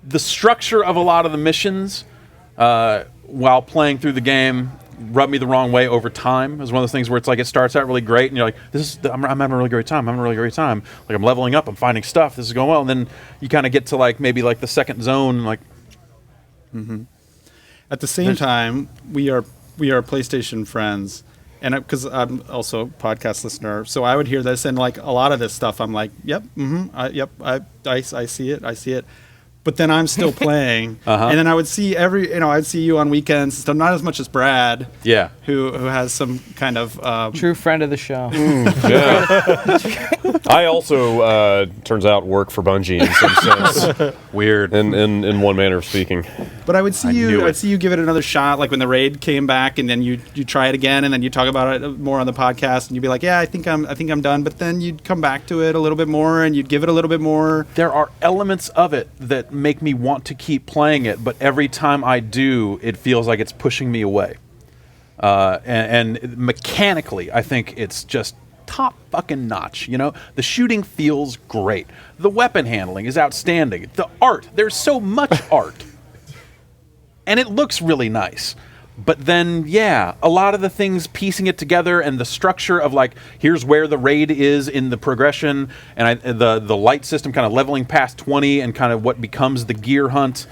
the structure of a lot of the missions while playing through the game rubbed me the wrong way over time. It was one of those things where it's it starts out really great, and you're like, I'm having a really great time. I'm leveling up. I'm finding stuff. This is going well. And then you kind of get to maybe the second zone, Mm-hmm. At the same time, we are PlayStation friends, and because I'm also a podcast listener, so I would hear this, and a lot of this stuff, I'm like, yep, I see it. But then I'm still playing, and then I would see I'd see you on weekends, so not as much as Brad, who has some kind of true friend of the show. I also turns out work for Bungie in some sense. Weird, in one manner of speaking. But I'd see you give it another shot, like when the raid came back, and then you try it again, and then you talk about it more on the podcast, and you'd be like, yeah, I think I'm done. But then you'd come back to it a little bit more, and you'd give it a little bit more. There are elements of it that make me want to keep playing it, but every time I do, it feels like it's pushing me away. And mechanically, I think it's just top fucking notch. The shooting feels great. The weapon handling is outstanding. The art, there's so much art. And it looks really nice. But then, a lot of the things piecing it together and the structure of here's where the raid is in the progression, and the light system kind of leveling past 20 and kind of what becomes the gear hunt,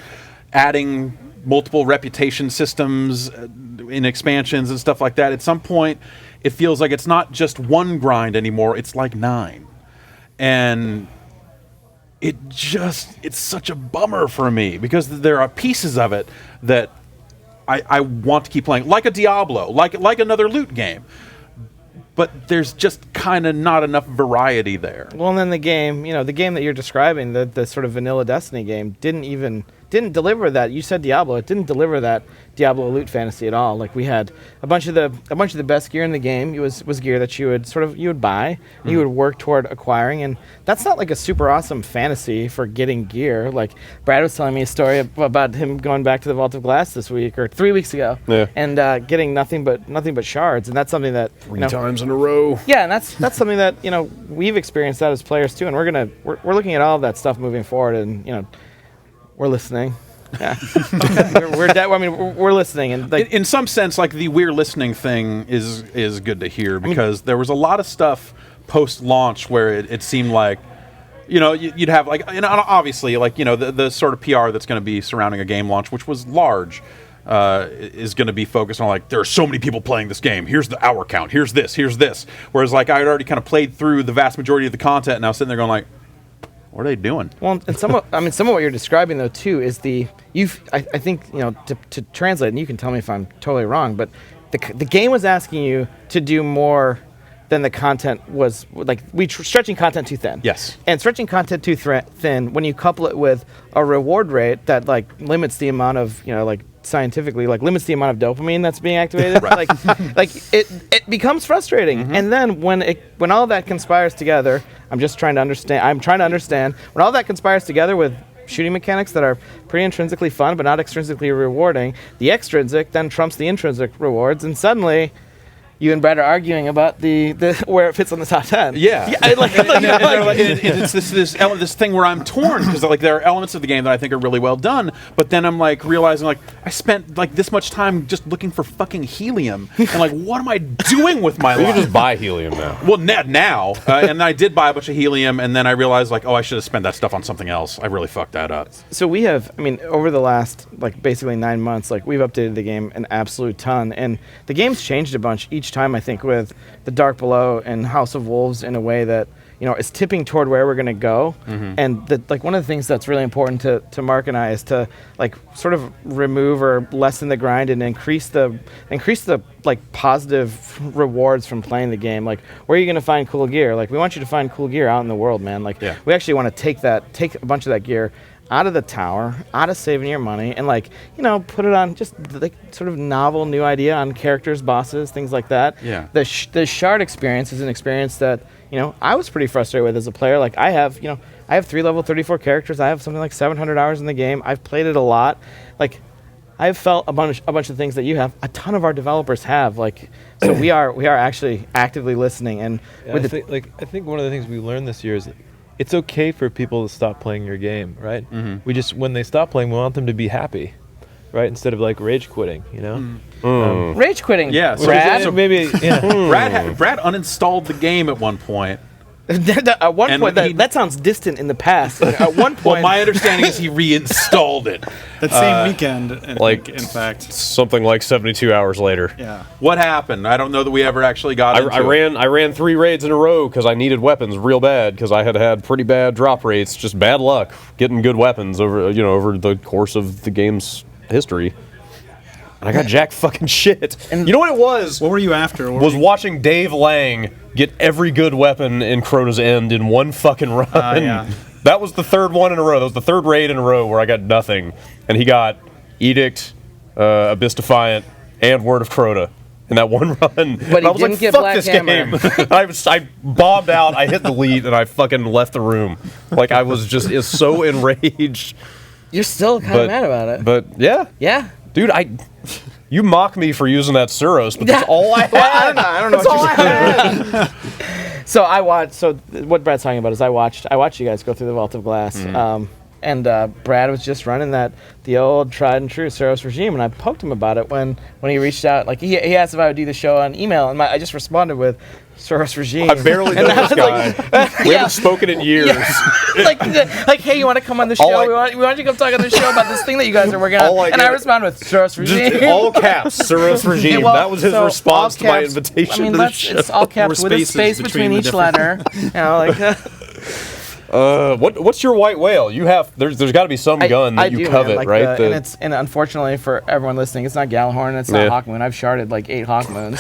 adding multiple reputation systems in expansions and stuff like that. At some point, it feels like it's not just one grind anymore, it's 9. And it's such a bummer for me because there are pieces of it that I want to keep playing, like a Diablo, like another loot game. But there's just kind of not enough variety there. Well, and then the game that you're describing, the sort of vanilla Destiny game, didn't deliver that. You said Diablo, it didn't deliver that Diablo loot fantasy at all. Like we had a bunch of the best gear in the game. It was gear that you would buy and you would work toward acquiring, and that's not like a super awesome fantasy for getting gear. Like Brad was telling me a story about him going back to the Vault of Glass this week or 3 weeks ago, and getting nothing but shards, and that's something that 3 times in a row. Yeah, and that's something that we've experienced that as players too, and we're looking at all of that stuff moving forward, and we're listening. Yeah, we're listening, and like, in some sense, like the we're listening thing is good to hear, because there was a lot of stuff post-launch where it seemed like, you'd have like, and obviously like the sort of PR that's going to be surrounding a game launch, which was large, is going to be focused on like, there are so many people playing this game. Here's the hour count. Here's this. Whereas like I had already kind of played through the vast majority of the content, and I was sitting there going like, what are they doing? Well, and some of what you're describing though too is I think to translate, and you can tell me if I'm totally wrong, but the game was asking you to do more than the content was, like stretching content too thin. Yes. And stretching content too thin, when you couple it with a reward rate that like limits the amount of scientifically limits the amount of dopamine that's being activated, right. like it becomes frustrating. Mm-hmm. And then when all that conspires together, I'm trying to understand when all that conspires together with shooting mechanics that are pretty intrinsically fun but not extrinsically rewarding, the extrinsic then trumps the intrinsic rewards, and suddenly you and Brad are arguing about the where it fits on the top 10. Yeah. It's this thing where I'm torn, because like there are elements of the game that I think are really well done, but then I'm like realizing like I spent like this much time just looking for fucking helium, and like what am I doing with my life? You can just buy helium now. Well, now, and I did buy a bunch of helium, and then I realized like, oh, I should have spent that stuff on something else. I really fucked that up. So we have, over the last like basically 9 months, like we've updated the game an absolute ton, and the game's changed a bunch each time, I think, with The Dark Below and House of Wolves in a way that is tipping toward where we're going to go. Mm-hmm. And like one of the things that's really important to Mark and I is to like sort of remove or lessen the grind and increase the like positive rewards from playing the game. Like, where are you going to find cool gear? Like, we want you to find cool gear out in the world, man. Like, we actually want to take a bunch of that gear out of the tower, out of saving your money, and like put it on just like sort of novel new idea on characters, bosses, things like that. Yeah. The shard experience is an experience that I was pretty frustrated with as a player. Like I have 3 level 34 characters. I have something like 700 hours in the game. I've played it a lot. Like I've felt a bunch of things that you have. A ton of our developers have. Like, so we are actually actively listening. And I think one of the things we learned this year is it's okay for people to stop playing your game, right? Mm-hmm. When they stop playing, we want them to be happy, right? Instead of like rage quitting, rage quitting. Yeah, Brad. Brad uninstalled the game at one point. At one point, that sounds distant in the past. At one point, well, my understanding is he reinstalled it that same weekend. In fact, something like 72 hours later. Yeah. What happened? I don't know that we ever actually got. I ran 3 raids in a row because I needed weapons real bad, because I had pretty bad drop rates, just bad luck getting good weapons over the course of the game's history. And I got jack fucking shit. And you know what it was? What were you after? Watching Dave Lang get every good weapon in Crota's End in one fucking run. Yeah. That was the third one in a row. That was the third raid in a row where I got nothing. And he got Edict, Abyss Defiant, and Word of Crota in that one run. But he didn't get Black Hammer. I bombed out, I hit delete, and I fucking left the room. Like, I was just so enraged. You're still kind of mad about it. But, yeah. Yeah. Dude, you mock me for using that Suros, but that's all I had. Well, I don't know. That's all I had. So I watched. So what Brad's talking about is I watched you guys go through the Vault of Glass, and Brad was just running the old tried and true Suros regime, and I poked him about it when he reached out. Like he asked if I would do the show on email, and I just responded with Suros regime. I barely know this guy. We haven't spoken in years. Yeah. like, hey, you want to come on the show? We want you to come talk on the show about this thing that you guys are working on. And I respond with Suros regime. Just all caps, Suros regime. Yeah, well, that was his response to my invitation to the show. It's all caps with a space between each letter. What's your white whale? You have there's got to be some gun that you covet, man, right? And unfortunately for everyone listening, it's not Gjallarhorn and it's not Hawkmoon. I've sharded like 8 Hawkmoons.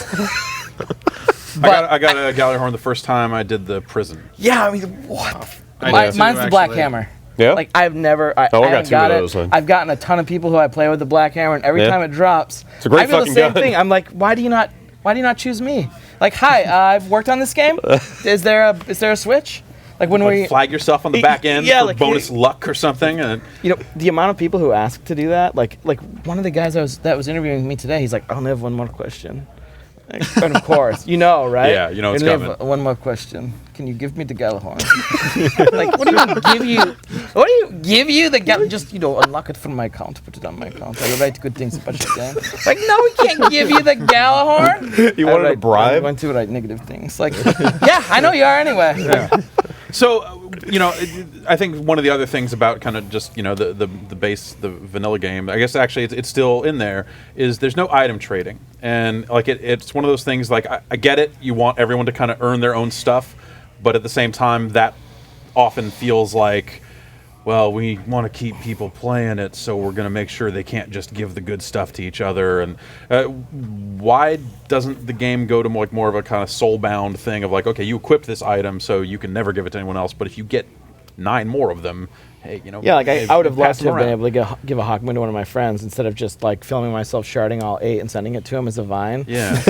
I got a Gjallarhorn the first time I did the prison. Yeah, I mean, what? Mine's the Black Hammer. Yeah. Like I've never, I haven't got it. I've gotten a ton of people who I play with the Black Hammer, and every time it drops, it's a great I feel the fucking same gun. thing. I'm like, why do you not choose me? Like, hi, I've worked on this game. Is there a switch? Like when we flag yourself on the back end for like bonus luck or something. And the amount of people who ask to do that, like one of the guys that was interviewing me today, he's like, I only have one more question. And of course, right? Yeah, it's coming. Have one more question. Can you give me the Gjallarhorn? Like, what do you give you? What do you give you the Gjallarhorn? Just unlock it from my account, put it on my account. I will write good things about your game. Like, no, we can't give you the Gjallarhorn. You wanted a bribe? I'm going to write negative things. Like, yeah, I know you are anyway. Yeah. So, I think one of the other things about kind of just, the base, the vanilla game, I guess actually it's still in there, is there's no item trading. And, like, it's one of those things, like, I get it, you want everyone to kind of earn their own stuff, but at the same time, that often feels like, well, we want to keep people playing it, so we're going to make sure they can't just give the good stuff to each other. And why doesn't the game go to more of a kind of soul-bound thing of like, okay, you equipped this item, so you can never give it to anyone else, but if you get 9 more of them, hey, Yeah, like I would have loved to have been able to give a Hawkmoon to one of my friends instead of just like filming myself sharding all 8 and sending it to him as a vine. Yeah.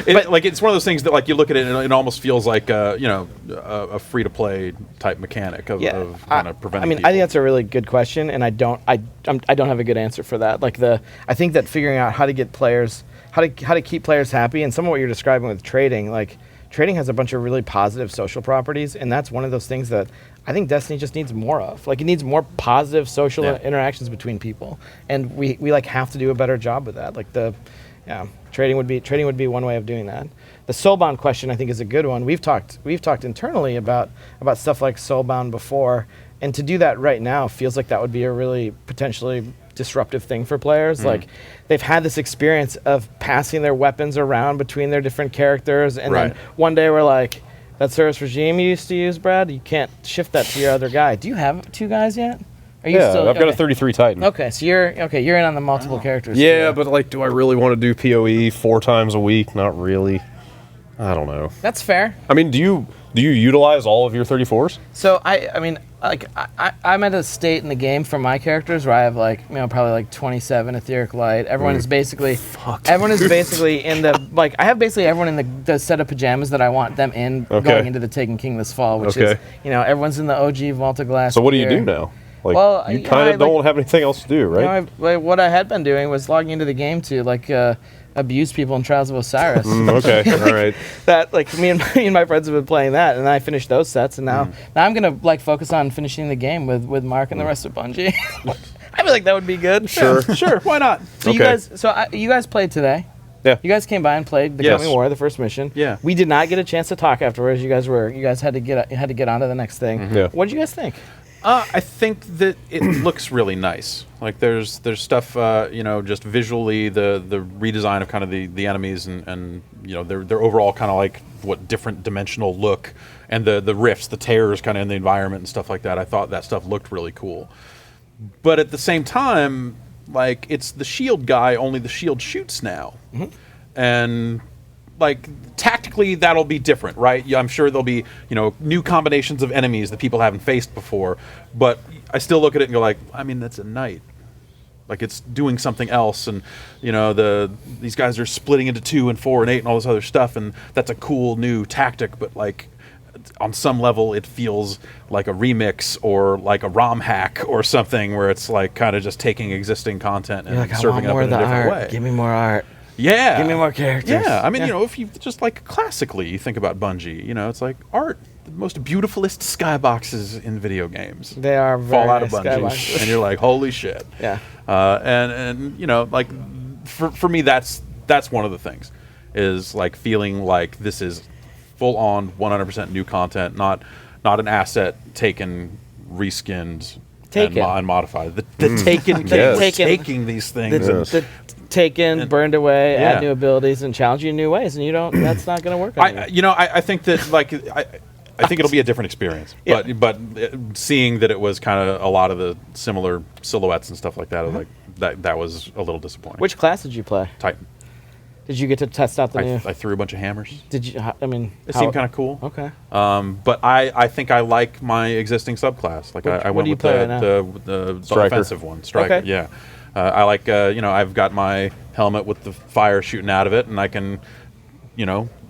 But like it's one of those things that like you look at it and it almost feels like a free-to-play type mechanic of kind of preventing. I think that's a really good question, and I don't have a good answer for that. Like I think that figuring out how to get players, how to keep players happy, and some of what you're describing with trading, like trading has a bunch of really positive social properties, and that's one of those things that I think Destiny just needs more of. Like it needs more positive social interactions between people, and we like have to do a better job with that. Like trading would be one way of doing that. The Soulbound question I think is a good one. We've talked internally about stuff like Soulbound before, and to do that right now feels like that would be a really potentially disruptive thing for players. Like they've had this experience of passing their weapons around between their different characters, and then one day we're like, that service regime you used to use, Brad, you can't shift that to your other guy. Do you have 2 guys yet? Are you still, I've got a 33 Titan. Okay, so you're in on the multiple characters. Yeah, but like, do I really want to do PoE 4 times a week? Not really. I don't know. That's fair. I mean, do you utilize all of your 34s? So I'm at a state in the game for my characters where I have probably like 27 etheric light. Everyone is basically in the I have basically everyone in the set of pajamas that I want them in going into the Taken King this fall, which is everyone's in the OG Vault of Glass. So what do you do now? Like, well, you kind of don't have anything else to do, right? What I had been doing was logging into the game to abuse people in Trials of Osiris. Okay, all right. That me and my friends have been playing that, and I finished those sets, and now I'm gonna focus on finishing the game with Mark and the rest of Bungie. I feel like that would be good. Sure, why not? So you guys played today. Yeah. You guys came by and played the Coming War, the first mission. Yeah. We did not get a chance to talk afterwards. You guys had to get on to the next thing. Yeah. What did you guys think? I think that it looks really nice. Like there's stuff, just visually the redesign of kind of the enemies and their overall kind of like different dimensional look and the rifts, the tears kind of in the environment and stuff like that. I thought that stuff looked really cool. But at the same time, like it's the shield guy, only the shield shoots now. Mm-hmm. And like tactically that'll be different, right? I'm sure there'll be new combinations of enemies that people haven't faced before, but I still look at it and go like, I mean, that's a knight. Like it's doing something else, and these guys are splitting into 2 and 4 and 8 and all this other stuff, and that's a cool new tactic. But like on some level, it feels like a remix or like a ROM hack or something, where it's like kind of just taking existing content and serving it up in a different way. Give me more art. Yeah. Give me more characters. Yeah. I mean, if you just like classically, you think about Bungie, it's like art, the most beautifulest skyboxes in video games. They are fall out of nice Bungie, skyboxes. and you're like, holy shit. Yeah. And like for me, that's one of the things, is like feeling like this is full on 100% new content, not an asset taken, reskinned, and modified. The taking these things. Taken, burned away, add new abilities, and challenge you in new ways, and that's not going to work. I think that I think it'll be a different experience. Yeah. But seeing that it was kind of a lot of the similar silhouettes and stuff like that, like that was a little disappointing. Which class did you play? Titan? Did you get to test out the new? I threw a bunch of hammers. Did you? I mean, It seemed kind of cool. Okay. But I think I like my existing subclass. Like I what went do you with play right now? the Striker. offensive one, striker. Okay. Yeah. I like I've got my helmet with the fire shooting out of it, and I can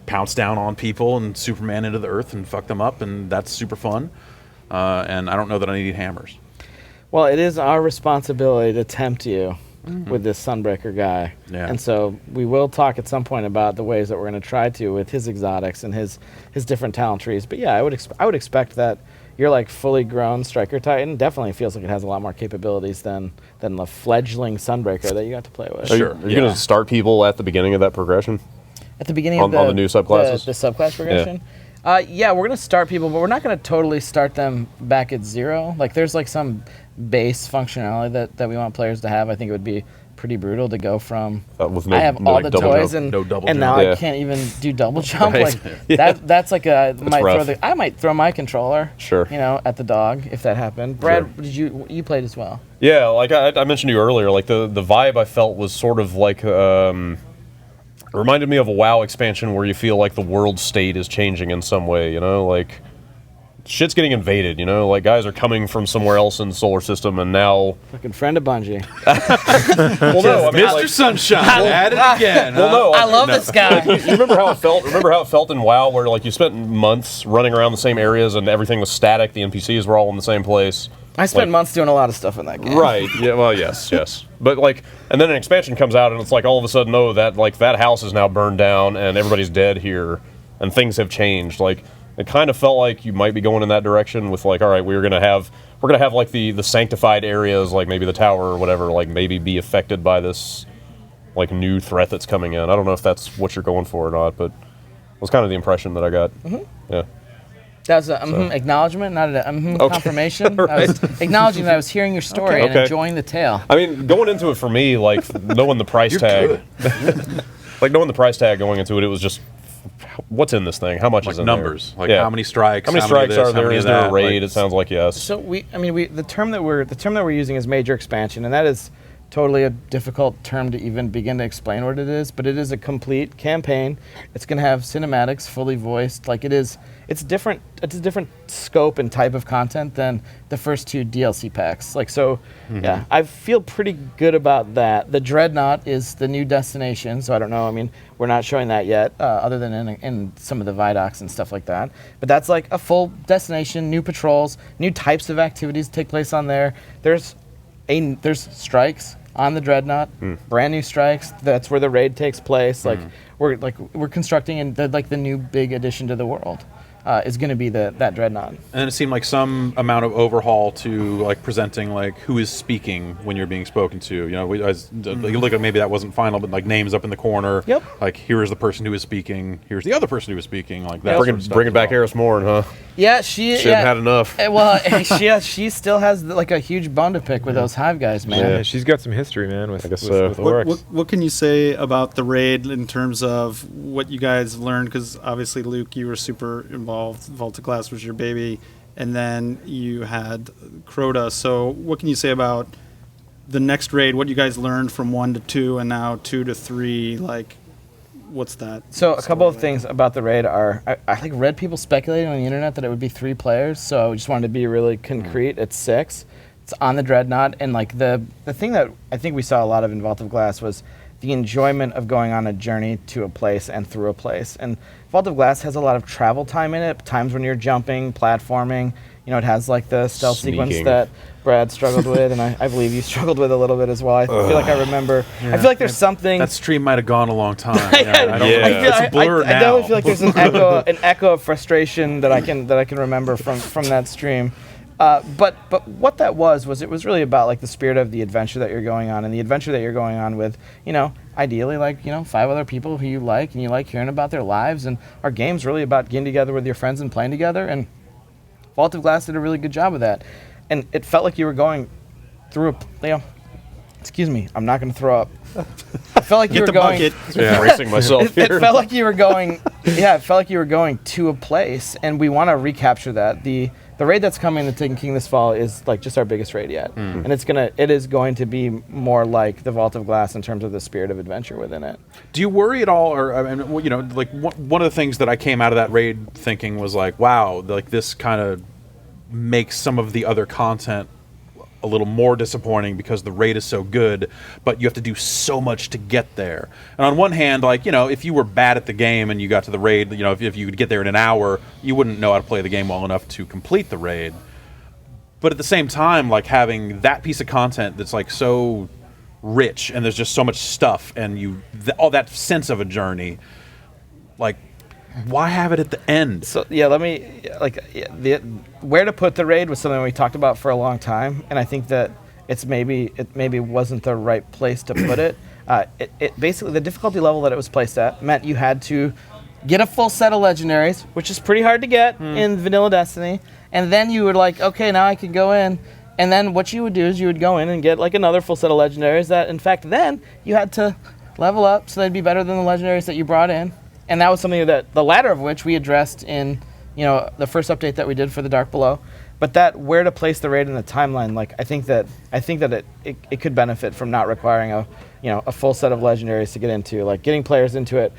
pounce down on people and Superman into the earth and fuck them up, and that's super fun. And I don't know that I need hammers. Well, it is our responsibility to tempt you with this Sunbreaker guy. Yeah. And so we will talk at some point about the ways that we're going to try to with his exotics and his different talent trees. But yeah, I would expect that your like fully grown Striker Titan definitely feels like it has a lot more capabilities than the fledgling Sunbreaker that you got to play with. Are you going to start people at the beginning of that progression? At the beginning on of the new subclasses? The subclass progression? Yeah, we're going to start people, but we're not going to totally start them back at 0. Like, there's like some base functionality that we want players to have. I think it would be pretty brutal to go from with no, I have no, all like the double toys jump. and double now jump. I can't even do double jump. Right. Like that's like a rough. I might throw my controller Sure. at the dog if that happened. Brad, did you played as well? Yeah, like I mentioned to you earlier, like the vibe I felt was sort of like it reminded me of a WoW expansion where you feel like the world state is changing in some way, like shit's getting invaded, like guys are coming from somewhere else in the solar system and now Fucking friend of Bungie. well, no, I mean, Mr. Sunshine at it again. well, no, I love this guy. you remember how it felt? Remember how it felt in WoW, where like you spent months running around the same areas and everything was static. The NPCs were all in the same place. I spent months doing a lot of stuff in that game. Right. Yeah. Well, yes. But like, and then an expansion comes out, and it's like all of a sudden, oh, that house is now burned down, and everybody's dead here, and things have changed. Like, it kind of felt like you might be going in that direction with like, all right, we're gonna have like the sanctified areas, like maybe the tower or whatever, like maybe be affected by this like new threat that's coming in. I don't know if that's what you're going for or not, but it was kind of the impression that I got. Yeah. That was a acknowledgement, not a confirmation. Right. I was acknowledging that I was hearing your story and Okay. enjoying the tale. I mean, going into it for me, like knowing the price tag, like knowing the price tag going into it, it was just what's in this thing? How much Like is in numbers, there? like how many strikes? How many of strikes this, are there? how many Is of there a that? raid? Like, It sounds like yes. So the term that we're using is major expansion, and that is totally a difficult term to even begin to explain what it is. But it is a complete campaign. It's going to have cinematics, fully voiced. Like it's different. It's a different scope and type of content than the first 2 DLC packs. Like so, yeah, I feel pretty good about that. The Dreadnought is the new destination, so I don't know. I mean, we're not showing that yet, other than in some of the Vidocs and stuff like that. But that's like a full destination, new patrols, new types of activities take place on there. There's strikes on the Dreadnought, brand new strikes. That's where the raid takes place. Like we're constructing and the new big addition to the world is going to be that Dreadnought. And it seemed like some amount of overhaul to like presenting like who is speaking when you're being spoken to. You look at maybe that wasn't final, but like names up in the corner. Yep. Like here is the person who is speaking. Here's the other person who is speaking. Like that. Bringing back Eris Morn, huh? Yeah, She hadn't had enough. Well, she still has like a huge bone to pick with those Hive guys, man. Yeah, she's got some history, man, with guess so. with orcs. What can you say about the raid in terms of what you guys learned? Because obviously, Luke, you were super involved. Volta Class was your baby, and then you had Crota. So what can you say about the next raid? What you guys learned from 1 to 2, and now 2 to 3? Like, what's that? So a couple of things about the raid are I like read people speculating on the internet that it would be 3 players. So I just wanted to be really concrete. It's 6. It's on the Dreadnought, and like the thing that I think we saw a lot of in Vault of Glass was the enjoyment of going on a journey to a place and through a place. And Vault of Glass has a lot of travel time in it, times when you're jumping, platforming. It has like the stealth sequence that Brad struggled with, and I believe you struggled with a little bit as well. I feel like I remember. Yeah. I feel like there's something. That stream might have gone a long time. It's blurred now. I definitely feel like there's an echo of frustration that I can remember from that stream. But what that was it was really about like the spirit of the adventure that you're going on, and the adventure that you're going on with, ideally like 5 other people who you like, and you like hearing about their lives. And our game's really about getting together with your friends and playing together. And Vault of Glass did a really good job of that. And it felt like you were going through Excuse me, I'm not going to throw up. I felt like you Get were the going. bucket. Yeah, bracing myself It here. felt like you were going. Yeah, it felt like you were going to a place, and we want to recapture that. The raid that's coming to Taken King this fall is like just our biggest raid yet, and it is going to be more like the Vault of Glass in terms of the spirit of adventure within it. Do you worry at all, or I mean, you know, like one of the things that I came out of that raid thinking was like, wow, like this kind of makes some of the other content a little more disappointing because the raid is so good, but you have to do so much to get there. And on one hand, like, you know, if you were bad at the game and you got to the raid, you know, if you would get there in an hour, you wouldn't know how to play the game well enough to complete the raid. But at the same time, like having that piece of content that's like so rich and there's just so much stuff and all that sense of a journey, like, why have it at the end? So yeah, let me where to put the raid was something we talked about for a long time, and I think that it maybe wasn't the right place to put it. It basically, the difficulty level that it was placed at meant you had to get a full set of legendaries, which is pretty hard to get in vanilla Destiny, and then you were like, okay, now I can go in. And then what you would do is you would go in and get like another full set of legendaries that, in fact, then you had to level up so they'd be better than the legendaries that you brought in. And that was something that the latter of which we addressed in, you know, the first update that we did for the Dark Below. But that where to place the raid in the timeline, like I think that it could benefit from not requiring a full set of legendaries to get into, like getting players into it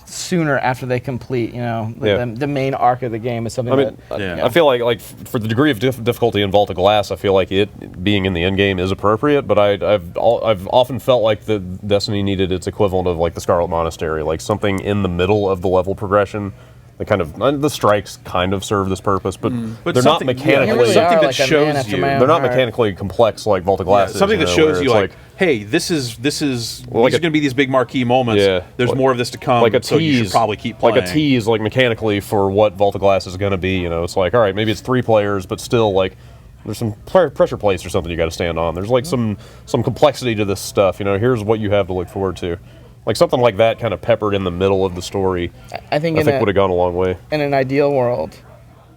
sooner after they complete, you know, the main arc of the game is something I feel like for the degree of difficulty in Vault of Glass, I feel like it being in the end game is appropriate, but I've often felt like the Destiny needed its equivalent of like the Scarlet Monastery, like something in the middle of the level progression. They kind of the strikes kind of serve this purpose, but they're not mechanically something that shows you. They're not mechanically complex like Vault of Glass. Something that shows you like, hey, this is well, these are going to be these big marquee moments. Yeah, there's more of this to come. Like a tease, so you should probably keep playing. Like a tease, like mechanically for what Vault of Glass is going to be. You know, it's like, all right, maybe it's 3 players, but still like there's some pressure plates or something you got to stand on. There's like some complexity to this stuff. You know, here's what you have to look forward to. Like something like that kind of peppered in the middle of the story, I think would have gone a long way. In an ideal world,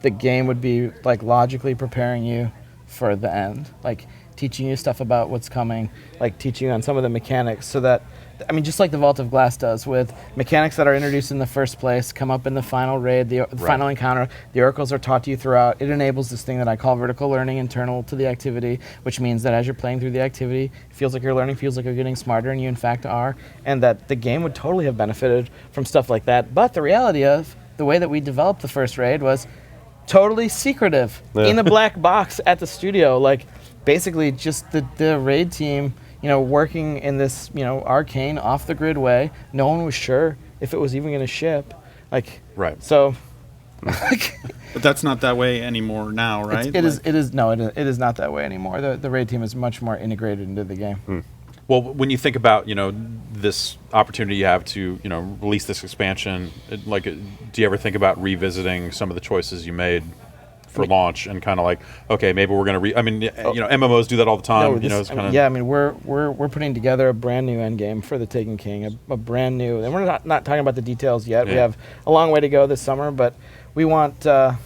the game would be like logically preparing you for the end, like teaching you stuff about what's coming, like teaching you on some of the mechanics so that, I mean, just like the Vault of Glass does with mechanics that are introduced in the first place, come up in the final raid, the final encounter, the oracles are taught to you throughout. It enables this thing that I call vertical learning internal to the activity, which means that as you're playing through the activity, it feels like you're learning, feels like you're getting smarter, and you in fact are, and that the game would totally have benefited from stuff like that. But the reality of the way that we developed the first raid was totally secretive in the black box at the studio, like basically just the raid team, you know, working in this, you know, arcane, off-the-grid way. No one was sure if it was even going to ship. Like, right. So, but that's not that way anymore now, right? It is not that way anymore. The raid team is much more integrated into the game. Well, when you think about, you know, this opportunity you have to, you know, release this expansion, like, do you ever think about revisiting some of the choices you made for launch and kind of like, okay, maybe we're going to I mean, you know, MMOs do that all the time. I mean, we're putting together a brand new end game for the Taken King, a brand new, and we're not talking about the details yet. We have a long way to go this summer, but we want to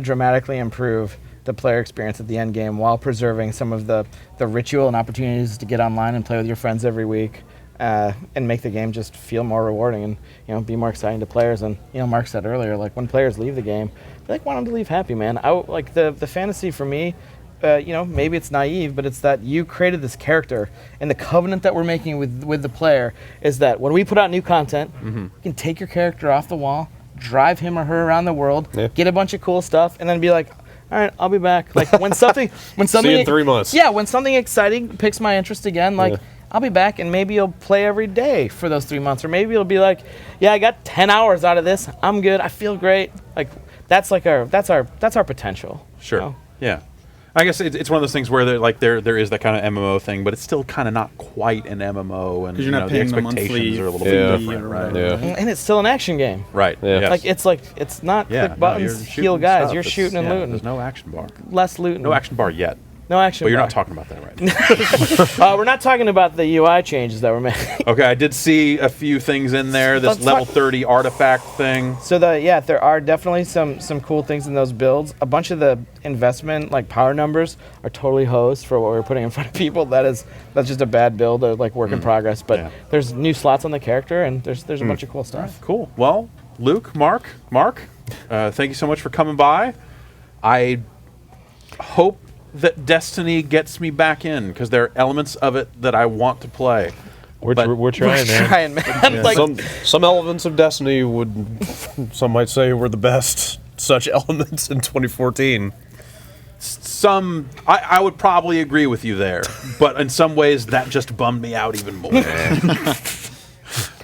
dramatically improve the player experience at the end game while preserving some of the ritual and opportunities to get online and play with your friends every week. And make the game just feel more rewarding and, you know, be more exciting to players. And, you know, Mark said earlier, like when players leave the game, they like want them to leave happy, man. Like the fantasy for me, you know, maybe it's naive, but it's that you created this character, and the covenant that we're making with the player is that when we put out new content, you can take your character off the wall, drive him or her around the world, get a bunch of cool stuff, and then be like, all right, I'll be back. Like when something see you in 3 months. Yeah, when something exciting picks my interest again, like. I'll be back, and maybe you'll play every day for those 3 months, or maybe you'll be like, yeah, I got 10 hours out of this. I'm good. I feel great. Like that's our potential. Sure. You know? Yeah. I guess it's one of those things where there is that kind of MMO thing, but it's still kind of not quite an MMO, and you're not the paying expectations are a little bit different, right? Yeah. And it's still an action game, right? Yeah. Like it's not click buttons, heal guys. You're shooting and looting. There's no action bar. Less looting. No action bar yet. No action But you're bar. not talking about that right now. We're not talking about the UI changes that were made. Okay, I did see a few things in there. This Let's level talk- 30 artifact thing. So there are definitely some cool things in those builds. A bunch of the investment like power numbers are totally hosed for what we're putting in front of people. That's just a bad build, like work in progress. But there's new slots on the character, and there's a bunch of cool stuff. Cool. Well, Luke, Mark, thank you so much for coming by. I hope that Destiny gets me back in, because there are elements of it that I want to play. We're trying, man. Yeah. Like, some elements of Destiny some might say were the best such elements in 2014. Some, I would probably agree with you there, but in some ways that just bummed me out even more.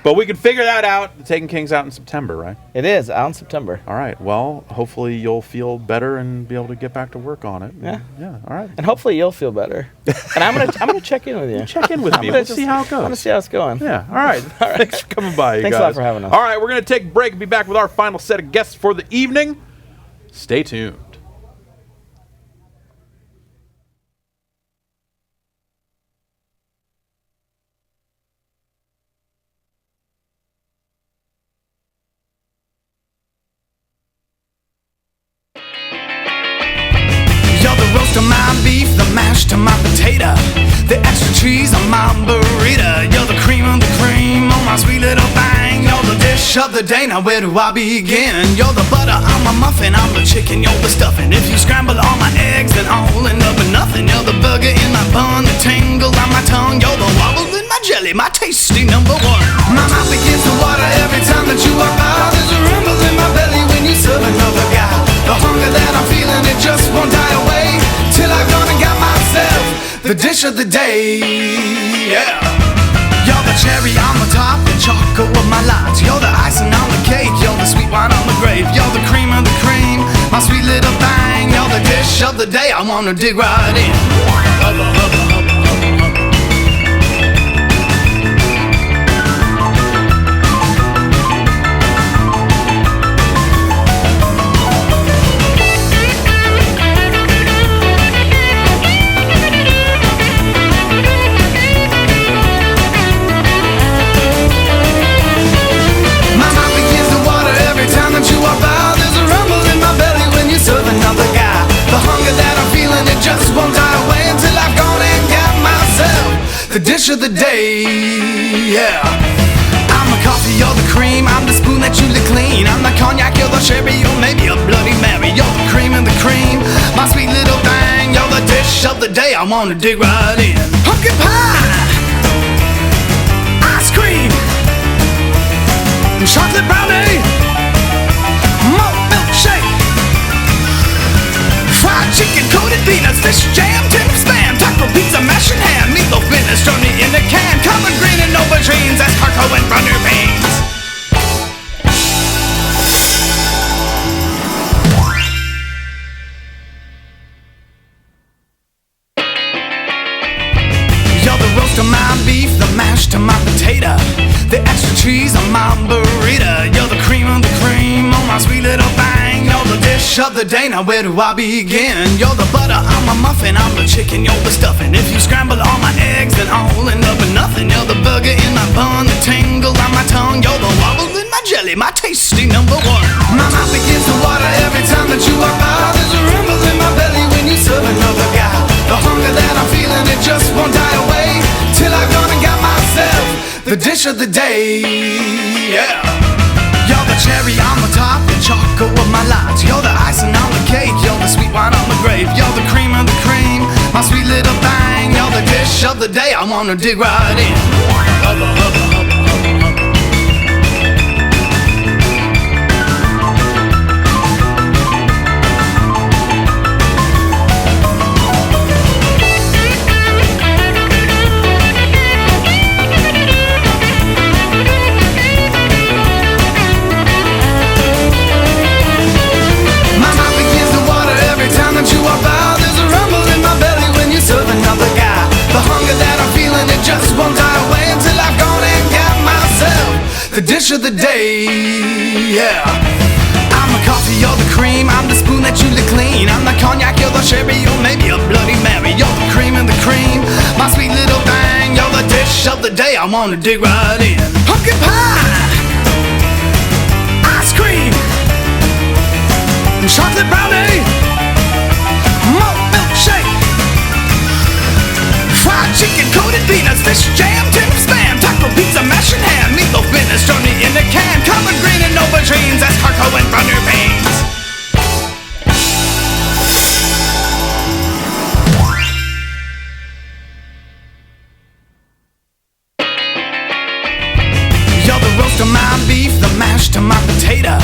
But we can figure that out. The Taken King's out in September, right? it is out in September. All right. Well, hopefully you'll feel better and be able to get back to work on it. Yeah. Yeah. All right. And hopefully you'll feel better. And I'm gonna check in with you. Check in with me. We'll see how it goes. I'm gonna see how it's going. Yeah. All right. Thanks for coming by, you Thanks guys. a lot for having us. All right. We're going to take a break and be back with our final set of guests for the evening. Stay tuned. You're the roast of my beef, the mash to my potato, the extra cheese on my burrito. You're the cream of the cream on my sweet little thing. You're the dish of the day, now where do I begin? You're the butter on my muffin, I'm the chicken, you're the stuffing. If you scramble all my eggs, then I'll end up with nothing. You're the burger in my bun, the tingle on my tongue. You're the wobble in my jelly, my tasty number one. My mouth begins to water every time that you walk by. There's a rumble in my belly when you serve another guy. The hunger that I'm feeling, it just won't die away till I've gone and got myself the dish of the day. Yeah. You're the cherry on the top, the chocolate of my life. You're the icing on the cake, you're the sweet wine on the grape. You're the cream of the cream, my sweet little thing. You're the dish of the day, I wanna dig right in. Hubba, hubba, hubba, hubba, hubba. My mouth begins to water every time that you walk by. There's a rumble in my belly when you serve another guy. The hunger that I'm feeling, it just won't die away until I've gone and got myself the dish of the day. Yeah. I'm the coffee, you're the cream, I'm the spoon that you lick clean. I'm the cognac, you're the sherry, or maybe a Bloody Mary. You're the cream and the cream, my sweet little thing. You're the dish of the day, I wanna dig right in. Pumpkin pie, ice cream, chocolate brownie, malt milkshake, fried chicken, coated peanuts, fish jam, tin spam, taco pizza, mashed ham, meatloaf, minestrone in a can, collard green and aubergines, escargot and runner beans. You're the roast of my beef, the mash to my potato, the extra cheese on my burrito. You're the cream of the cream on my sweet little thing. You're the dish of the day, now where do I begin? You're the butter on my muffin, I'm the chicken, you're the stuffing. If you scramble all my eggs, then I'll end up with nothing. You're the burger in my bun, the tingle on my tongue. You're the wobble in my jelly, my tasty number one. My mouth begins to water every time that you walk by. There's a rumble in my belly when you serve another guy. The hunger that I'm feeling, it just won't die away till I've gone and got myself the dish of the day. Yeah. You're the cherry on the top, the chocolate of my life. You're the icing on the cake, you're the sweet wine on the grape. You're the cream of the cream, my sweet little thing. You're the dish of the day, I wanna dig right in. Hubba, hubba, hubba, hubba, hubba. My mouth begins to water every time that you walk by. There's a rumble in my belly when you serve another guy. The hunger that I'm feeling, it just won't die away until I've gone and got myself the dish of the day. Yeah. I'm the coffee, you're the cream, I'm the spoon that you lick clean. I'm the cognac, you're the sherry, or maybe a Bloody Mary. dish of the day, I wanna dig right in. Pumpkin pie, ice cream, chocolate brownie, malt milkshake, fried chicken, coated peanuts, fish jam, tender spam, taco pizza, mashed ham, meatloaf, minestrone in a can, collard green and aubergines, that's carco and thunder beans. You're the roast of my beef, the mash to my potato,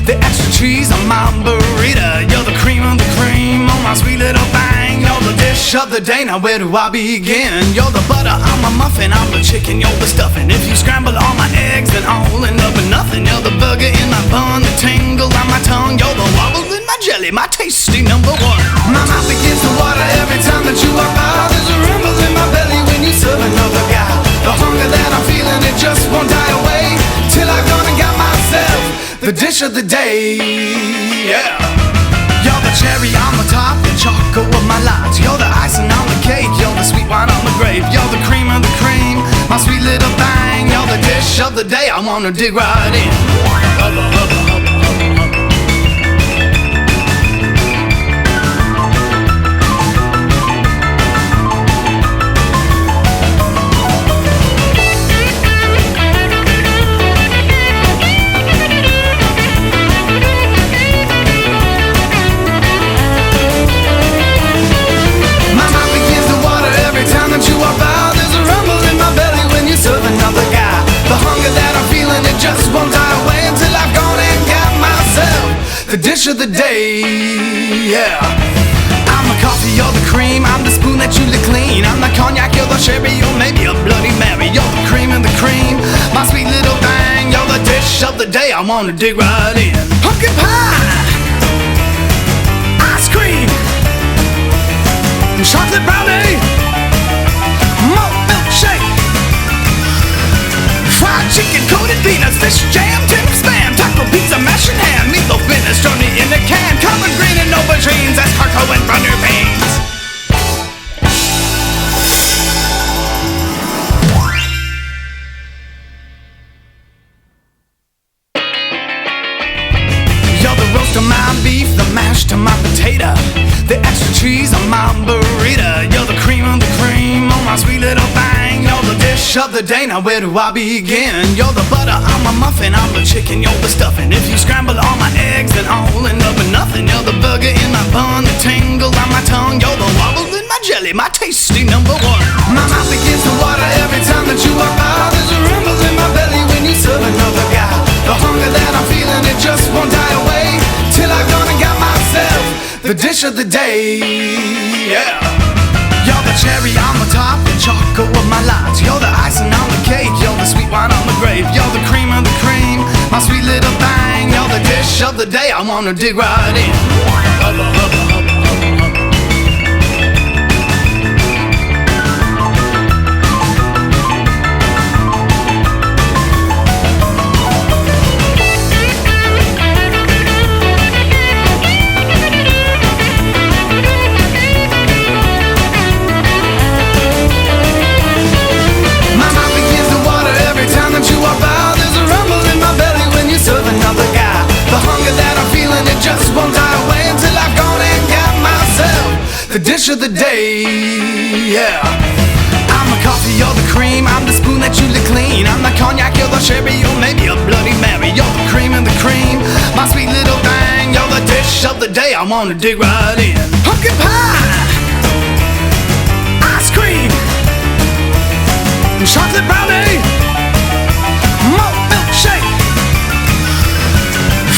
the extra cheese on my burrito. You're the cream of the cream on my sweet little thing. You're the dish of the day, now where do I begin? You're the butter on my muffin, I'm the chicken, you're the stuffing. If you scramble all my eggs, then I'll end up with nothing. You're the burger in my bun, the tingle on my tongue. You're the wobble in my jelly, my tasty number one. My mouth begins to water every time that you walk by. There's a rumble in my belly when you serve another guy. The hunger that I'm feeling, it just won't die away till I've gone and got myself the dish of the day. Yeah. You're the cherry on the top, the chocolate of my life. You're the icing on the cake, you're the sweet wine on the grape. You're the cream of the cream, my sweet little thing. You're the dish of the day, I wanna dig right in. Hubba, hubba, hubba. The dish of the day, yeah. I'm the coffee, you're the cream, I'm the spoon that you lick clean. I'm the cognac, you're the sherry, or maybe a Bloody Mary. You're the cream of the cream, my sweet little thing. You're the dish of the day, I wanna dig right in. Pumpkin pie, ice cream, chocolate brownie, malt milkshake, fried chicken, coated peanuts, fish jam, tender spam, taco pizza, mashed ham, meatloaf, minestrone in a can, collard green and aubergines, that's carco and thunder beans. You're the roast of my beef, the mash to my potato, the extra cheese on my burrito. You're the cream of the cream on my sweet little thing. You're the dish of the day, now where do I begin? You're the butter on my muffin, I'm the chicken, you're the stuffing. If you scramble all my eggs, then I'll end up with nothing. You're the burger in my bun, the tingle on my tongue. You're the wobble in my jelly, my tasty number one. My mouth begins to water every time that you walk by. There's a rumble in my belly when you serve another guy. The hunger that I'm feeling, it just won't die away till I've gone and got myself the dish of the day, yeah. You're the cherry on the top, the chocolate of my life. You're the icing on the cake, you're the sweet wine on the grape. You're the cream of the cream, my sweet little thing. You're the dish of the day, I wanna dig right in. Hubba, hubba, hubba. Just won't die away until I've gone and got myself the dish of the day, yeah. I'm the coffee, you're the cream, I'm the spoon that you lick clean. I'm the cognac, you're the sherry, or maybe a Bloody Mary. You're the cream of the cream, my sweet little thing. You're the dish of the day, I wanna dig right in. Pumpkin pie, ice cream, chocolate brownie, malt milkshake,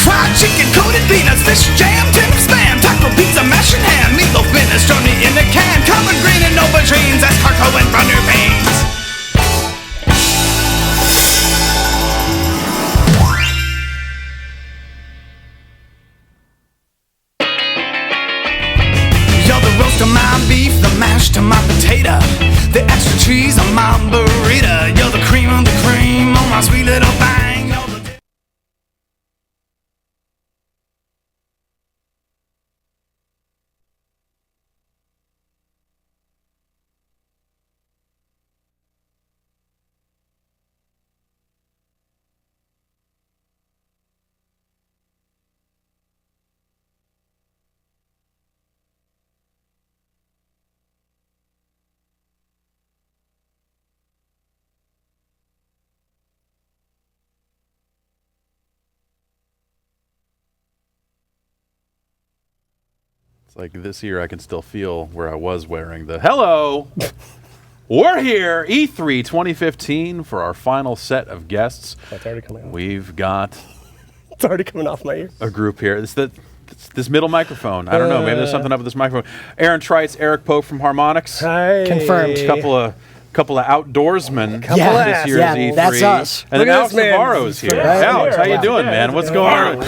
fried chicken, coated peanuts, fish jam, tender spam, taco pizza, mashed ham, meatloaf, minestrone in a can, collard green and aubergines, that's carco and thunder beans. You're the roast of my beef, the mash to my potato, the extra cheese on my burrito. You're the cream of the cream on my sweet little thing. You're the like this year I can still feel where I was wearing the hello. We're here, E3 2015, for our final set of guests. That's already coming out. We've got It's already coming off my ear. a group here. It's this middle microphone. I don't know. Maybe there's something up with this microphone. Aaron Trites, Eric Pope from Harmonix. Hi. Confirmed. Couple of outdoorsmen Yeah. this year's Yeah, E3. that's us. And Look then at Alex this man. Navarro's here. Right Alex, here. how you doing, man? What's going on?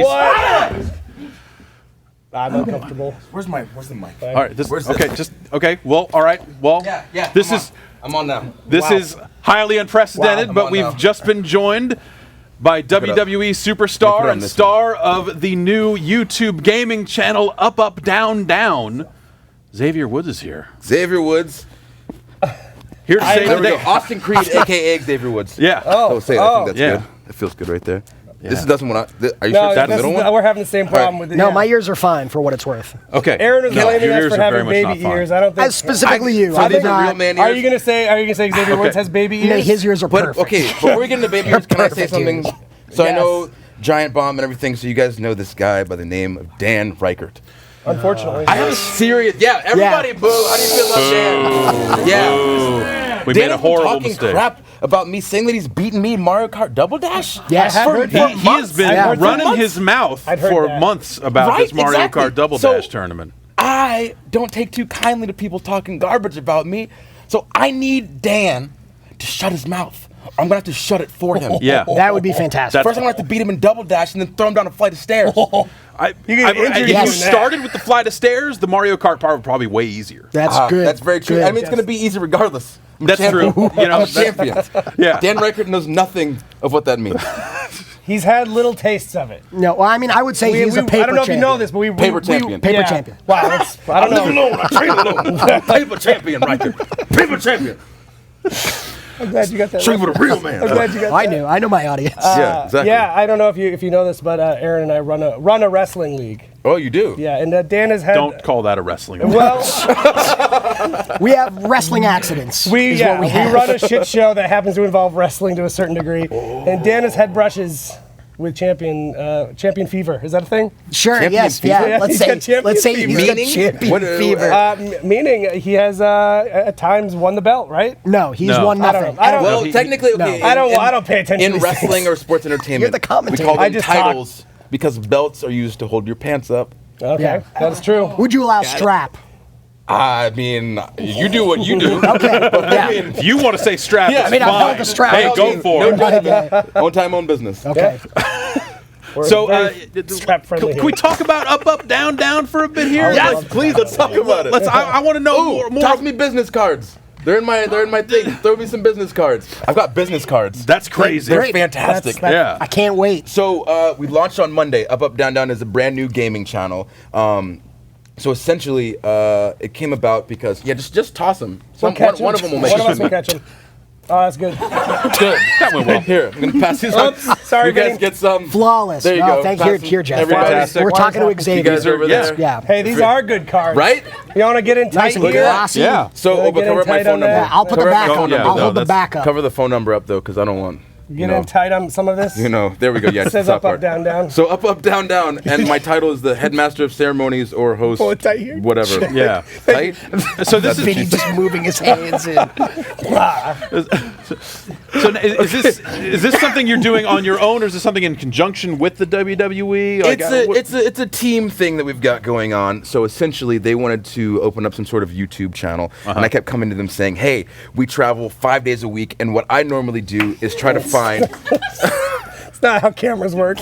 What? I'm uncomfortable. Where's the mic? All right. Okay. Well, all right. Well, this is. I'm on now. This is highly unprecedented, Wow, I'm but on we've now. just been joined by WWE superstar and star of the new YouTube gaming channel Up, Down, Down. Xavier Woods is here. Xavier Woods. Here to save There the we go. day. Austin Creed, a.k.a. Xavier Woods. Yeah. I think that's Yeah. good. It feels good right there. Yeah. This doesn't want to. Are you No, sure that's the this middle is- one? we're having the same problem with it. No, yeah. my ears are fine for what it's worth. Okay. Aaron was No, blaming your us ears for are very having much not baby fine. ears. I don't think Specifically you. So I these did are not. real man Are ears? you gonna say Xavier Woods has baby No, ears? his ears are But perfect. okay, before we get into baby ears, can I say Perfect something? ears. So I Yes. know Giant Bomb and everything. So you guys know this guy by the name of Dan Reichert. Unfortunately. I have a serious. Yeah, everybody boo. How do you feel about Dan? Yeah. We Dan made a has been horrible talking mistake. crap about me saying that he's beaten me in Mario Kart Double Dash. Yes. I have heard He that. has been Yeah. running his mouth I'd heard for that. months about Right, this Mario exactly. Kart Double So- Dash tournament. I don't take too kindly to people talking garbage about me, so I need Dan to shut his mouth. I'm gonna have to shut it for him. Yeah. That would be fantastic. That's- First, I'm gonna have to beat him in Double Dash and then throw him down a flight of stairs. If injure you you in that. started with the flight of stairs, the Mario Kart part would probably be way easier. That's good. That's very true. Good. I mean, it's gonna be easy regardless. I'm a That's champion. true. You know, I'm a champion. Yeah. Dan Reichert knows nothing of what that means. He's had little tastes of it. No, well, I mean, I would say he's a paper I don't know if you know champion. this, but we Paper we- champion. Paper yeah. champion. Wow, that's, I don't know. alone. I train alone. Paper champion, Reichert. Paper champion. I'm glad you got that. Train with a real man. I'm glad you got I that. knew. I know my audience. Yeah, exactly. Yeah, I don't know if you know this, but Aaron and I run a wrestling league. Oh, you do? Yeah, and Dan has had. Don't call that a wrestling. Well, We have wrestling accidents. we is what we have. run a shit show that happens to involve wrestling to a certain degree, and Dan has had brushes with champion fever. Is that a thing? Sure. Champion Yes. fever? Yeah. Yeah, Let's he's say. got champion Let's say fever. he's got Meaning? champion What- fever. Meaning he has at times won the belt, right? No, he's No. won I don't nothing. know. I don't- Well, he- technically, no. okay. I don't pay attention In to these wrestling things. or sports entertainment, You're the commentator. we call I them just talk. titles because belts are used to hold your pants up. Okay, Yeah. that's true. Would you allow strap? I mean, you do what you do. Okay. Yeah. If you want to say strap, Yeah, it's I mean, I've fine. held the strap. Hey, I go mean, for No it. judgment. Own time, own business. Okay. We're So, very strap-friendly can we talk about Up, Down, Down for a bit here? Yes, please. Let's talk about it. I want to know more. Toss me business cards. They're in my thing. Throw me some business cards. I've got business cards. That's crazy. They're Great. fantastic. Yeah. I can't wait. So we launched on Monday. Up, Down, Down is a brand new gaming channel. So essentially, it came about because just toss them. We'll catch him. One of them will make One of it. us will catch him. Oh, that's good. Good. That went well. Here, I'm gonna pass these. Oops, sorry, you guys Vinny. get some. Flawless. There you No, go. thank Pass you, Jeff. everybody. We're talking to Xavier. You guys are over there. Yeah. Hey, these are good cards. Right? You want to get in tight Nice and here? glossy. Yeah. So, Wanna but get cover in up my tight phone on number. that? Yeah, I'll put the Cover up back my up. phone Yeah, number. I'll no, hold the that's- back up. Cover the phone number up though, because I don't want. You get in tight on some of this? You know, there we go. Yeah, It it's says the up, top up, down, down. So up, down, down, and my title is the headmaster of ceremonies or host, Pull it tight here. whatever. Yeah. Tight. So this Vinny is just moving his hands in. so is this something you're doing on your own, or is this something in conjunction with the WWE? Like, It's a team thing that we've got going on. So essentially, they wanted to open up some sort of YouTube channel, and I kept coming to them saying, "Hey, we travel 5 days a week, and what I normally do is try to find." It's not how cameras work.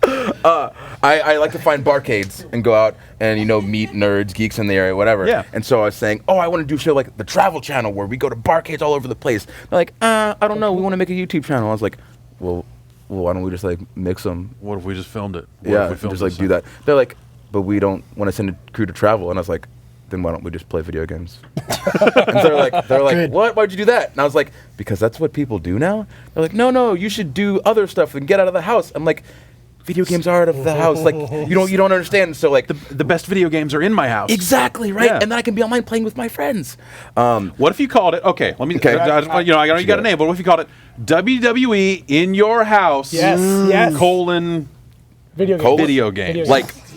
I like to find barcades and go out and meet nerds, geeks in the area, whatever. Yeah. And so I was saying, I want to do a show like the Travel Channel where we go to barcades all over the place. They're like, I don't know, we want to make a YouTube channel. I was like, well, why don't we just like mix them? What if we just filmed it? What Yeah, if we filmed just like this do thing? that. They're like, but we don't want to send a crew to travel. And I was like, then why don't we just play video games? And they're like, Good. what? Why'd you do that? And I was like, because that's what people do now. They're like, no, you should do other stuff and get out of the house. I'm like, video games are out of the house. Like you don't understand. So like The best video games are in my house. exactly right. Yeah. And then I can be online playing with my friends. What if you called it? Okay, let me. Okay. I know you got a name, but what if you called it WWE in your house? Yes. Colon. Video games. Colon? Video games.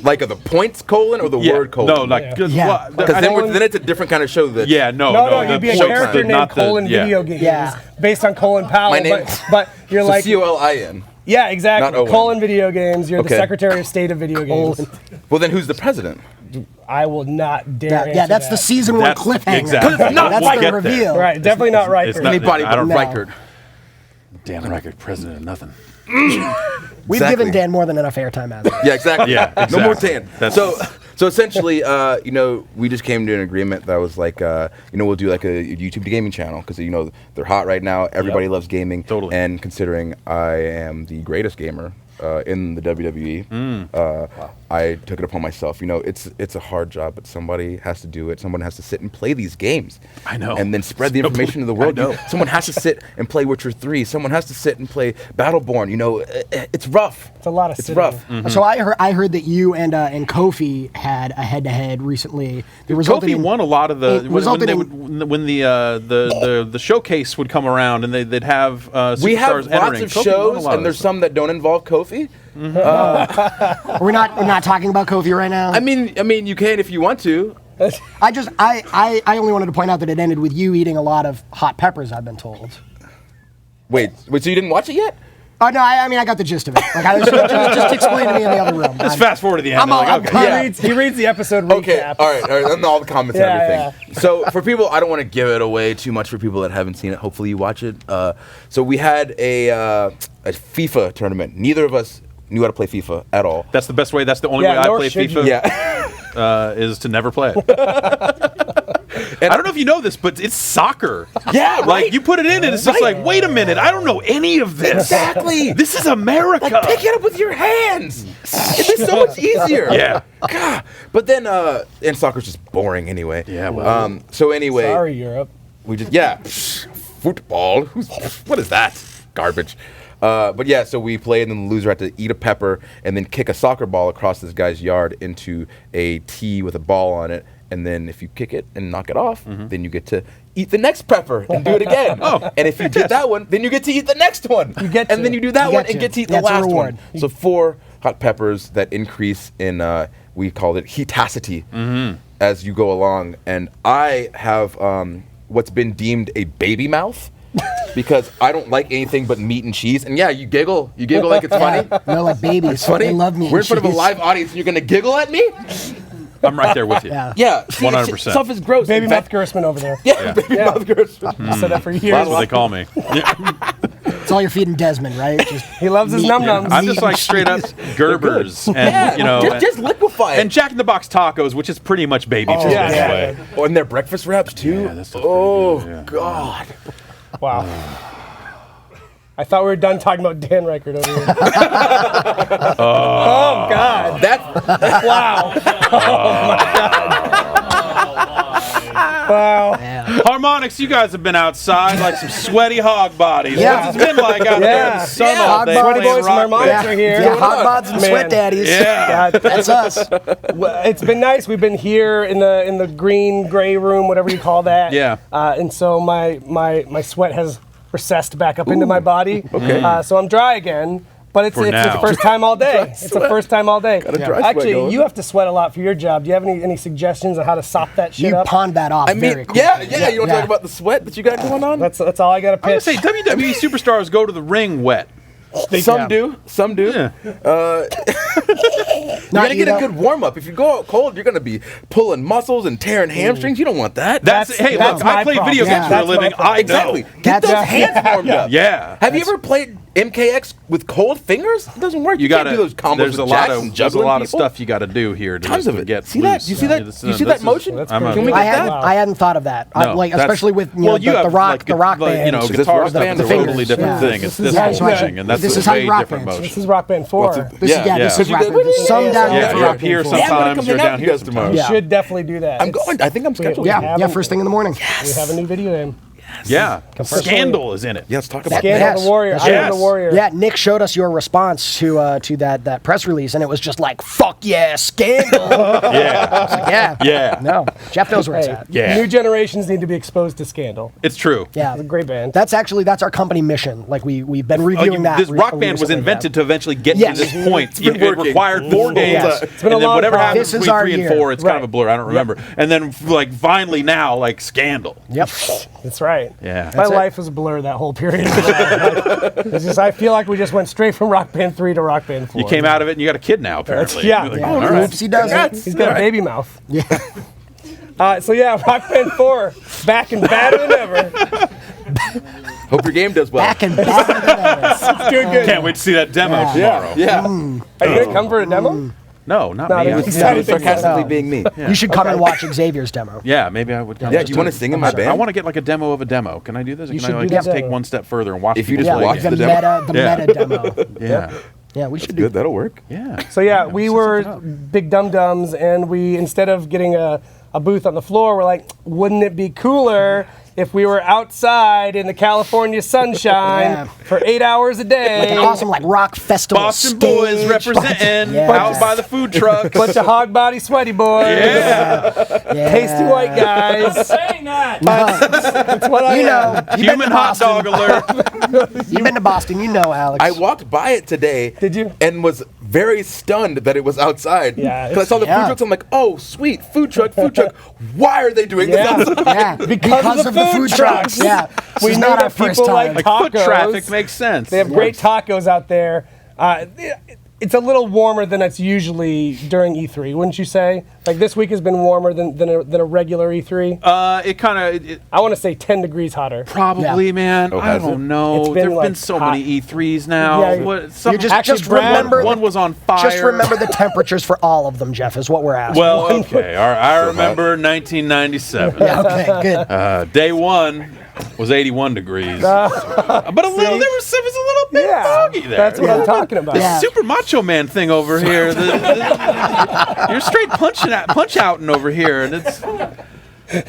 Like the points colon or the word colon? No, like because then it's a different kind of show. That No, you'd be a character named Colon Video Games. Yeah. Based on Colin Powell. My name- but you're So like COLIN. Yeah, exactly. Not Owen. Colon Video Games. You're the Okay. Secretary of State of Video Games. Well, then who's the president? I will not dare. Yeah, that's the season one cliffhanger. Exactly. That's the reveal. Right, definitely not Riker. Anybody but don't- Reichert. Damn Reichert, president of nothing. We've given Dan more than enough airtime as it is. Yeah, exactly. Yeah, No more exactly. tan. So essentially, we just came to an agreement that was like, we'll do like a YouTube gaming channel because they're hot right now. Everybody loves gaming. Totally. And considering I am the greatest gamer in the WWE, I took it upon myself. It's a hard job, but somebody has to do it. Someone has to sit and play these games. I know. And then spread the information to the world. I know. Someone has to sit and play Witcher 3. Someone has to sit and play Battleborn. It's rough. It's a lot of It's sitting. rough. Mm-hmm. So I heard that you and Kofi had a head-to-head recently. Kofi won a lot of the it resulted when the showcase would come around and they'd have We have superstars lots entering. of Kofi won a shows, lot of and there's this. some that don't involve Kofi. We're not talking about Kofi right now. I mean, you can if you want to. I only wanted to point out that it ended with you eating a lot of hot peppers. I've been told. Wait, so you didn't watch it yet? Oh no, I mean I got the gist of it. Like I was just explain to me in the other room. Just fast forward to the end. He reads the episode recap. Okay, all right, and all the comments and everything. So for people, I don't want to give it away too much for people that haven't seen it. Hopefully you watch it. So we had a FIFA tournament. Neither of us knew how to play FIFA at all. That's the best way. That's the only way I play FIFA. Yeah. Is to never play it. And I don't know if you know this, but it's soccer. Yeah, right. Like you put it in, and it's just like, wait a minute, I don't know any of this. Exactly. This is America. Like, pick it up with your hands. It's so much easier. Yeah. God. But then, and soccer's just boring anyway. Yeah. Well. So anyway. Sorry, Europe. We just football. What is that? Garbage. But yeah, so we played, and then the loser had to eat a pepper and then kick a soccer ball across this guy's yard into a tee with a ball on it. And then if you kick it and knock it off, then you get to eat the next pepper and do it again. And if you did that one, then you get to eat the next one. And then you do that one and get to eat the last one. So 4 hot peppers that increase in, we called it heatacity as you go along. And I have what's been deemed a baby mouth. Because I don't like anything but meat and cheese. And yeah, you giggle like it's funny. No, like babies. It's funny. They love meat We're in and front of a cheese. live audience and you're going to giggle at me? I'm right there with you. Yeah. 100%. Stuff is gross. Baby mouth Gerstmann over there. Yeah, baby mouth Gerstmann. I said that for years. That's what they call me. It's all you're feeding Desmond, right? He loves his num nums. I'm just like straight up Gerbers, and just liquefy it. and Jack in the Box tacos, which is pretty much baby food anyway. Oh, and their breakfast wraps too. Yeah, that stuff's pretty good, yeah. God. Wow. I thought we were done talking about Dan Reichert over here. Oh God. Wow. Oh my God. Wow. Harmonix, you guys have been outside like some sweaty hog bodies. Yeah. What's it been like out there in the sun all day? Sweaty playing boys from rock Harmonix band? are here. Yeah, hot bods and Man. sweat daddies. Yeah. That's us. Well, it's been nice. We've been here in the green gray room, whatever you call that. Yeah. And so my sweat has recessed back up into my body. Okay. So I'm dry again. But it's the first time all day. It's the first time all day. Actually, you have to sweat a lot for your job. Do you have any suggestions on how to sop that shit You up? pawned that off. I mean, very quickly. yeah. You want to talk about the sweat that you got going on? That's all I got to I would pitch. say WWE superstars go to the ring wet. Some do. Yeah. You're gonna get a good warm up. If you go out cold, you're gonna be pulling muscles and tearing hamstrings. You don't want that. Hey, look, I play video games for a living. I know. Exactly. Get those hands warmed up. Yeah. Have you ever played MKX with cold fingers? It doesn't work. You can't do those combos There's with a lot jacks and of there's a juggling lot of people. stuff you got to do here to Tons just of it. get See that? loose. You see that? You see that motion? Can we I get that? hadn't thought of that. No, Like that's- especially with well, you the have, rock like, the rock band. You know, This guitar rock stuff band is a is totally different thing. It's this is motion, and that's this a is how way you rock different bands. This motion. is Rock Band 4. This is rock band. Some down here Yeah, for you're rock up here band 4. sometimes. You're down here tomorrow. We Yeah. should definitely do that. I'm going. I think I'm scheduled. Yeah, first thing in the morning. We have a new video game. Yeah, Confirmed. Scandal is in it. Yeah, let's talk about Scandal Yes. the Warrior. Yes. I am the Warrior. Yeah, Nick showed us your response to that press release, and it was just like, "Fuck yeah, Scandal!" Yeah, I was like, yeah, yeah, no, Jeff knows where it's Hey, at. yeah. New generations need to be exposed to Scandal. It's true. Yeah, It's a great band. that's our company mission. Like we've been reviewing that. This Rock Band was recently, invented to eventually get Yes. to this point. been It working. required 4 games, Yes. It's been a and then long whatever time. happens This is between our 3 and year. 4, it's kind of a Right. blur. I don't remember. And then like finally now, like Scandal. Yep. That's right. Yeah. My life was a blur that whole period. It's just, I feel like we just went straight from Rock Band 3 to Rock Band 4. You came out of it and you got a kid now, apparently. Yeah. You're like, Yeah. oh, all right. Oopsie doesn't. He's got a baby mouth. Yeah. So yeah, Rock Band 4, back and badder than ever. Hope your game does well. Back and back. It's doing good. Can't wait to see that demo tomorrow. Yeah. Are you gonna come for a demo? No, not No, me. no, I'm- he's That not was sarcastically being me. You should come and watch Xavier's demo. Yeah, maybe I would come. Yeah, just do you want to sing in my I band? want to get like a demo of a demo. Can I do this? Or You can should I like do that just take demo. one step further and watch If you people just play watch games? the demo. meta demo. Yeah. Yeah, we should Good, do. that'll work. Yeah. So yeah, we we set were something big dum-dums, and we, instead of getting a booth on the floor, we're like, wouldn't it be cooler if we were outside in the California sunshine Yeah. for 8 hours a day? Like an awesome up. rock festival. Boston stage. boys representing Yeah. out by the food trucks. Bunch of hog body sweaty boys. Yeah. Yeah. Pasty white guys. Saying that. That's what I You am. know, you've been Human to hot Boston. dog alert. You've been to Boston, you know, Alex. I walked by it today. Did you? And was very stunned that it was outside. Yeah, Because I saw the yeah. food trucks. I'm like, oh, sweet, food truck, food truck. Why are they doing Yeah. this outside? Yeah, because of the food trucks. Yeah, this We is know not that our first people time. like Like foot tacos. traffic makes sense. They have great tacos out there. It's a little warmer than it's usually during E3, wouldn't you say? Like this week has been warmer than a regular E3. It kind of I want to say 10 degrees hotter. probably, Yeah. man. Oh, I has it? don't know. It's been, There've been like, so hot. many E3s now. Yeah, What, some, You just Actually, Brad- remember one was on fire. Just remember the temperatures for all of them, Jeff. Is what we're asking. Well, okay. All right, I remember 1997. yeah, okay, good. Day 1 was 81 degrees. But a little, there was a little bit Yeah, foggy there. that's what I'm talking about. This Yeah. super macho man thing over here. You're straight punch outing over here, and it's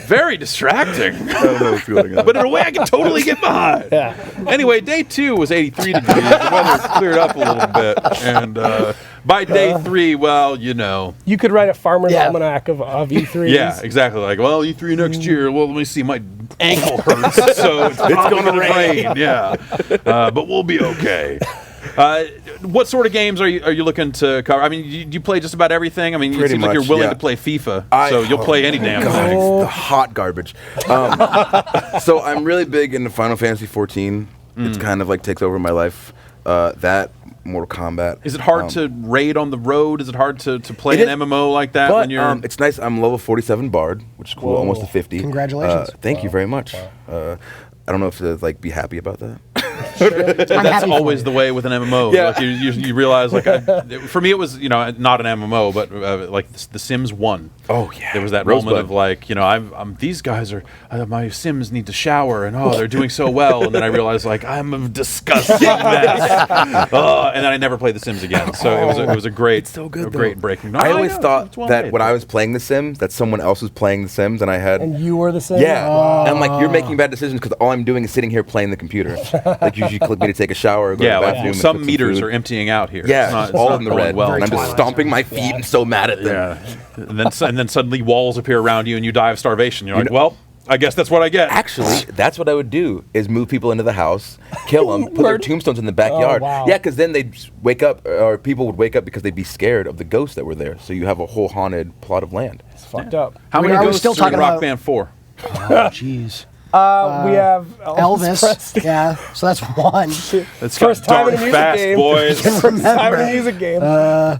very distracting. I don't know what's going on. But in a way I can totally get behind. Yeah. Anyway, day 2 was 83 degrees. The weather cleared up a little bit, and by day 3, well, you know. You could write a farmer's Yeah. almanac of E3s. Yeah, exactly. Like, well, E3 next year. Well, let me see. My ankle hurts, so it's going to rain. Yeah, but we'll be okay. What sort of games are you looking to cover? I mean, do you play just about everything? I mean, it Pretty seems like you're much, willing yeah. to play FIFA, so you'll play any damn God, thing. it's the hot garbage. So I'm really big into Final Fantasy 14. It's kind of like takes over my life. That Mortal Kombat. Is it hard to raid on the road? Is it hard to play It an is, MMO like that But when you're? it's nice. I'm level 47 Bard, which is cool. Whoa. Almost to 50. Congratulations. Thank you very much. I don't know if to like be happy about that. That's happy for always you. the way with an MMO. Yeah. Like you realize, like, for me, it was, not an MMO, but like The Sims 1. Oh yeah. There was that Rosebud. moment of like, I'm these guys are, my Sims need to shower, and they're doing so well, and then I realized like I'm a disgusting mess. And then I never played The Sims again. So it was a great, so good, great though. breaking. I always know, thought it's well that made. when I was playing The Sims, that someone else was playing The Sims, and I had. And you were the same? Yeah, and I'm like, you're making bad decisions because all I'm doing is sitting here playing the computer. Like you should click me to take a shower or go to the bathroom. and some cook meters food. are emptying out here. Yeah, it's all not in the going red. well. And I'm just stomping my feet and so mad at them. Yeah, and then suddenly walls appear around you and you die of starvation. You're like, well, I guess that's what I get. Actually, that's what I would do: is move people into the house, kill them, put their tombstones in the backyard. Oh, wow. Yeah, because then they'd wake up, or people would wake up because they'd be scared of the ghosts that were there. So you have a whole haunted plot of land. It's fucked up. How many Are we ghosts still are in talking Rock about- Band 4? Oh, jeez. We have Elvis. Presley. Yeah, so that's one. It's First time in a music fast, game. boys. First time in Remember. a music game.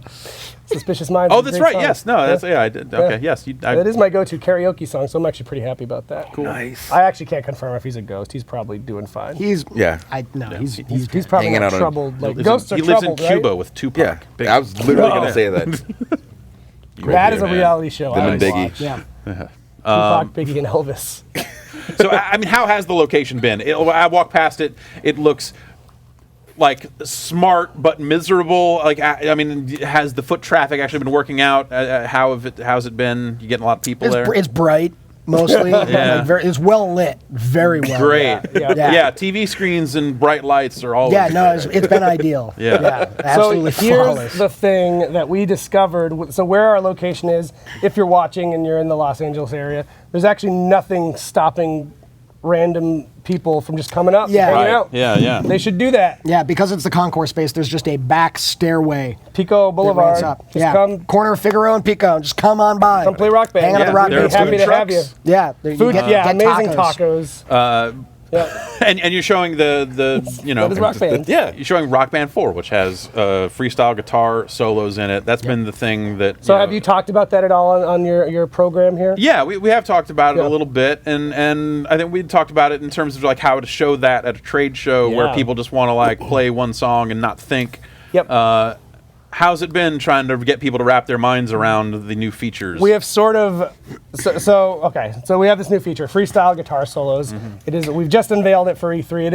Suspicious Minds. Oh, is a that's great right. song. Yes. No. That's I did. Okay. Yeah. Yes. That is my go-to karaoke song, so I'm actually pretty happy about that. Cool. Nice. I actually can't confirm if he's a ghost. He's probably doing fine. He's Yeah. He's probably Hanging not out on- troubled. Like He ghosts are lives in troubled, Cuba right? with Tupac. Yeah, I was literally going to say that. That is a man. reality show. Them I and would Biggie. watch. yeah. Tupac, Biggie, and Elvis. So I mean, how has the location been? I walk past it. It looks like smart but miserable. Like I mean, has the foot traffic actually been working out? How's it been? You getting a lot of people there? It's bright. mostly. Yeah. It's well lit, very well. Great. Yeah. TV screens and bright lights are all. Yeah, no, it's been ideal. Yeah. Absolutely so here's flawless. the thing that we discovered. So where our location is, if you're watching and you're in the Los Angeles area, there's actually nothing stopping random people from just coming up and hanging out. Yeah. They should do that. Yeah, because it's the concourse space, there's just a back stairway. Pico Boulevard. Just come. Corner of Figaro and Pico. Just come on by. Come play Rock Band. Hang out at the Rock Band. Happy to have you. Yeah. Food, get amazing tacos. And you're showing the That is Rock Band. Yeah, you're showing Rock Band 4, which has freestyle guitar solos in it. That's been the thing that. So have you talked about that at all on your program here? Yeah, we have talked about it a little bit, and I think we talked about it in terms of like how to show that at a trade show where people just want to like play one song and not think. Yep. How's it been trying to get people to wrap their minds around the new features? We have sort of so we have this new feature, freestyle guitar solos. It is we've just unveiled it for E3.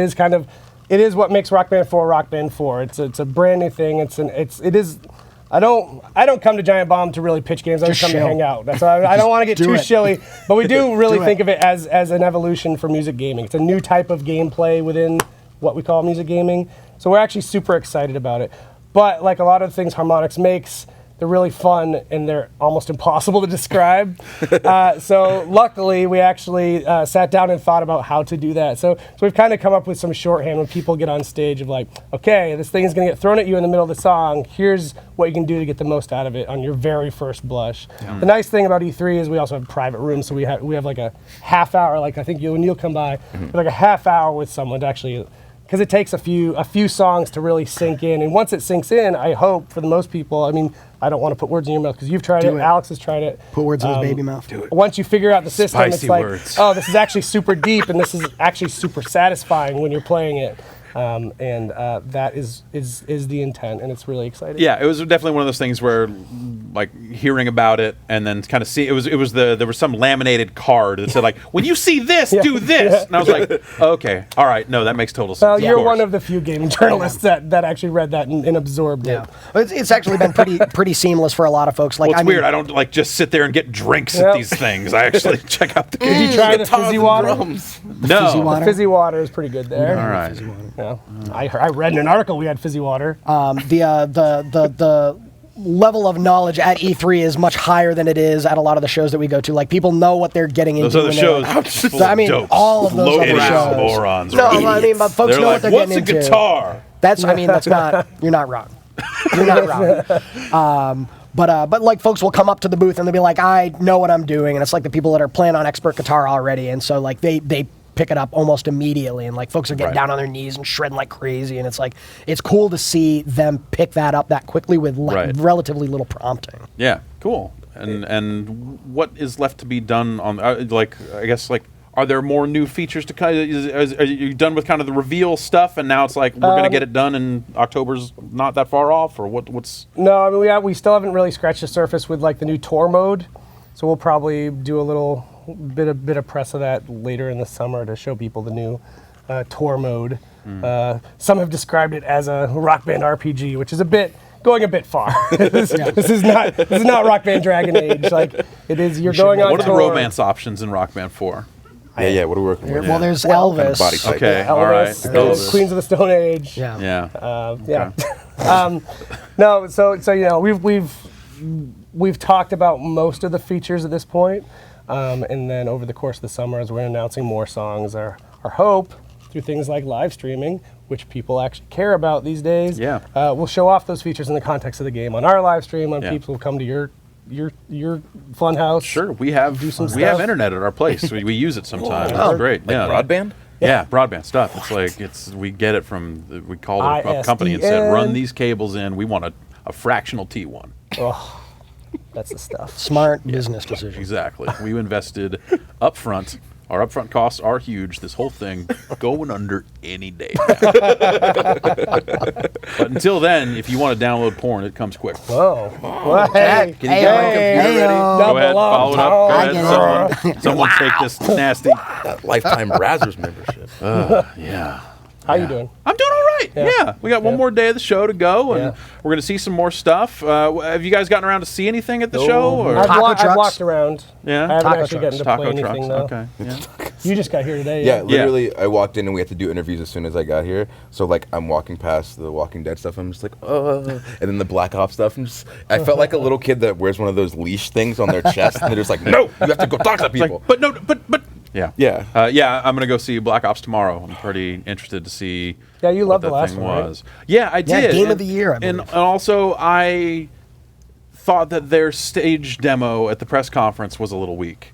It is what makes Rock Band 4 Rock Band 4. It's a brand new thing. I don't come to Giant Bomb to really pitch games. I just come to hang out. That's why I don't want to get too shilly, but we do really think of it as an evolution for music gaming. It's a new type of gameplay within what we call music gaming. So we're actually super excited about it. But like a lot of the things Harmonix makes, they're really fun and they're almost impossible to describe. So luckily, we actually sat down and thought about how to do that. So we've kind of come up with some shorthand when people get on stage of like, okay, this thing is going to get thrown at you in the middle of the song. Here's what you can do to get the most out of it on your very first blush. The nice thing about E3 is we also have private rooms. So we have like a half hour, like I think you and you'll come by, like a half hour with someone to actually. Because it takes a few songs to really sink in, and once it sinks in, I hope for the most people. I mean, I don't want to put words in your mouth because you've tried it. Alex has tried it. Put words in his baby mouth. Do it. Once you figure out the system, Spicy it's like, words. oh, this is actually super deep, and this is actually super satisfying when you're playing it. And that is the intent, and it's really exciting. Yeah, it was definitely one of those things where, like, hearing about it and then kind of see there was some laminated card that said like, when you see this, do this, and I was like, okay, all right, no, that makes total sense. Well, you're one of the few gaming journalists that actually read that and absorbed it. It's actually been pretty seamless for a lot of folks. Like, well, it's weird. I don't like just sit there and get drinks at these things. I actually check out the. Did you try the fizzy water? No, the fizzy water is pretty good there. All right. Yeah. I read in an article we had fizzy water. The level of knowledge at E3 is much higher than it is at a lot of the shows that we go to. Like, people know what they're getting into. Those other shows. I mean, all of those other shows. Morons. No, I mean, but folks know what they're getting into. What's a guitar? That's not. You're not wrong. You're not wrong. But like, folks will come up to the booth and they'll be like, I know what I'm doing, and it's like the people that are playing on expert guitar already, and so like they pick it up almost immediately, and like folks are getting down on their knees and shredding like crazy, and it's like it's cool to see them pick that up that quickly with relatively little prompting. Yeah, cool. And what is left to be done on are there more new features to kind of? Are you done with kind of the reveal stuff, and now it's like we're going to get it done, and October's not that far off, or what's? No, I mean we still haven't really scratched the surface with like the new tour mode, so we'll probably do a little bit of press of that later in the summer to show people the new tour mode. Some have described it as a Rock Band RPG, which is going a bit far. This is not Rock Band Dragon Age. Like it is, you're going on. What are the tour. romance options in Rock Band 4? Yeah. What are we working with? Well, there's Elvis. Okay, Elvis, all right. Queens of the Stone Age. Yeah. No, so you know we've talked about most of the features at this point, and then over the course of the summer, as we're announcing more songs, our hope through things like live streaming, which people actually care about these days. We'll show off those features in the context of the game on our live stream. When people will come to your fun house. Sure, we have internet at our place. we use it sometimes. It's great. Like broadband? Yeah, broadband stuff. It's like we get it from we called a company and said, run these cables in. We want a fractional T1. Oh, that's the stuff. Smart business decision. Exactly. We invested upfront. Our upfront costs are huge. This whole thing going under any day. But until then, if you want to download porn, it comes quick. Whoa. Can you get my computer ready? Go ahead, follow it up. Go ahead. Someone take this nasty lifetime Brazzers membership. Yeah. How you doing? I'm doing all right. right. Yeah. We got one more day of the show to go, and we're going to see some more stuff. Have you guys gotten around to see anything at the show? Or? I've walked around. Yeah. I haven't actually gotten to play anything, though. Okay. Yeah. You just got here today. Yeah, literally, I walked in and we had to do interviews as soon as I got here. So, like, I'm walking past the Walking Dead stuff. I'm just like, and then the Black Ops stuff. I felt like a little kid that wears one of those leash things on their chest, and they're just like, no, you have to go talk to people. But. Yeah. Yeah. I'm going to go see Black Ops tomorrow. I'm pretty interested to see you loved what the last thing one, was. Right? Yeah, I did. Game of the year, I believe. And also, I thought that their stage demo at the press conference was a little weak.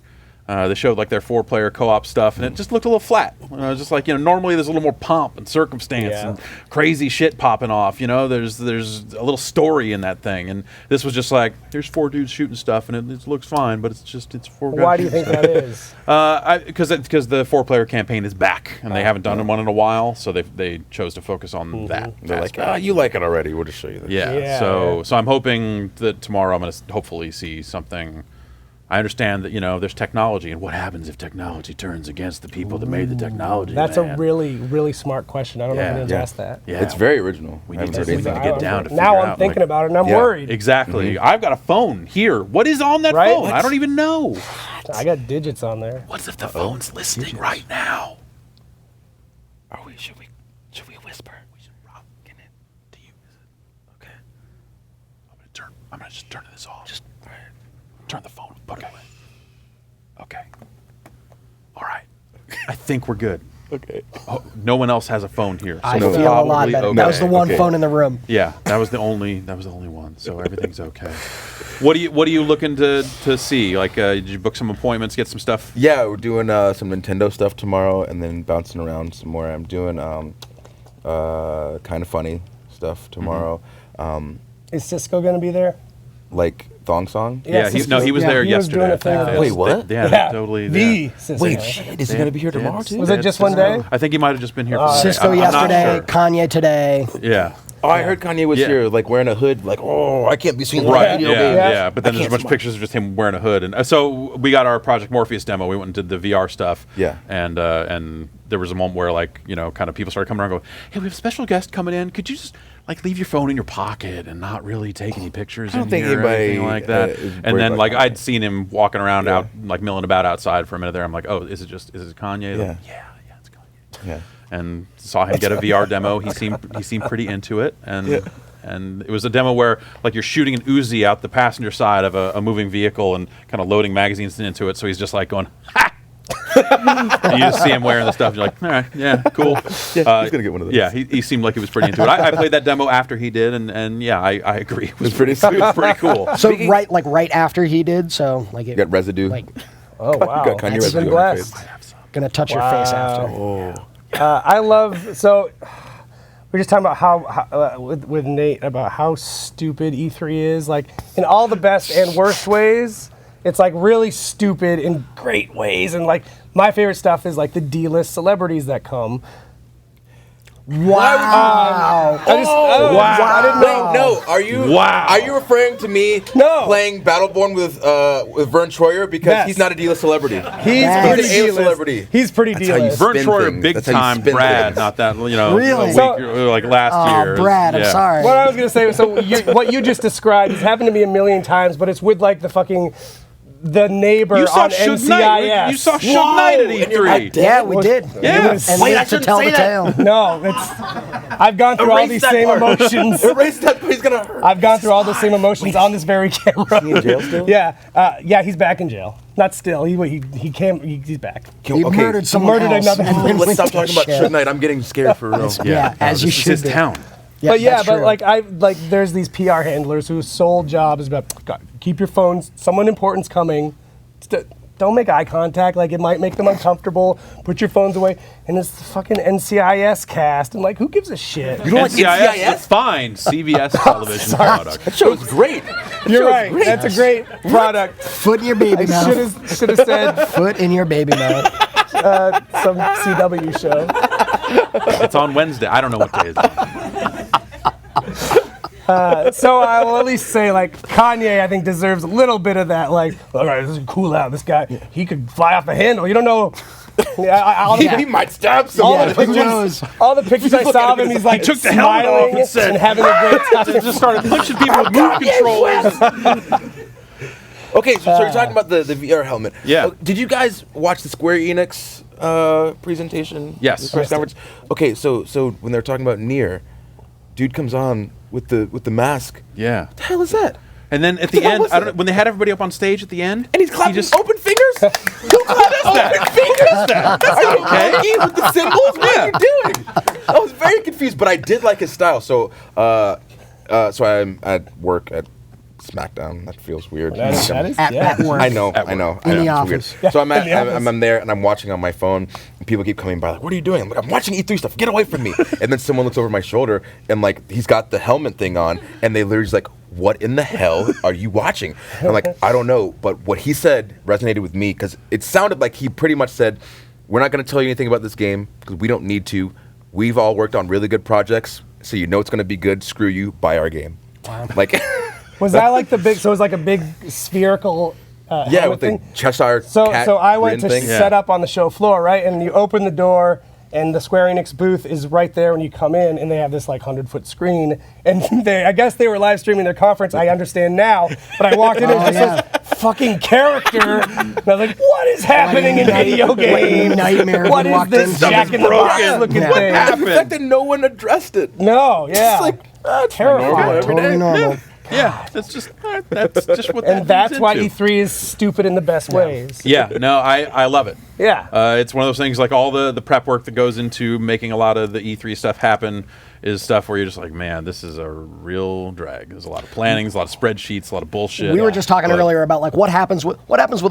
They showed like their 4-player co-op stuff, and it just looked a little flat. Just like, normally there's a little more pomp and circumstance and crazy shit popping off. There's a little story in that thing, and this was just like, here's 4 dudes shooting stuff, and it looks fine, but it's 4 guys. Why do you think that is? Because the 4-player campaign is back, and they haven't done one in a while, so they chose to focus on that. They're like, you like it already. We'll just show you this. Yeah. So I'm hoping that tomorrow I'm going to hopefully see something. I understand that, there's technology, and what happens if technology turns against the people that made the technology? That's a really, really smart question. I don't know if anyone's asked that. Yeah. It's very original. We need to get down to now figure I'm out, thinking about it, and I'm worried. Exactly. I've got a phone here. What is on that phone? I don't even know. I got digits on there. What if the phone's listening right now? Should we whisper? We should Rob, can it to you? Okay. I'm gonna just turn this off. Just turn the phone. Put it away. Okay. All right. I think we're good. Okay. Oh, no one else has a phone here. So I feel a lot better. Okay. That was the one phone in the room. Yeah, that was the only one. So everything's okay. What are you looking to see? Like, did you book some appointments, get some stuff? Yeah, we're doing some Nintendo stuff tomorrow, and then bouncing around some more. I'm doing kind of funny stuff tomorrow. Is Cisco going to be there? Like Thong Song? Yeah, he was there yesterday. Wait, what? Yeah, totally. Wait, shit, is he going to be here tomorrow too? Was it just one day? I think he might have just been here for Cisco yesterday, Kanye today. Yeah. Oh, I heard Kanye was here, like wearing a hood, like, I can't be seen right. video Yeah, games. yeah. But then there's a bunch of pictures of just him wearing a hood, and so we got our Project Morpheus demo. We went and did the VR stuff. Yeah. And there was a moment where kind of people started coming around, and go, "Hey, we have a special guest coming in. Could you just leave your phone in your pocket and not really take any pictures?" I don't think anybody or anything like that. And then I'd seen him walking around out, milling about outside for a minute there. I'm like, oh, is it Kanye? Yeah. It's Kanye. Yeah. And saw him get a VR demo. He seemed pretty into it, and it was a demo where you're shooting an Uzi out the passenger side of a moving vehicle and kind of loading magazines into it. So he's just going, ha! And you just see him wearing the stuff. You're like, all right, yeah, cool. He's gonna get one of those. Yeah, he seemed like he was pretty into it. I played that demo after he did, and I agree. It was pretty cool. So right after he did, so you got residue. Oh wow, you got Kanye that's residue been on your face. Gonna touch your face after. Oh. I love so. We're just talking about how with Nate about how stupid E3 is, in all the best and worst ways. It's really stupid in great ways, and my favorite stuff is the D-list celebrities that come. Wow! I didn't know. Wait, no. Are you? Wow. Are you referring to me? No. Playing Battleborn with Vern Troyer because he's not a D-list celebrity. He's an pretty A-list D-list. celebrity. He's pretty D-list. Vern Troyer, things. big That's how you time. spin Brad, things. not that Really? a week, last year. Brad, I'm sorry. What I was gonna say, what you just described has happened to me a million times, but it's with the fucking. The neighbor You saw on Suge NCIS. Knight. You saw Suge Knight at E3. Yeah, we did. Yeah. And we have to tell the tale. No, I've gone through all these same emotions. Erase that. He's gonna hurt. I've gone through all the same emotions on this very camera. Is he in jail still? Yeah, he's back in jail. Not still. He's back. He murdered someone else. another. Let's stop talking about Suge Knight. I'm getting scared for real. Yeah, as you should This is his be. town. Yeah, but there's these PR handlers whose sole job is about keep your phones. Someone important's coming. Don't make eye contact. It might make them uncomfortable. Put your phones away. And it's the fucking NCIS cast. And who gives a shit? You don't like NCIS? It's fine. CBS television product. That show's great. You're right. That's a great product. Foot in your baby mouth. Should have said Foot in your baby mouth. some CW show. It's on Wednesday. I don't know what day it is. So I will at least say, Kanye, I think, deserves a little bit of that. All right, this is cool out. This guy, he could fly off the handle. You don't know He might stab someone. All the pictures I saw of him, he's like took the helmet off and said, having a great time. just started punching people with move controllers. Okay, so you're talking about the VR helmet. Yeah. Did you guys watch the Square Enix presentation? Yes. The press conference? Okay, so when they're talking about Nier, dude comes on with the mask. Yeah. What the hell is that? And then at the end, I don't know, when they had everybody up on stage at the end, and he's clapping open fingers. Who claps open fingers? Are you okay with the symbols? What are you doing? I was very confused, but I did like his style. So, so I'm at work at SmackDown. That feels weird. That is at work. I know. In the office. Weird. So I'm there and I'm watching on my phone. And people keep coming by like, "What are you doing?" I'm like, "I'm watching E3 stuff. Get away from me!" And then someone looks over my shoulder and like he's got the helmet thing on, and they literally just like, "What in the hell are you watching?" And I'm like, "I don't know," but what he said resonated with me because it sounded like he pretty much said, "We're not going to tell you anything about this game because we don't need to. We've all worked on really good projects, so you know it's going to be good. Screw you. Buy our game." Wow. Like. Was that like the big? So it was like a big spherical. Yeah, with the Cheshire cat. So I went to thing. set up on the show floor, right? And you open the door, and the Square Enix booth is right there when you come in, and they have this like 100-foot screen. And I guess they were live streaming their conference. I understand now, but I walked in and it just says fucking character. And I was like, what is happening in video games? Nightmare. What is this Jack in the Box looking What thing? happened? The fact that no one addressed it. No, yeah. It's like terrifying. Totally normal. Yeah, that's just what. And that's why into. E3 is stupid in the best ways. Yeah, no, I love it. Yeah. It's one of those things like all the prep work that goes into making a lot of the E3 stuff happen is stuff where you're just like, man, this is a real drag. There's a lot of planning, there's a lot of spreadsheets, a lot of bullshit. We were just talking earlier about like what happens with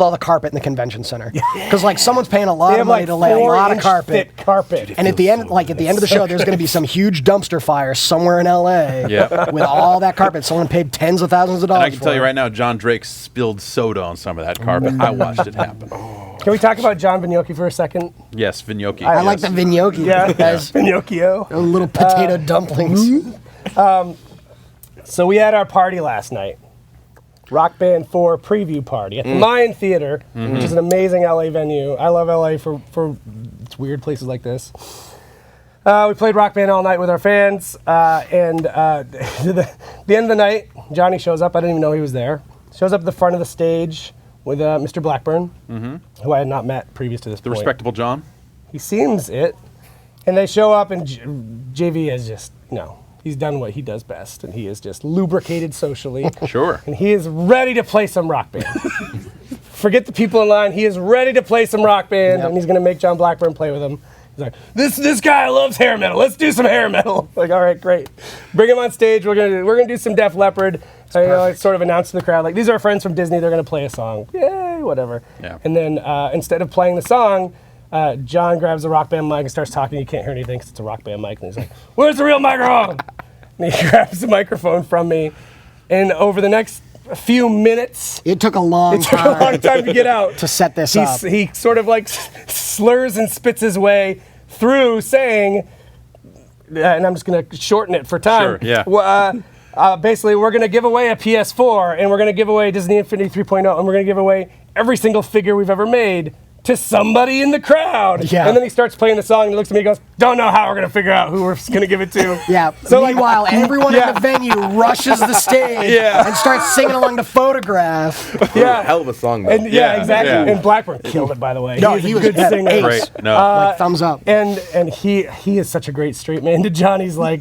all the carpet in the convention center because like someone's paying a lot of money to lay a lot of carpet. Carpet. And at the end, at the end of the show, there's going to be some huge dumpster fire somewhere in LA with all that carpet. Someone paid tens of thousands of dollars. And I can tell you right now, John Drake spilled soda on some of that carpet. I watched it happen. Can we talk about John Vignocchi for a second? Yes, Vignocchi. I like the Vignocchi. Yeah, guys. Vignocchio. Little potato dumplings. So we had our party last night. Rock Band 4 preview party at the Mayan Theater, which is an amazing LA venue. I love LA for it's weird places like this. We played Rock Band all night with our fans, and the end of the night, Johnny shows up. I didn't even know he was there. Shows up at the front of the stage with Mr. Blackburn, who I had not met previous to this point. The respectable John? He seems it. And they show up, and JV is just, he's done what he does best, and he is just lubricated socially. Sure. And he is ready to play some Rock Band. Forget the people in line. He is ready to play some Rock Band, and he's going to make John Blackburn play with him. He's like, this guy loves hair metal. Let's do some hair metal. Like, all right, great. Bring him on stage. We're gonna do some Def Leppard. I sort of announced to the crowd, like, these are our friends from Disney. They're gonna play a song. Yay, whatever. Yeah. And then instead of playing the song, John grabs the Rock Band mic and starts talking. You can't hear anything because it's a Rock Band mic. And he's like, "Where's the real microphone?" And he grabs the microphone from me. And over the next few minutes, it took a long time to get out to set this up. He sort of like slurs and spits his way through saying, and I'm just going to shorten it for time. Sure, yeah. Basically, we're going to give away a PS4, and we're going to give away Disney Infinity 3.0, and we're going to give away every single figure we've ever made to somebody in the crowd. Yeah. And then he starts playing the song, and he looks at me and goes, don't know how we're going to figure out who we're going to give it to. Yeah. So meanwhile, everyone in the venue rushes the stage and starts singing along to Photograph. Yeah. Hell of a song, though. And, exactly. Yeah. And Blackburn killed it, by the way. No, he was a good singer. Great. No. Like, thumbs up. And he is such a great straight man to Johnny's like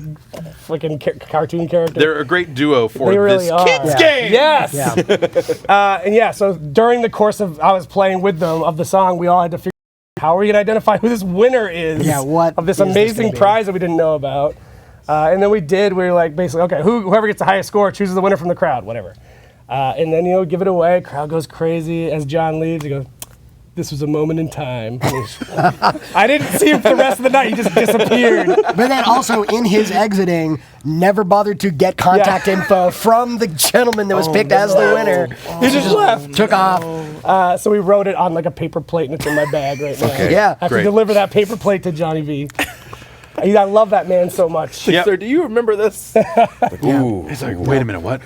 fucking cartoon character. They're a great duo for They really this are. kids game. Yes. Yeah. So during the course of I was playing with them of the song, we all had to figure out how are we going to identify who this winner is of this amazing prize that we didn't know about. And then we did. We were like, basically, okay, whoever gets the highest score chooses the winner from the crowd, whatever. And then, give it away. Crowd goes crazy. As John leaves, he goes, this was a moment in time. I didn't see him for the rest of the night. He just disappeared. But then also in his exiting, never bothered to get contact info from the gentleman that was picked as the winner. He just left. Took off. So we wrote it on like a paper plate, and it's in my bag right now. Okay. Yeah. I have to deliver that paper plate to Johnny V. I love that man so much. Yep. Sir, do you remember this? Ooh. He's like, wait a minute, what?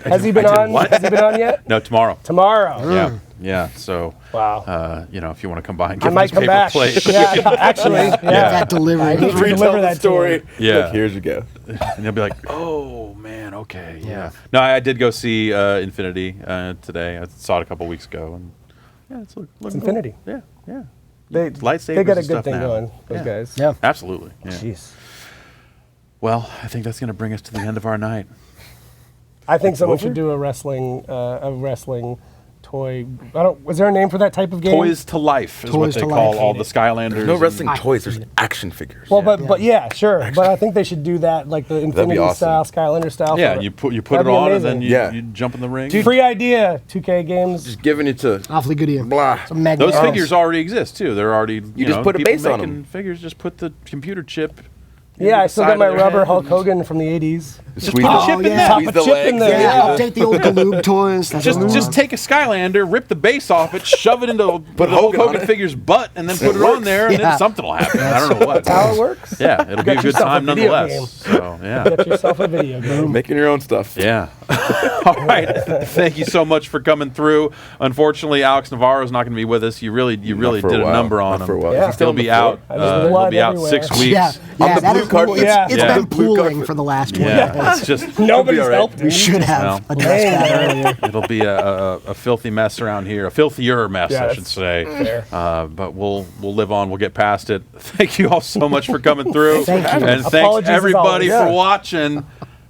Has he been on? Has he been on yet? No, tomorrow. Tomorrow. Yeah. Yeah. So, wow. If you want to come by and I give might us come paper back. plate. Yeah, actually, yeah. That delivery. I need to Retell deliver the that story. to Yeah. Like, here's you go. And they'll be like, "Oh man, okay, yeah." No, I did go see Infinity today. I saw it a couple weeks ago, and it's looking Infinity. Cool. Yeah. Lightsabers. They got a good thing going. Those guys. Yeah. Absolutely. Yeah. Jeez. Well, I think that's going to bring us to the end of our night. I think someone should do a wrestling toy. Was there a name for that type of game? Toys to Life is what they call all the Skylanders. There's no wrestling toys. There's action figures. Well, but yeah, sure. But I think they should do that, like the Infinity awesome. style, Skylander style. Yeah, you put it on and then you jump in the ring. Free idea, 2K Games. Just giving it to awfully good idea. Blah. Those figures already exist too. They're already you just put a people base on making them. Figures just put the computer chip. Yeah, I still got my rubber head. Hulk Hogan from the 80s. Just put a chip in there. Pop a chip in there. Yeah, update the old Galoob toys. Just take a Skylander, rip the base off it, shove it into the Hulk Hogan figure's butt, and then put it on there, and then something will happen. I don't know what. That's how it works. Yeah, it'll be a good time nonetheless. So, yeah. Get yourself a video game. Making your own stuff. Yeah. All right. Thank you so much for coming through. Unfortunately, Alex Navarro is not going to be with us. You really did a number on him. Yeah. He'll be out. He'll be out 6 weeks. Yeah, On the blue card. It's been pooling for the last 20 Yeah, it's just nobody's helped. We should have addressed that earlier. It'll be a filthy mess around here, a filthier mess, I should say. Fair. But we'll live on. We'll get past it. Thank you all so much for coming through, Thank you. and thanks Apologies as everybody always. for watching.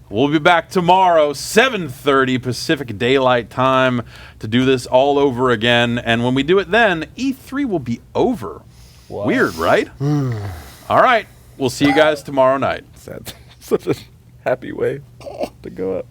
We'll be back tomorrow, 7:30 Pacific Daylight Time, to do this all over again. And when we do it then, E3 will be over. Wow. Weird, right? All right. We'll see you guys tomorrow night. Sad. Such a happy way to go up.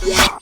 Yeah.